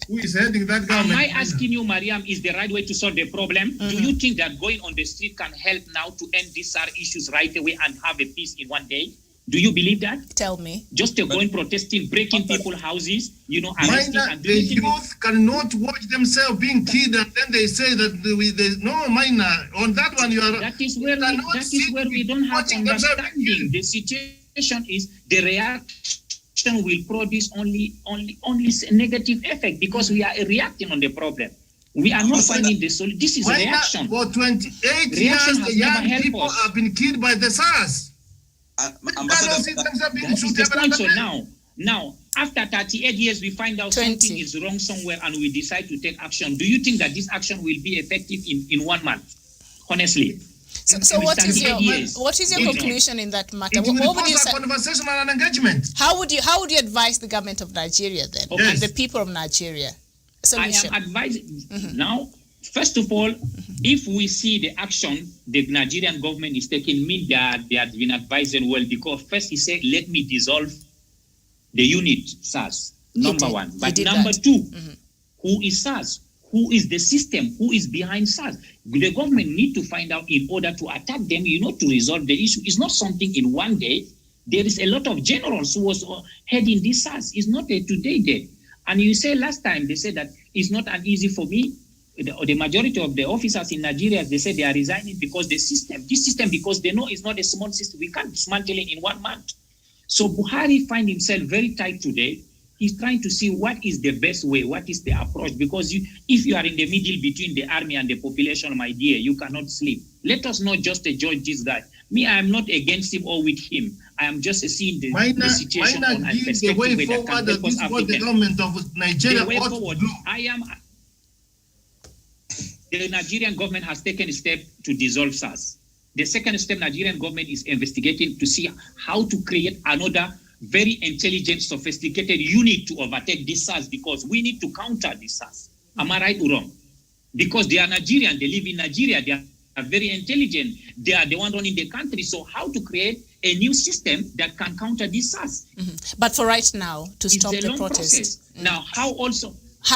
who is heading that government?
Am I asking you, Mariam, is the right way to solve the problem? Do you think that going on the street can help now to end these issues right away and have a peace in 1 day? Do you believe that?
Tell me.
Just going protesting, breaking people's houses, arresting and
the youth cannot watch themselves being killed and then they say that there's no minor. On that one, you are.
That is where we don't have understanding. The situation is the reaction will produce only negative effect because we are reacting on the problem. We are not finding the solution. This is a reaction.
For 28 years, the young people have been killed by the SARS.
So now, after 38 years, we find out something is wrong somewhere and we decide to take action. Do you think that this action will be effective in 1 month? Honestly.
So what is your conclusion in that matter?
What would you say? Conversation and engagement.
How would you advise the government of Nigeria then and the people of Nigeria? Solution.
I am advising now. First of all, if we see the action the Nigerian government is taking, mean that they have been advising well, because first he said, let me dissolve the unit SARS, number one. But number two, who is SARS? Who is the system? Who is behind SARS? The government need to find out in order to attack them, to resolve the issue. It's not something in 1 day. There is a lot of generals who was heading this SARS. It's not a today day. And you say last time, they said that it's not an easy for me. The majority of the officers in Nigeria, they say they are resigning because this system, because they know it's not a small system, we can't dismantle it in 1 month. So Buhari find himself very tight today. He's trying to see what is the best way, what is the approach, because if you are in the middle between the army and the population, my dear, you cannot sleep. Let us not just judge this guy. Me, I am not against him or with him. I am just seeing the situation on a perspective way that can help us African.
The government of Nigeria ought to do.
The Nigerian government has taken a step to dissolve SARS. The second step, Nigerian government is investigating to see how to create another very intelligent, sophisticated unit to overtake this SARS, because we need to counter this SARS. Am I right or wrong? Because they are Nigerian, they live in Nigeria, they are very intelligent, they are the one running the country. So how to create a new system that can counter this SARS?
But for right now, to stop the protest.
Now,
how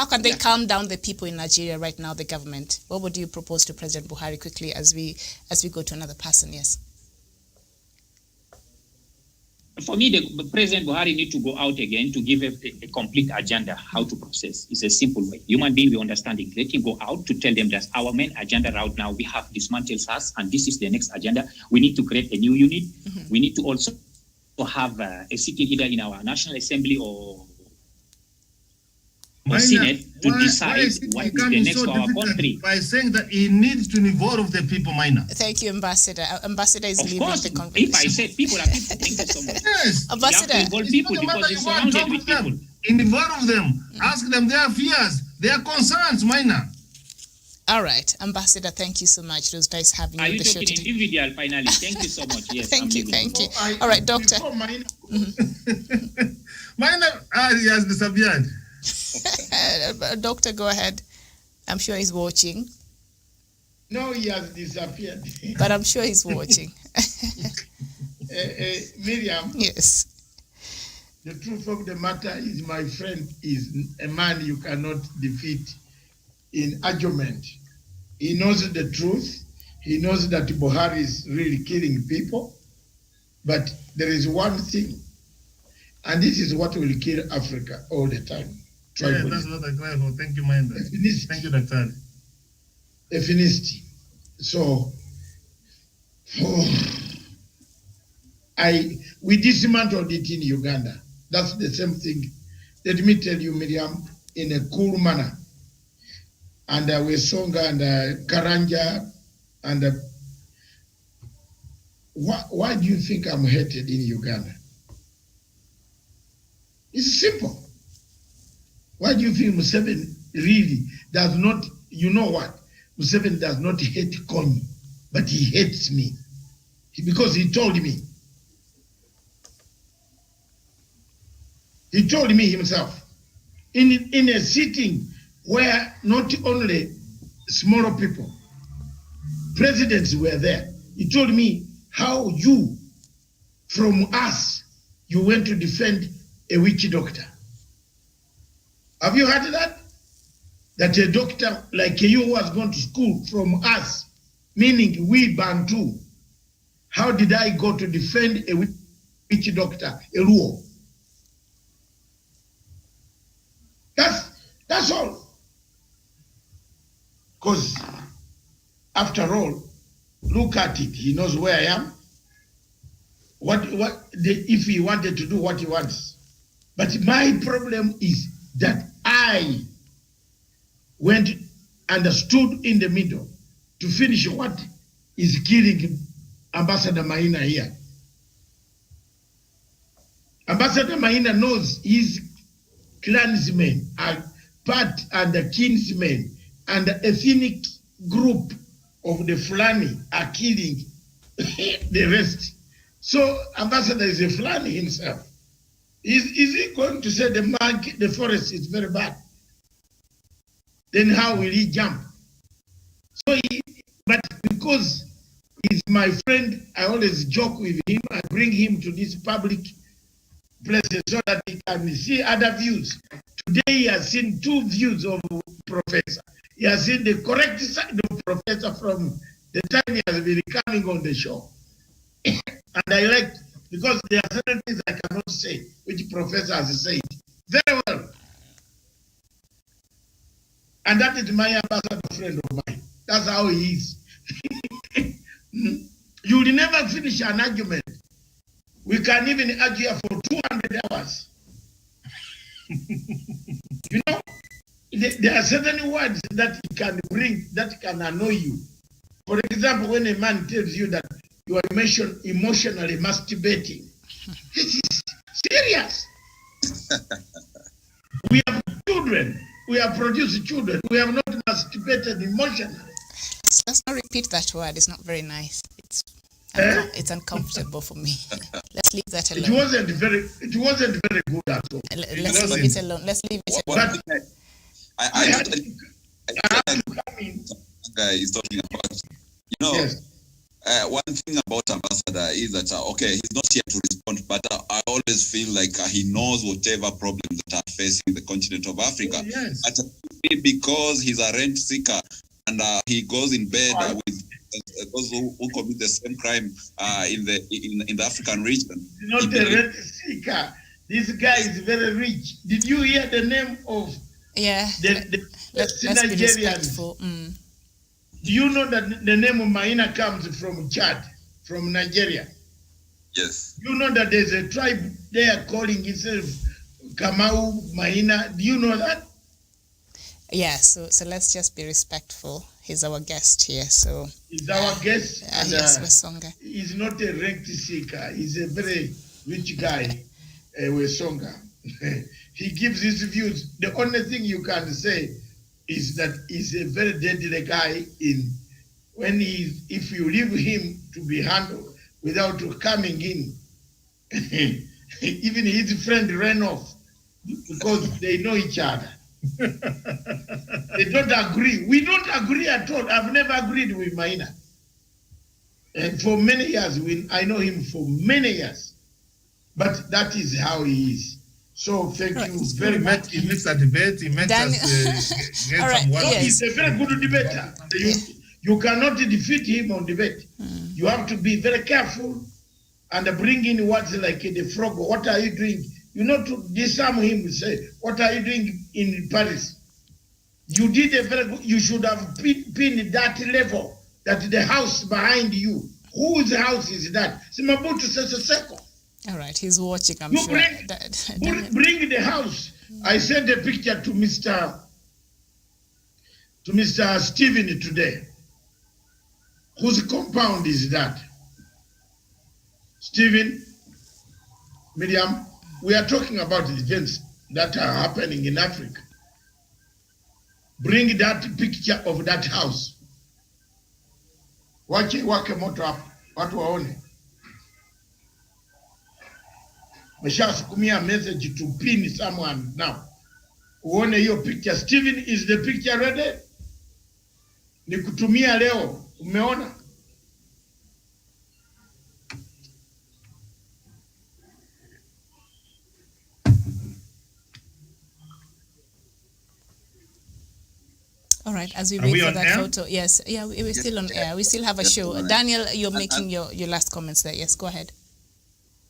can they calm down the people in Nigeria right now, the government? What would you propose to President Buhari quickly as we go to another person? Yes.
For me, the President Buhari need to go out again to give a complete agenda how to process. It's a simple way. Human being, we understand it. Let him go out to tell them that our main agenda right now, we have dismantled SARS and this is the next agenda. We need to create a new unit. We need to also have a sitting either in our National Assembly or or Senate to decide what is the next for our country.
By saying that he needs to involve the people, Maina.
Thank you, Ambassador. Ambassador is leaving the conversation.
If I said people are people, thank you so much.
Yes.
Ambassador,
you have to involve people because it's surrounded with people.
Involve them. Ask them their fears, their concerns, Maina.
All right, Ambassador, thank you so much. It was nice having you on the show today.
Are you talking individual finally? Thank you so much. Yes.
Thank you. All right, Doctor.
Maina, he has disappeared.
Doctor, go ahead. I'm sure he's watching.
No, he has disappeared.
But I'm sure he's watching.
Miriam.
Yes.
The truth of the matter is my friend is a man you cannot defeat in argument. He knows the truth. He knows that Buhari is really killing people. But there is one thing, and this is what will kill Africa all the time.
Yeah, that's what I cry for. Thank you, Mahinda. Thank you, Dr.
Ethnicity. So, we dismantled it in Uganda. That's the same thing. Let me tell you, Miriam, in a cool manner. And Wesonga and Karanja and why do you think I'm hated in Uganda? It's simple. Why do you think Museveni really does not, you know what? Museveni does not hate Kony, but he hates me. Because he told me. He told me himself. In a sitting where not only smaller people, presidents were there. He told me how you, from us, you went to defend a witch doctor. Have you heard that? That a doctor like you who has gone to school from us, meaning we Bantu, how did I go to defend a witch doctor, a Luo? That's all. Because after all, look at it. He knows where I am. If he wanted to do what he wants. But my problem is that I went and stood in the middle to finish what is killing Ambassador Maina here. Ambassador Maina knows his clansmen are part and the kinsmen and the ethnic group of the Fulani are killing the rest. So Ambassador is a Fulani himself. Is he going to say the forest is very bad? Then how will he jump? But because he's my friend, I always joke with him. I bring him to this public places so that he can see other views. Today he has seen two views of Professor. He has seen the correct side of Professor from the time he has been coming on the show. And I like, because there are certain things I cannot say, which Professor has said very well. And that is my ambassador friend of mine. That's how he is. You will never finish an argument. We can even argue for 200 hours. You know, there are certain words that he can bring that can annoy you. For example, when a man tells you that you are emotionally masturbating, this is serious. We have children. We have produced children. We have not masturbated emotionally.
Let's not repeat that word. It's not very nice. It's uncomfortable for me. Let's leave that alone.
It wasn't very good at all.
Let's leave it alone. Let's leave it alone.
Guy is talking about, you know,
yes.
One thing about Ambassador is that, okay, he's not here to respond, but I always feel like he knows whatever problems that are facing the continent of Africa.
Oh, yes.
But because he's a rent seeker and he goes in bed with those who commit the same crime in the African region.
Not a rent seeker. This guy is very rich. Did you hear the name of the Nigerians? Do you know that the name of Maina comes from Chad, from Nigeria?
Yes.
You know that there's a tribe there calling itself Kamau Maina. Do you know that?
Yeah, so let's just be respectful. He's our guest here, so.
He's our guest. And,
yes, Wesonga.
He's not a rent seeker. He's a very rich guy, Wesonga. He gives his views. The only thing you can say is that he's a very deadly guy if you leave him to be handled without coming in. Even his friend ran off because they know each other. They don't agree. We don't agree at all. I've never agreed with Maina. And for many years, I know him for many years. But that is how he is. So thank you very much.
He makes a debate. He makes us get some work.
He's a very good debater. You cannot defeat him on debate. You have to be very careful and bring in words like the frog. What are you doing? You know, to disarm him, say, what are you doing in Paris? You did a very good, you should have been that level, that the house behind you. Whose house is that? Simabutu Sese Seko.
All right, he's watching, I'm sure.
Bring the house. I sent a picture to Mr. Stephen today. Whose compound is that? Stephen, Miriam, we are talking about the events that are happening in Africa. Bring that picture of that house. Wake moto hapo, watu waone. Meshasukumia message to pin someone now. Uone hiyo picture. Stephen, is the picture ready? Nikutumia leo. Umeona?
All right, as we wait for that photo. Yes, yeah, we're still on air. We still have a show. Daniel, you're making your last comments there. Yes, go ahead.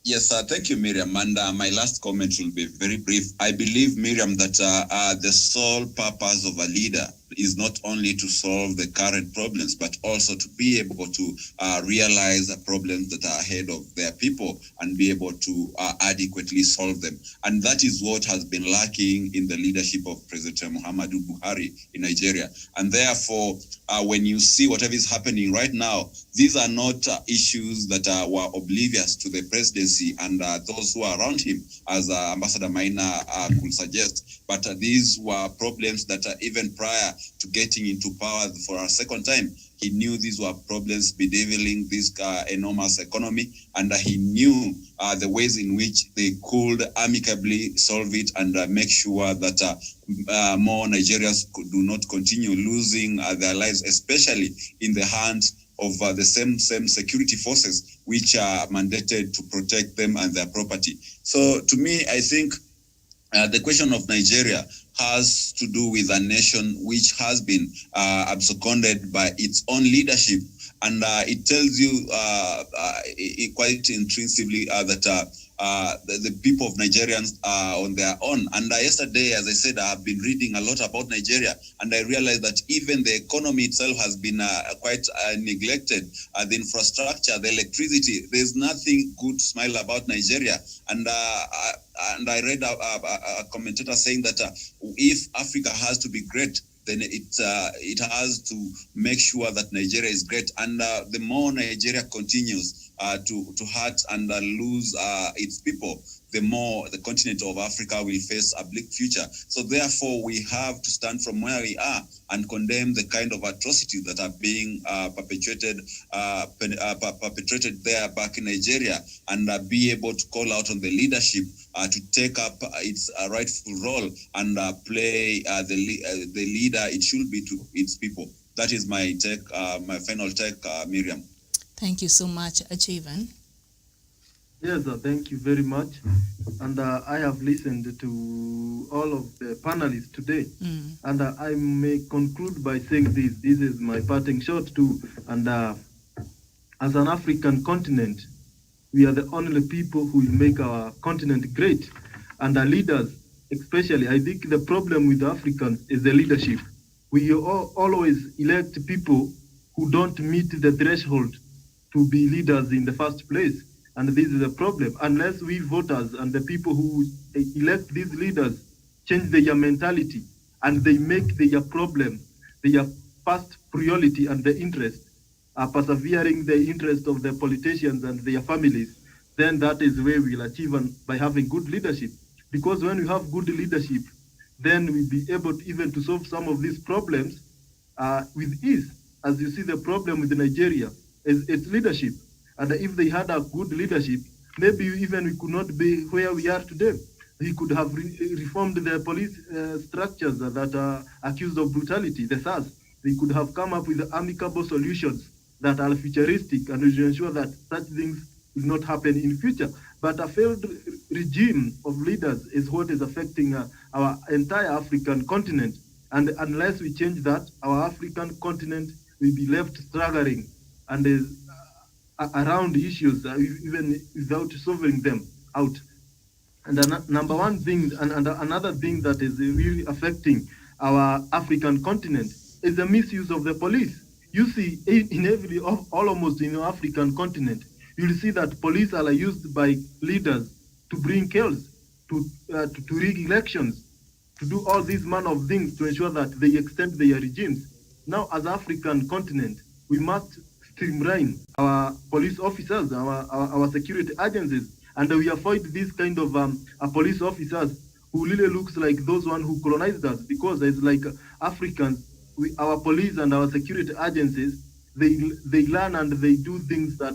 Yes, thank you, Miriam. And my last comment will be very brief. I believe, Miriam, that the sole purpose of a leader is not only to solve the current problems, but also to be able to realize the problems that are ahead of their people and be able to adequately solve them. And that is what has been lacking in the leadership of President Muhammadu Buhari in Nigeria. And therefore, when you see whatever is happening right now, these are not issues that were oblivious to the presidency and those who are around him, as Ambassador Maina could suggest. But these were problems that even prior to getting into power for a second time, he knew these were problems bedeviling this enormous economy, and he knew the ways in which they could amicably solve it and make sure that more Nigerians do not continue losing their lives, especially in the hands of the same security forces which are mandated to protect them and their property. So to me, I think the question of Nigeria has to do with a nation which has been absconded by its own leadership. And it tells you quite intrinsically that the people of Nigerians are on their own. And yesterday, as I said, I have been reading a lot about Nigeria, and I realized that even the economy itself has been quite neglected. The infrastructure, the electricity, there's nothing good to smile about Nigeria. And I read a commentator saying that if Africa has to be great, then it has to make sure that Nigeria is great. And the more Nigeria continues to hurt and lose its people, the more the continent of Africa will face a bleak future. So therefore, we have to stand from where we are and condemn the kind of atrocities that are being perpetrated there back in Nigeria, and be able to call out on the leadership to take up its rightful role and play the leader it should be to its people. That is my take, my final take, Miriam.
Thank you so much, Achivan.
Yes, thank you very much. And I have listened to all of the panelists today. And I may conclude by saying this. This is my parting shot too. And as an African continent, we are the only people who will make our continent great. And our leaders, especially, I think the problem with Africans is the leadership. We always elect people who don't meet the threshold to be leaders in the first place. And this is a problem. Unless we voters and the people who elect these leaders change their mentality and they make their problem their first priority and the interest, persevering the interest of the politicians and their families, then that is where we'll achieve by having good leadership. Because when we have good leadership, then we'll be able to even to solve some of these problems with ease. As you see, the problem with Nigeria is its leadership. And if they had a good leadership, maybe even we could not be where we are today. We could have reformed the police structures that are accused of brutality, the SARS. They could have come up with amicable solutions that are futuristic and will ensure that such things will not happen in future. But a failed regime of leaders is what is affecting our entire African continent. And unless we change that, our African continent will be left struggling and around issues even without solving them out. And number one thing, and another thing that is really affecting our African continent is the misuse of the police. You see, almost in the African continent, you'll see that police are used by leaders to bring chaos, to rig elections, to do all these manner of things to ensure that they extend their regimes. Now, as African continent, we must streamline our police officers, our security agencies, and we avoid this kind of police officers who really looks like those one who colonized us, because it's like Africans, our police and our security agencies, they learn and they do things that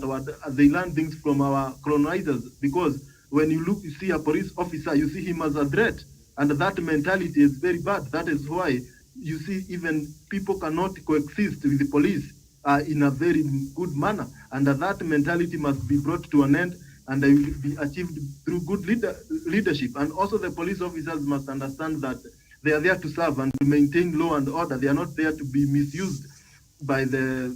they learn things from our colonizers, because when you see a police officer, you see him as a threat, and that mentality is very bad. That is why you see even people cannot coexist with the police in a very good manner, and that mentality must be brought to an end, and they will be achieved through good leadership. And also the police officers must understand that they are there to serve and to maintain law and order. They are not there to be misused by the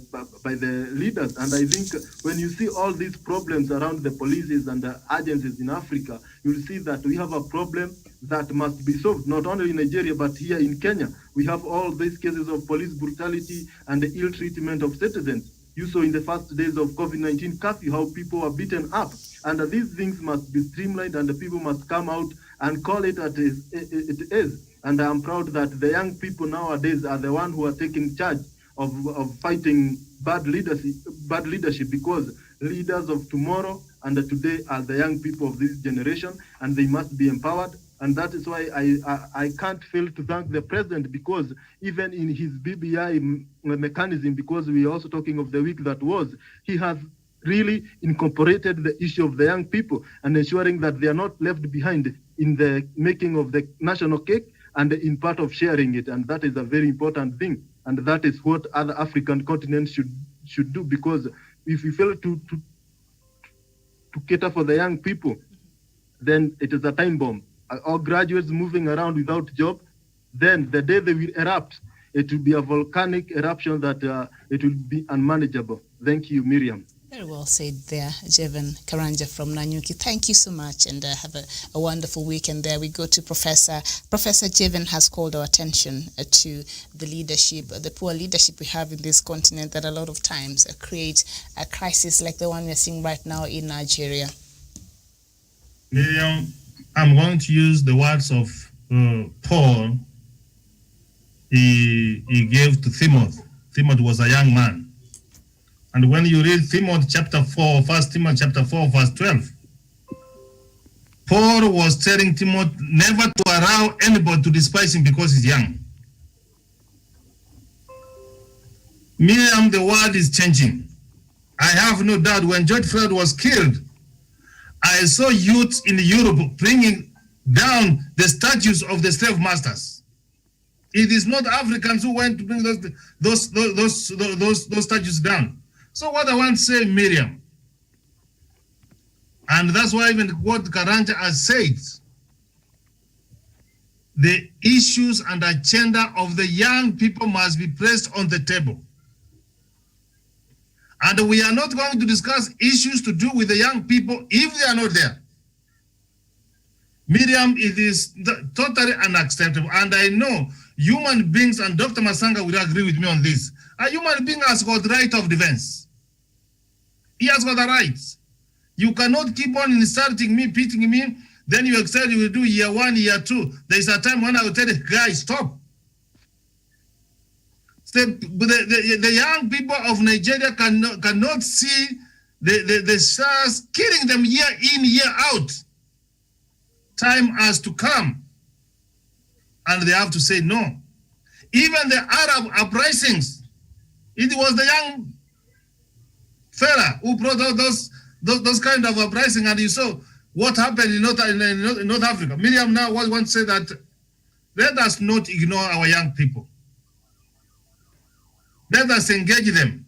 leaders. And I think when you see all these problems around the policies and the agencies in Africa, you'll see that we have a problem that must be solved, not only in Nigeria, but here in Kenya. We have all these cases of police brutality and the ill treatment of citizens. You saw in the first days of COVID-19 curfew how people were beaten up. And these things must be streamlined, and the people must come out and call it as it is. And I'm proud that the young people nowadays are the ones who are taking charge of fighting bad leadership, because leaders of tomorrow and today are the young people of this generation, and they must be empowered. And that is why I can't fail to thank the president, because even in his BBI mechanism, because we are also talking of the week that was, he has really incorporated the issue of the young people and ensuring that they are not left behind in the making of the national cake and in part of sharing it. And that is a very important thing. And that is what other African continents should do, because if we fail to cater for the young people, then it is a time bomb. All graduates moving around without job, then the day they will erupt, it will be a volcanic eruption that it will be unmanageable. Thank you, Miriam.
Very well said there, Jevon Karanja from Nanyuki. Thank you so much, and have a wonderful weekend there. We go to Professor. Professor Jevon has called our attention to the leadership, the poor leadership we have in this continent that a lot of times create a crisis like the one we're seeing right now in Nigeria.
Miriam, I'm going to use the words of Paul he gave to Timothy. Timothy was a young man. And when you read Timothy chapter 4, 1 Timothy chapter 4, verse 12, Paul was telling Timothy never to allow anybody to despise him because he's young. Miriam, the world is changing. I have no doubt when George Floyd was killed, I saw youth in Europe bringing down the statues of the slave masters. It is not Africans who went to bring those statues down. So what I want to say, Miriam, and that's why even what Karanja has said, the issues and agenda of the young people must be placed on the table. And we are not going to discuss issues to do with the young people if they are not there. Miriam, it is totally unacceptable. And I know human beings, and Dr. Masanga will agree with me on this, a human being has got right of defense. He has got the rights. You cannot keep on insulting me, beating me, then you expect you will do year 1, year 2. There is a time when I will tell the guy, stop. The young people of Nigeria cannot see the SARS killing them year in, year out. Time has to come, and they have to say no. Even the Arab uprisings, it was the young fella who brought out those kind of uprising, and you saw what happened in North Africa. Miriam now wants to say that let us not ignore our young people. Let us engage them.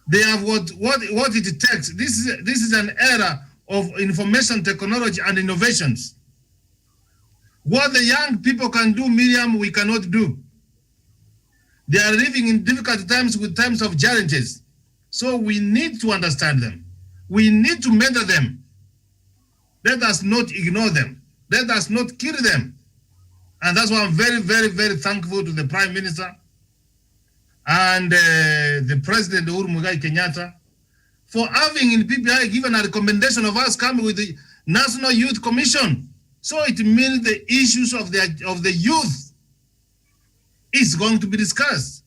They have what it takes. This is an era of information technology and innovations. What the young people can do, Miriam, we cannot do. They are living in difficult times with times of challenges. So we need to understand them. We need to mentor them. Let us not ignore them. Let us not kill them. And that's why I'm very, very, very thankful to the Prime Minister and the President Uhuru Muigai Kenyatta for having in PPI given a recommendation of us coming with the National Youth Commission. So it means the issues of the youth is going to be discussed.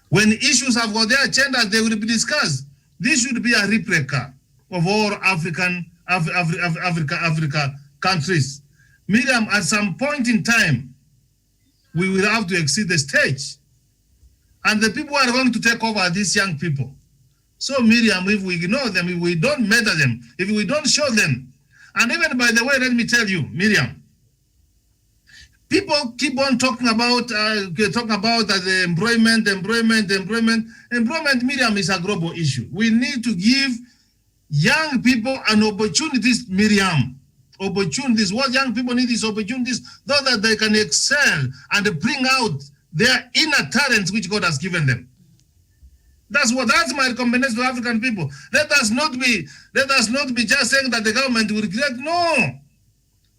When issues have got their agenda, they will be discussed. This should be a replica of all Africa countries. Miriam, at some point in time, we will have to exceed the stage. And the people are going to take over these young people. So Miriam, if we ignore them, if we don't mentor them, if we don't show them, and even by the way, let me tell you, Miriam, people keep on talking about the employment. Employment, Miriam, is a global issue. We need to give young people an opportunities, Miriam. Opportunities. What young people need is opportunities so that they can excel and bring out their inner talents which God has given them. That's my recommendation to African people. Let us not be just saying that the government will create. No.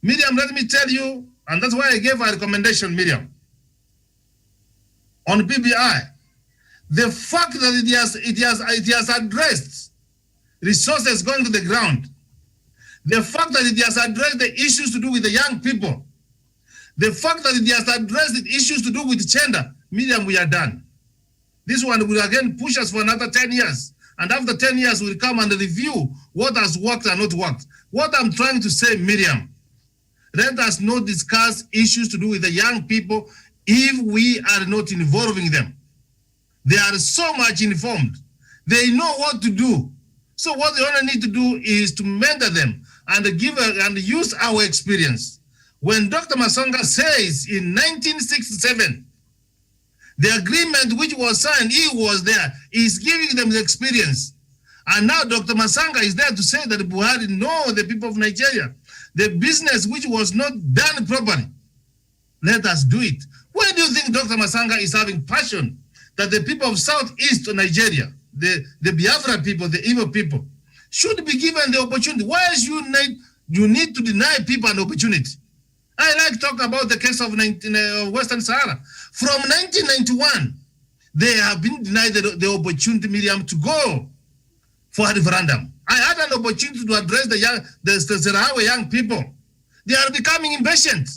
Miriam, let me tell you, and that's why I gave a recommendation, Miriam, on PBI. The fact that it has addressed resources going to the ground, the fact that it has addressed the issues to do with the young people, the fact that it has addressed the issues to do with gender, Miriam, we are done. This one will again push us for another 10 years. And after 10 years, we'll come and review what has worked and not worked. What I'm trying to say, Miriam, let us not discuss issues to do with the young people if we are not involving them. They are so much informed. They know what to do. So what they only need to do is to mentor them and use our experience. When Dr. Masanga says in 1967, the agreement which was signed, he was there, is giving them the experience. And now Dr. Masanga is there to say that Buhari know the people of Nigeria. The business which was not done properly, let us do it. Where do you think Dr. Masanga is having passion that the people of Southeast Nigeria, the Biafra people, the Igbo people, should be given the opportunity? Why is you need to deny people an opportunity? I like talk about the case of Western Sahara. From 1991, they have been denied the opportunity, Miriam, to go for a referendum. I had an opportunity to address the Sahrawi young people. They are becoming impatient.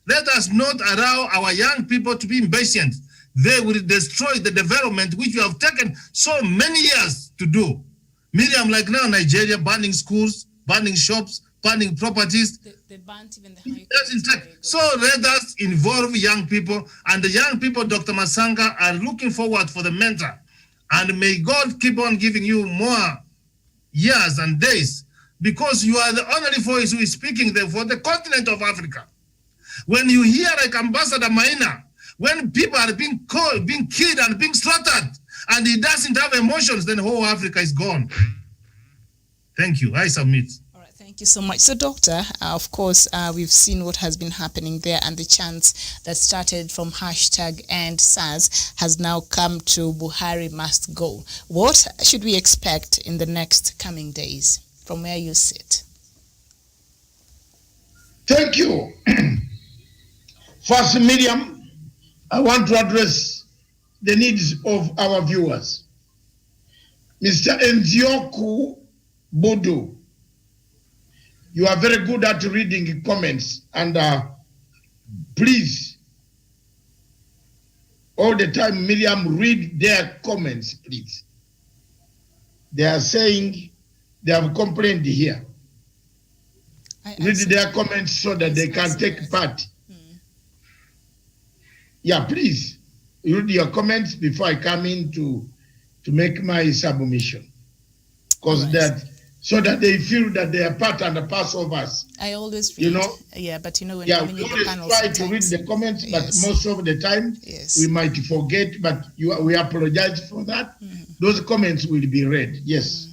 Let us not allow our young people to be impatient. They will destroy the development which we have taken so many years to do. Miriam, like now, Nigeria banning schools, banning shops, banning properties.
They banned even the high court.
So let us involve young people, and the young people, Dr. Masanga, are looking forward for the mentor. And may God keep on giving you more years and days, because you are the only voice who is speaking there for the continent of Africa. When you hear like Ambassador Maina, when people are being killed and being slaughtered, and he doesn't have emotions, then whole Africa is gone. Thank you. I submit.
All right. Thank you so much. So, Doctor, of course, we've seen what has been happening there, and the chants that started from #EndSARS has now come to Buhari must go. What should we expect in the next coming days from where you sit?
Thank you. First, Miriam, I want to address the needs of our viewers. Mr. Nzioku Bodo, you are very good at reading comments, and please all the time. Miriam, read their comments, please. They are saying they have complained here. Read their comments so that they can take part. Yeah, please read your comments before I come in to make my submission, because that so that they feel that they are part and a parcel of us.
I always read, yeah, but when
we always try to read the comments, but most of the time we might forget. But we apologize for that. Those comments will be read. Yes.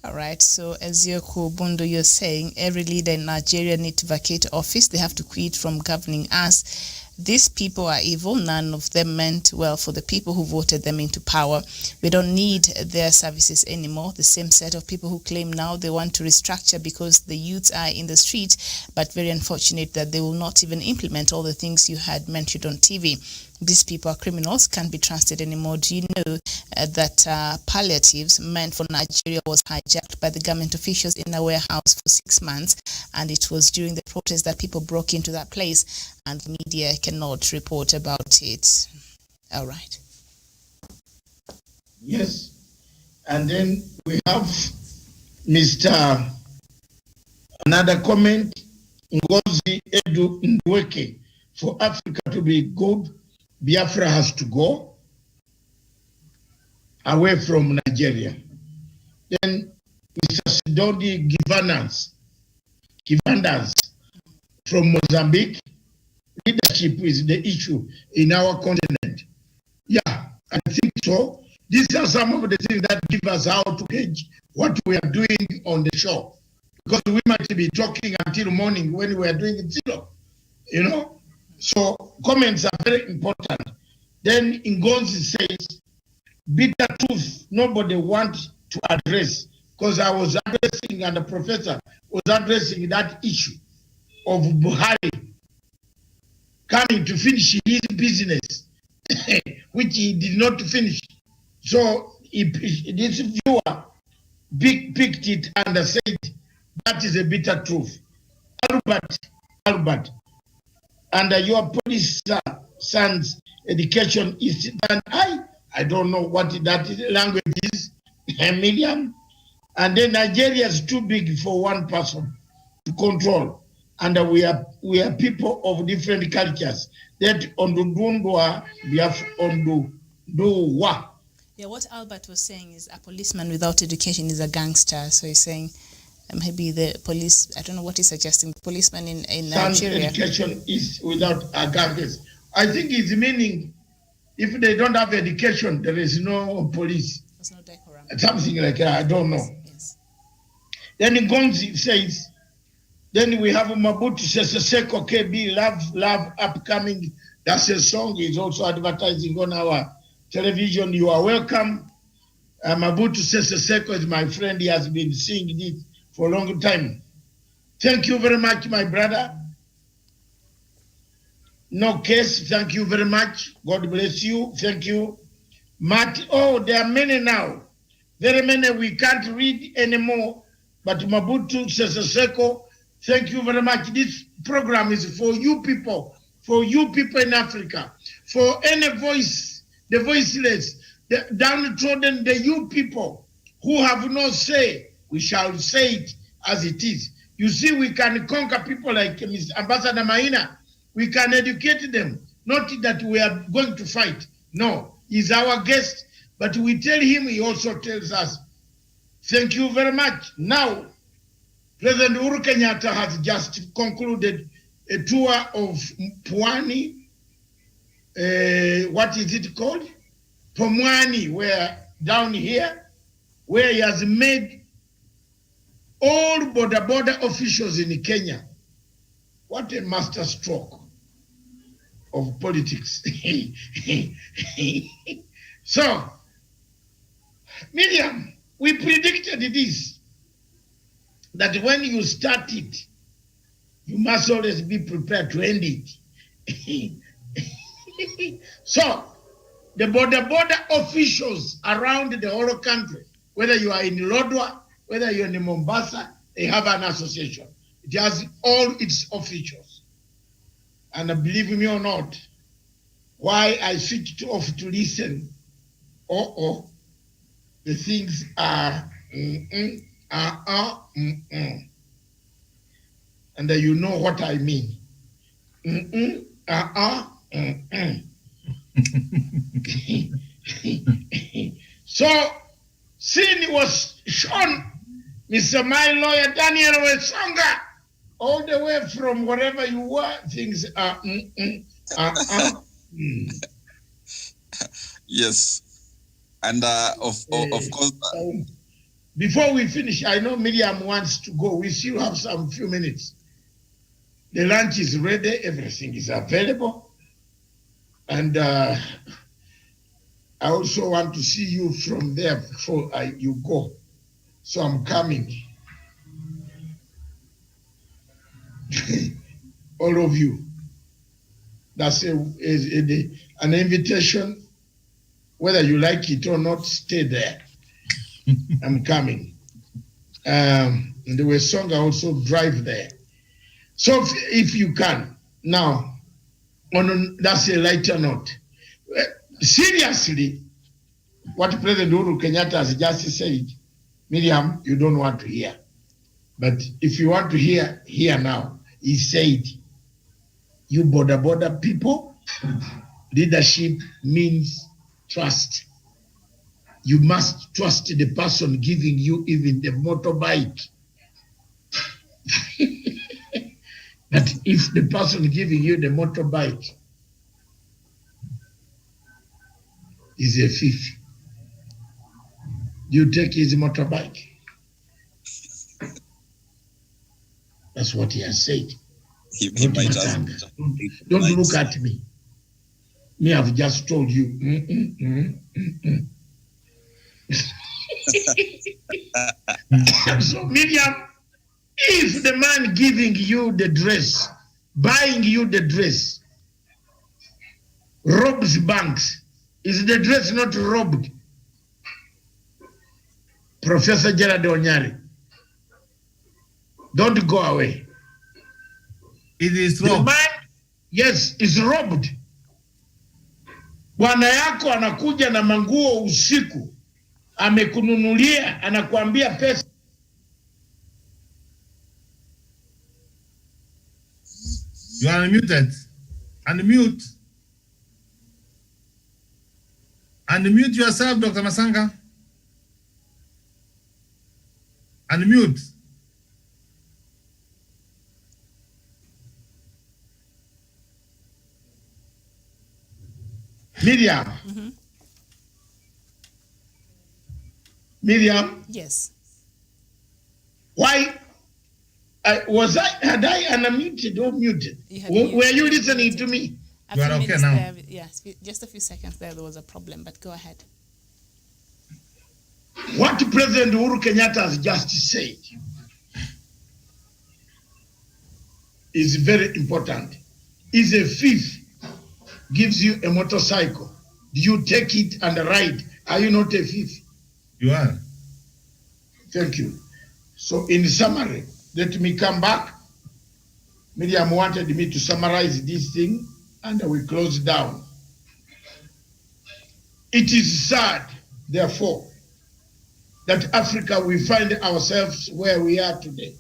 All right. So, as Bundo, you're saying, every leader in Nigeria need to vacate office. They have to quit from governing us. These people are evil. None of them meant well for the people who voted them into power. We don't need their services anymore. The same set of people who claim now they want to restructure because the youths are in the street, but very unfortunate that they will not even implement all the things you had mentioned on TV. These people are criminals, can't be trusted anymore. Do you know that palliatives meant for Nigeria was hijacked by the government officials in a warehouse for 6 months, and it was during the protest that people broke into that place, and the media cannot report about it. All right.
Yes. And then we have Mr. Another comment, Ngozi Edu Ndweke. For Africa to be good, Biafra has to go away from Nigeria. Then Mr. Sidoni Givandans from Mozambique. Leadership is the issue in our continent. Yeah, I think so. These are some of the things that give us how to gauge what we are doing on the show. Because we might be talking until morning when we are doing it zero, you know. So comments are very important. Then Ngozi says, bitter truth, nobody wants to address, because I was addressing and the professor was addressing that issue of Buhari coming to finish his business, which he did not finish. So this viewer picked it and said, that is a bitter truth. Albert, and your police son's education is than I don't know what that language is, a million. And then Nigeria is too big for one person to control. And we are people of different cultures. That ondundwa we have onduwa.
Yeah, what Albert was saying is a policeman without education is a gangster. So he's saying maybe the police, I don't know what he's suggesting, the policeman in Nigeria.
Education is without a gangster. I think it's meaning if they don't have education, there is no police.
There's no decorum.
Something like that, I don't know.
Yes.
Then Ngozi says, then we have Mabutu Sese Seko KB, Love upcoming. That's a song, he's also advertising on our television. You are welcome. Mabutu Sese Seko is my friend. He has been singing it for a long time. Thank you very much, my brother. No case, thank you very much. God bless you. Thank you. Matt, oh, there are many now. Very many we can't read anymore. But Mabutu Sese Seko, thank you very much. This program is for you people in Africa, for any voice, the voiceless, the downtrodden, the you people who have no say. We shall say it as it is. You see, we can conquer people like Mr. Ambassador Maina. We can educate them. Not that we are going to fight. No, he's our guest. But we tell him, he also tells us. Thank you very much. Now, President Uhuru Kenyatta has just concluded a tour of Pwani. What is it called? Pumwani, where down here, where he has made all border officials in Kenya. What a master stroke of politics. So, Miriam, we predicted this, that when you start it, you must always be prepared to end it. So, the border officials around the whole country, whether you are in Lodwar, whether you're in Mombasa, they have an association. It has all its officials. And believe me or not, why I switched off to listen. The things are and you know what I mean. So, sin was shown, Mr. My lawyer Daniel Wesonga, all the way from wherever you were, things are
Yes. And of course.
Before we finish, I know Miriam wants to go. We still have some few minutes. The lunch is ready. Everything is available. And I also want to see you from there before you go. So I'm coming. All of you. That's an invitation. Whether you like it or not, stay there. I'm coming. And the Wesonga also drive there. So if you can, now, that's a lighter note. Seriously, what President Uhuru Kenyatta has just said, Miriam, you don't want to hear. But if you want to hear now. He said, you border people, leadership means trust. You must trust the person giving you even the motorbike. But if the person giving you the motorbike is a thief, you take his motorbike. That's what he has said. Don't look at me. Me, I've just told you. So, Miriam, if the man giving you the dress, buying you the dress, robs banks, is the dress not robbed? Professor Gerard Onyari, don't go away.
It is robbed.
The man, yes, is robbed. Bwana yako anakuja na manguo usiku, amekununulia, anakuambia pesa.
You are unmuted. Unmute. Unmute yourself, Dr. Masanga. Unmute.
Miriam. Miriam.
Yes.
Why had I unmuted or muted? Were you listening to me?
You are okay now.
There, yes, just a few seconds there was a problem, but go ahead.
What President Uhuru Kenyatta has just said is very important. Is a thief gives you a motorcycle, do you take it and ride? Are you not a thief?
You are.
Thank you. So in summary, let me come back. Miriam wanted me to summarize this thing and we close down. It is sad, therefore, that Africa, we find ourselves where we are today.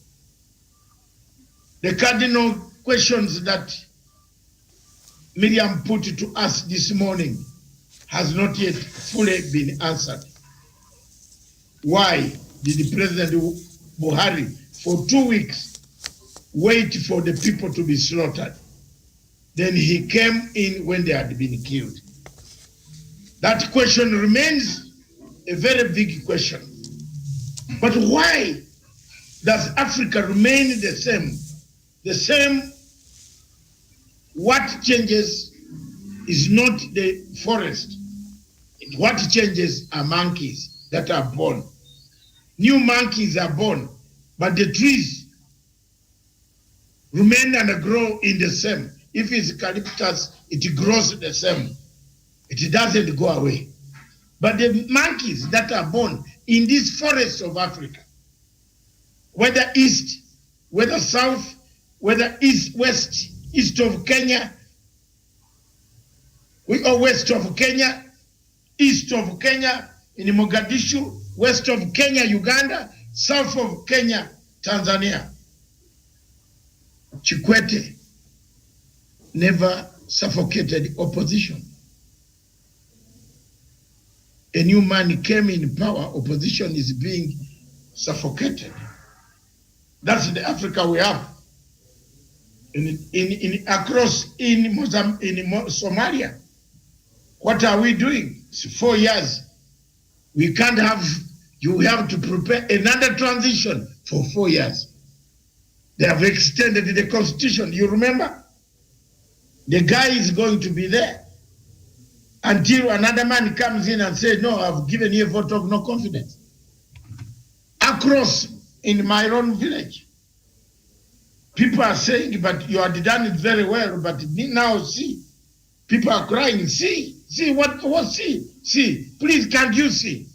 The cardinal questions that Miriam put to us this morning has not yet fully been answered. Why did President Buhari for 2 weeks wait for the people to be slaughtered? Then he came in when they had been killed. That question remains a very big question. But why does Africa remain the same? The same. What changes is not the forest. What changes are monkeys that are born. New monkeys are born, but the trees remain and grow in the same. If it's eucalyptus, it grows the same. It doesn't go away. But the monkeys that are born in these forests of Africa, whether east, whether south, whether east, west, east of Kenya, We are west of Kenya, east of Kenya, in Mogadishu, west of Kenya, Uganda, south of Kenya, Tanzania. Kikwete never suffocated opposition. A new man came in power, opposition is being suffocated. That's the Africa we have. Across Somalia, what are we doing? It's 4 years. We can't have, you have to prepare another transition for 4 years. They have extended the constitution. You remember? The guy is going to be there until another man comes in and says, no, I've given you a vote of no confidence. Across in my own village, people are saying, but you had done it very well, but now see, people are crying, see, please, can't you see?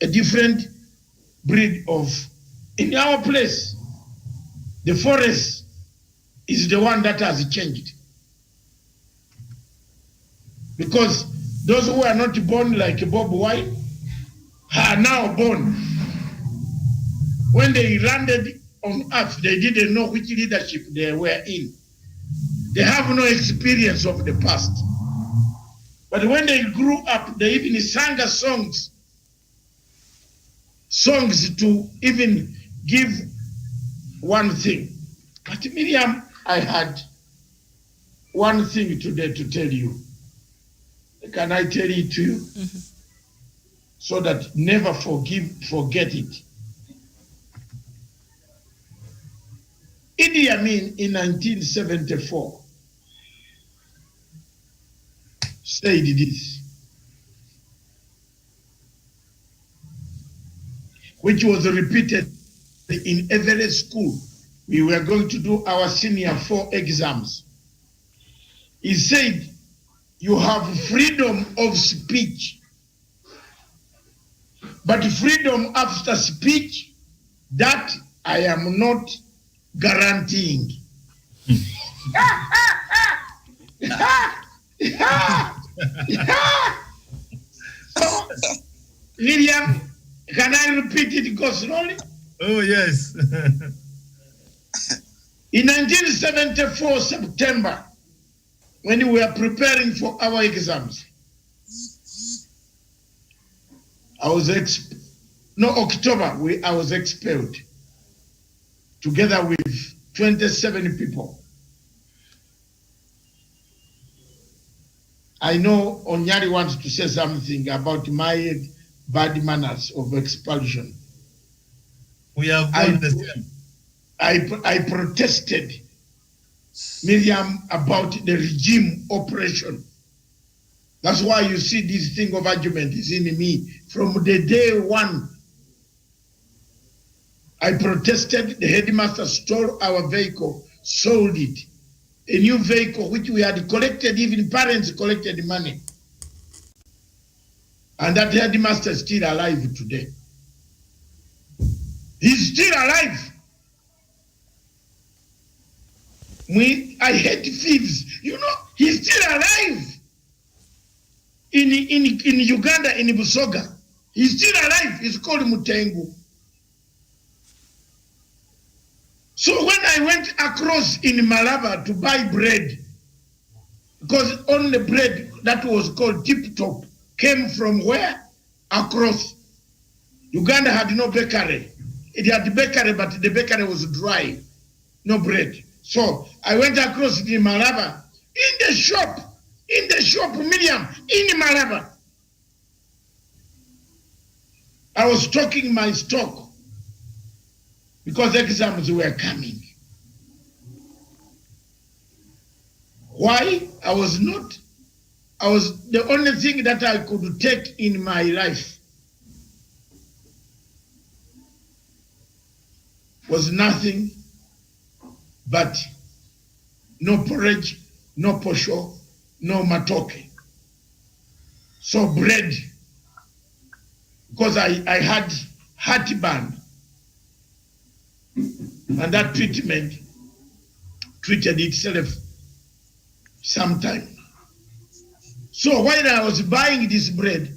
A different breed of, in our place, the forest is the one that has changed. Because those who are not born like Bob Wine are now born. When they landed on earth, they didn't know which leadership they were in. They have no experience of the past. But when they grew up, they even sang songs to even give one thing. But Miriam, I had one thing today to tell you. Can I tell it to you? Mm-hmm. So that never forget it. Idi Amin in 1974 said this, which was repeated in every school. We were going to do our senior 4 exams. He said, you have freedom of speech, but freedom after speech, that I am not guaranteeing. William, can I repeat it go slowly?
Oh, yes.
In 1974, September, when we were preparing for our exams, I was October, I was expelled together with 27 people. I know Onyari wants to say something about my bad manners of expulsion.
We have done the same.
I protested, Miriam, about the regime operation. That's why you see this thing of argument is in me. From the day one, I protested. The headmaster stole our vehicle, sold it. A new vehicle which we had collected, even parents collected money. And that headmaster is still alive today. He's still alive. I hate thieves. You know, he's still alive. In Uganda, in Busoga. He's still alive. He's called Mutengu. So when I went across in Malaba to buy bread, because only bread that was called Tip Top came from where? Across. Uganda had no bakery. It had bakery, but the bakery was dry. No bread. So I went across in Malaba, in the shop, Miriam, in Malaba. I was stocking my stock because exams were coming. Why? The only thing that I could take in my life was nothing but no porridge, no posho, no matoke. So bread, because I had heartburn, and that treated itself sometime. So while I was buying this bread,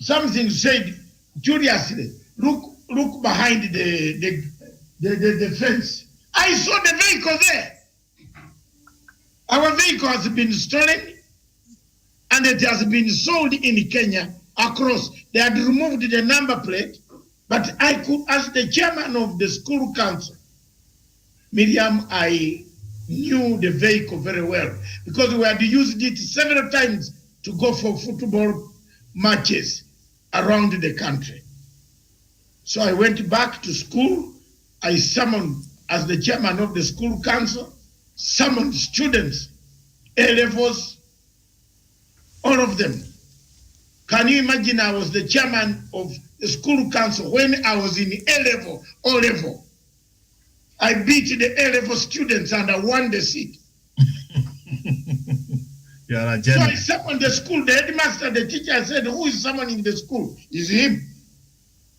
something said curiously, look behind the fence. I saw the vehicle there. Our vehicle has been stolen and it has been sold in Kenya across. They had removed the number plate, but I could, as the chairman of the school council, Miriam, I knew the vehicle very well because we had used it several times to go for football matches around the country. So I went back to school. I summoned, as the chairman of the school council, summoned students, A-levels, all of them. Can you imagine I was the chairman of the school council when I was in A-level, O-level. I beat the A-level students and I won the seat.
You are a
So
general.
I summoned the school, the headmaster, the teacher said, who is summoning the school? Is him.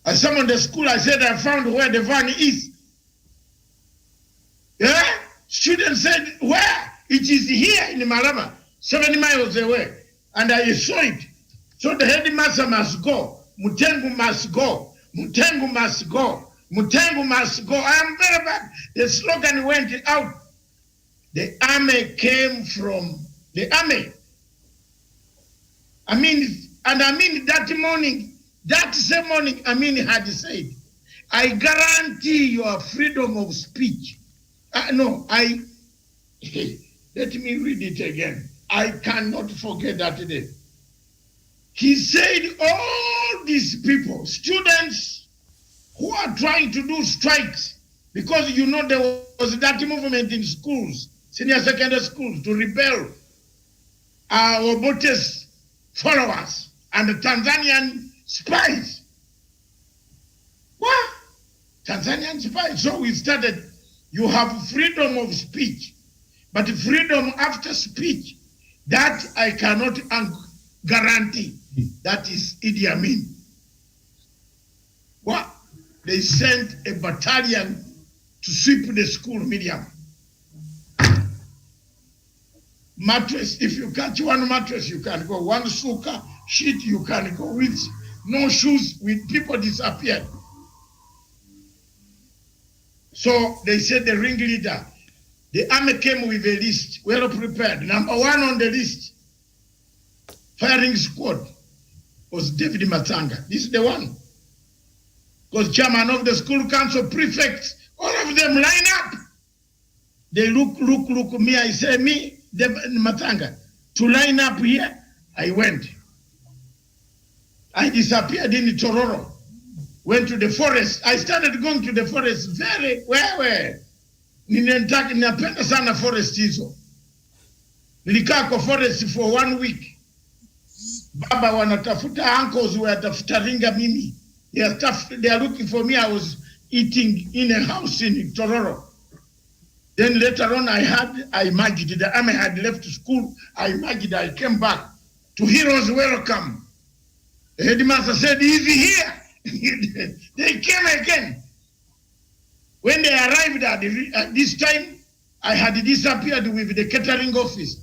I summoned the school, I said, I found where the van is. Yeah? Students said, where? It is here in Malaba, 7 miles away. And I saw it. So the headmaster must go. Mutengu must go. Mutengu must go. Mutengu must go. I am very bad. The slogan went out. The army came from the army. That morning, that same morning, had said, I guarantee your freedom of speech. Let me read it again. I cannot forget that day. He said, all these people, students who are trying to do strikes, because there was that movement in schools, senior secondary schools, to repel Obote's followers and the Tanzanian spies. What? Tanzanian spies. So we started, you have freedom of speech, but freedom after speech, that I cannot guarantee. That is Idi Amin. What? They sent a battalion to sweep the school, Miriam. Mattress, if you catch one mattress, you can go. One suka sheet, you can go with. No shoes, with people disappeared. So they said the ringleader, the army came with a list, well prepared. Number 1 on the list, firing squad, was David Matanga. This is the one. Because chairman of the school council, prefects, all of them line up. They look me, I say, me, David Matanga, to line up here, I went. I disappeared in Tororo, went to the forest. I started going to the forest very, where? Ninapenda sana forest hizo. Nilikaa kwa forest for 1 week. Baba wanatafuta uncles wanatafuta ringa mimi. They are looking for me. I was eating in a house in Tororo. Then later on I imagined the army had left school. I imagined I came back to Heroes Welcome. The headmaster said, is he here? They came again. When they arrived at this time, I had disappeared with the catering office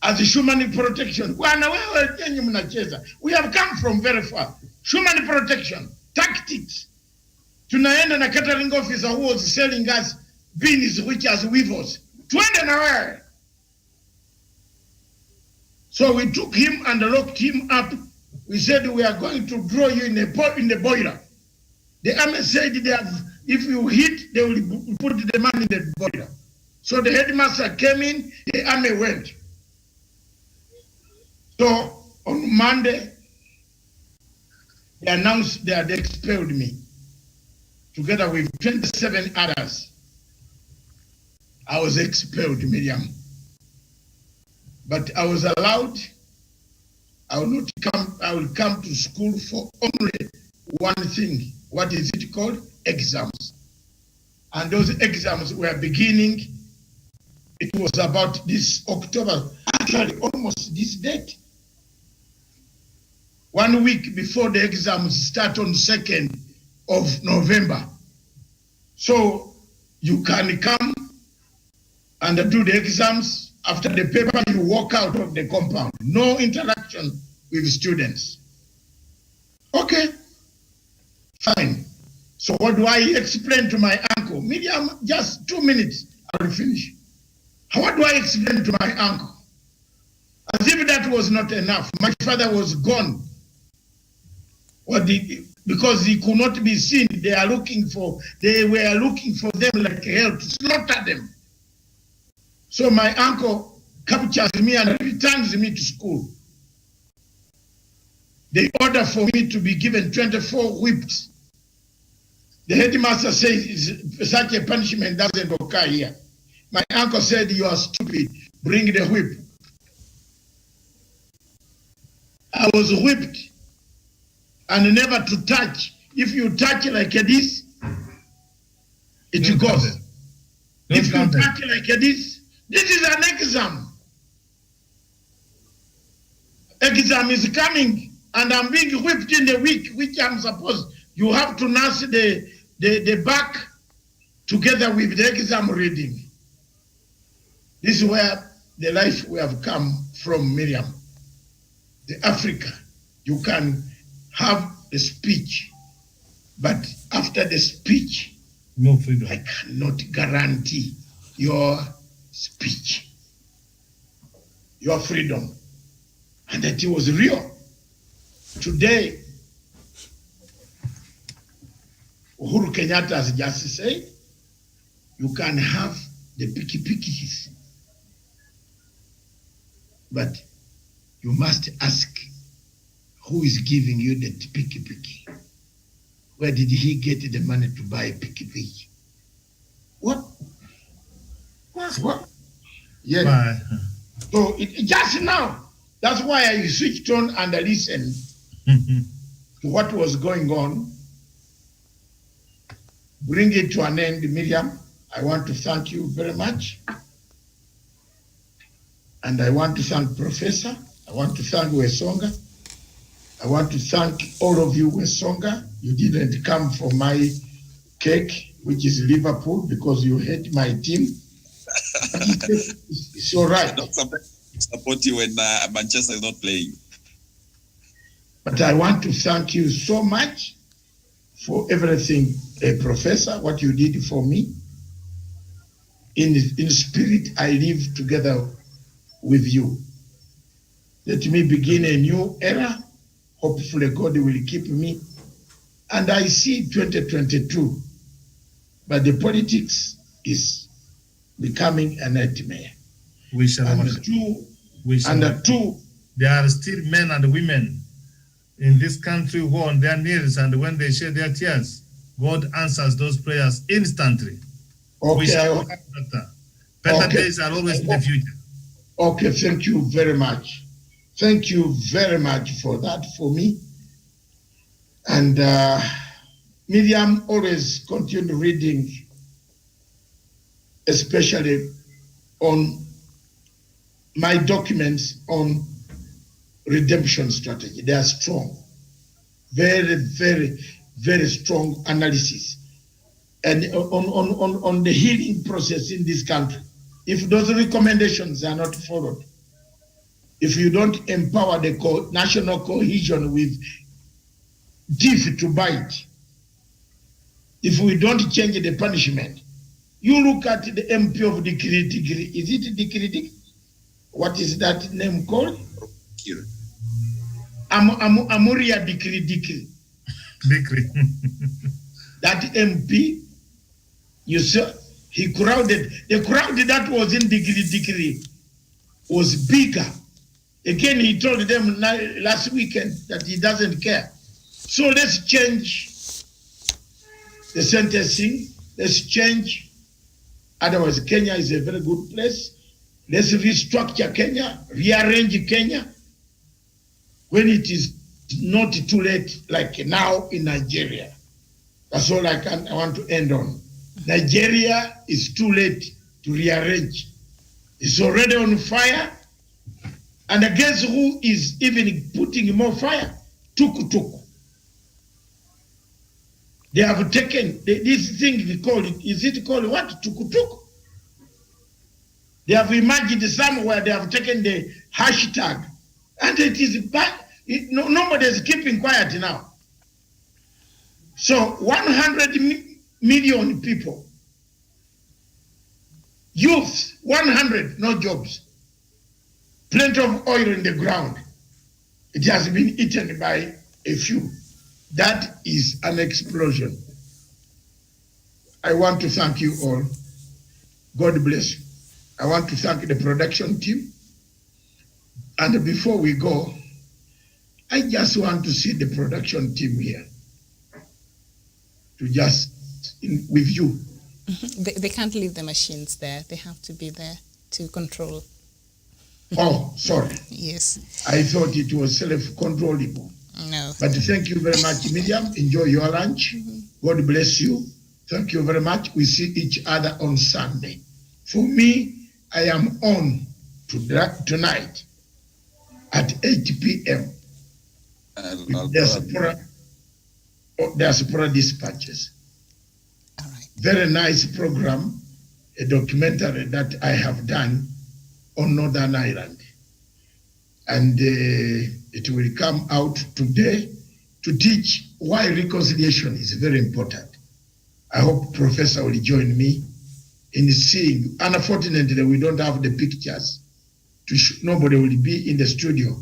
as a human protection. We have come from very far. Human protection, tactics. Tunaenda na catering officer who was selling us beans which as weevils. Twende na wewe. So we took him and locked him up. We said we are going to draw you in the boiler. The army said if you hit, they will put the man in the boiler. So the headmaster came in, the army went. So on Monday, they announced they had expelled me, together with 27 others. I was expelled, Miriam. But I was allowed, I will come to school for only one thing. What is it called? Exams. And those exams were beginning, it was about this October, actually almost this date. 1 week before the exams start on 2nd of November. So you can come and do the exams after the paper, you walk out of the compound. No interaction with students. Okay, fine. So what do I explain to my uncle? Medium, just 2 minutes, I will finish. What do I explain to my uncle? As if that was not enough. My father was gone. Because he could not be seen, they were looking for them like hell to slaughter them. So my uncle captures me and returns me to school. They order for me to be given 24 whips. The headmaster says such a punishment doesn't occur here. My uncle said, you are stupid, bring the whip. I was whipped and never to touch. If you touch like this, it goes. If you touch like this is an exam. Exam is coming and I'm being whipped in the week, which I'm supposed. You have to nurse the back together with the exam reading. This is where the life we have come from, Miriam. The Africa, you can have the speech, but after the speech,
no freedom.
I cannot guarantee your speech, your freedom, and that it was real. Today, Uhuru Kenyatta has just said, you can have the picky-pickies, but you must ask who is giving you the picky-picky. Where did he get the money to buy picky-picky? What? Yeah.
Bye.
So just now, that's why I switched on and I listened to what was going on. Bring it to an end, Miriam. I want to thank you very much. And I want to thank Professor. I want to thank Wesonga. I want to thank all of you, Wesonga. You didn't come for my cake, which is Liverpool, because you hate my team. It's all right.
I don't support you when Manchester is not playing.
But I want to thank you so much for everything, Professor, what you did for me. In spirit, I live together with you. Let me begin a new era. Hopefully God will keep me. And I see 2022, but the politics is becoming a nightmare.
We shall
And
not.
two,
There are still men and women in this country who are on their knees, and when they shed their tears, God answers those prayers instantly.
Okay,
We shall not, Doctor. Better
Okay.
days are always in the future.
Okay, thank you very much. Thank you very much for that for me. And Miriam, always continue reading, especially on my documents on redemption strategy. They are strong, very, very, very strong analysis. And on the healing process in this country, if those recommendations are not followed, if you don't empower the national cohesion with teeth to bite, if we don't change the punishment, you look at the MP of Dikiri Dikiri. Is it Dikiri Dikiri? What is that name called? Amuria Dikiri Dikiri.
Dikiri.
That MP, you saw, he crowded. The crowd that was in Dikiri Dikiri was bigger. Again, he told them last weekend that he doesn't care. So let's change the sentencing. Let's change. Otherwise, Kenya is a very good place. Let's restructure Kenya, rearrange Kenya when it is not too late, like now in Nigeria. That's all I want to end on. Nigeria is too late to rearrange. It's already on fire. And guess who is even putting more fire? Tuku. They have taken this thing we call it. Is it called what? Tuku. They have imagined somewhere, they have taken the hashtag, and it is bad. Nobody is keeping quiet now. So 100 million people, youth, 100, no jobs, plenty of oil in the ground. It has been eaten by a few. That is an explosion. I want to thank you all. God bless you. I want to thank the production team. And before we go, I just want to see the production team here. To just, with you.
They can't leave the machines there. They have to be there to control.
Oh, sorry.
Yes.
I thought it was self-controllable.
No.
But thank you very much, Miriam. Enjoy your lunch. God bless you. Thank you very much. We see each other on Sunday. For me, I am on tonight at 8 p.m. with Diaspora Dispatches.
All right.
Very nice program, a documentary that I have done on Northern Ireland. And it will come out today to teach why reconciliation is very important. I hope Professor will join me in seeing. Unfortunately, we don't have the pictures. Nobody will be in the studio.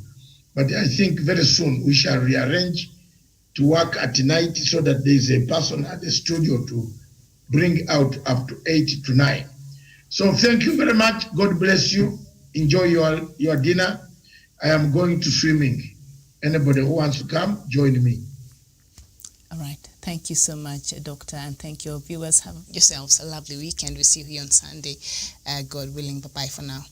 But I think very soon we shall rearrange to work at night so that there is a person at the studio to bring out up to 8 to 9. So thank you very much. God bless you. Enjoy your dinner. I am going to swimming. Anybody who wants to come, join me.
All right. Thank you so much, Doctor, and thank you, viewers. Have yourselves a lovely weekend. We'll see you here on Sunday, God willing. Bye-bye for now.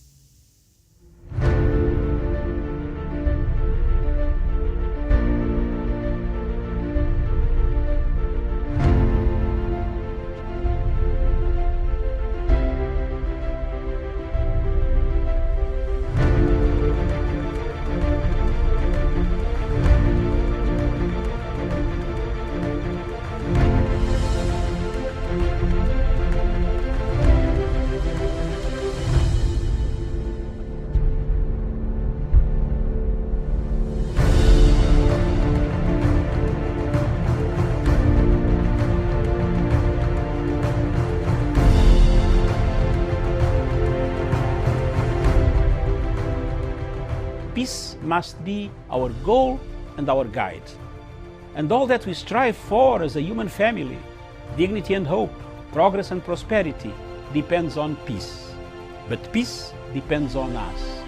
Peace must be our goal and our guide. And all that we strive for as a human family, dignity and hope, progress and prosperity, depends on peace. But peace depends on us.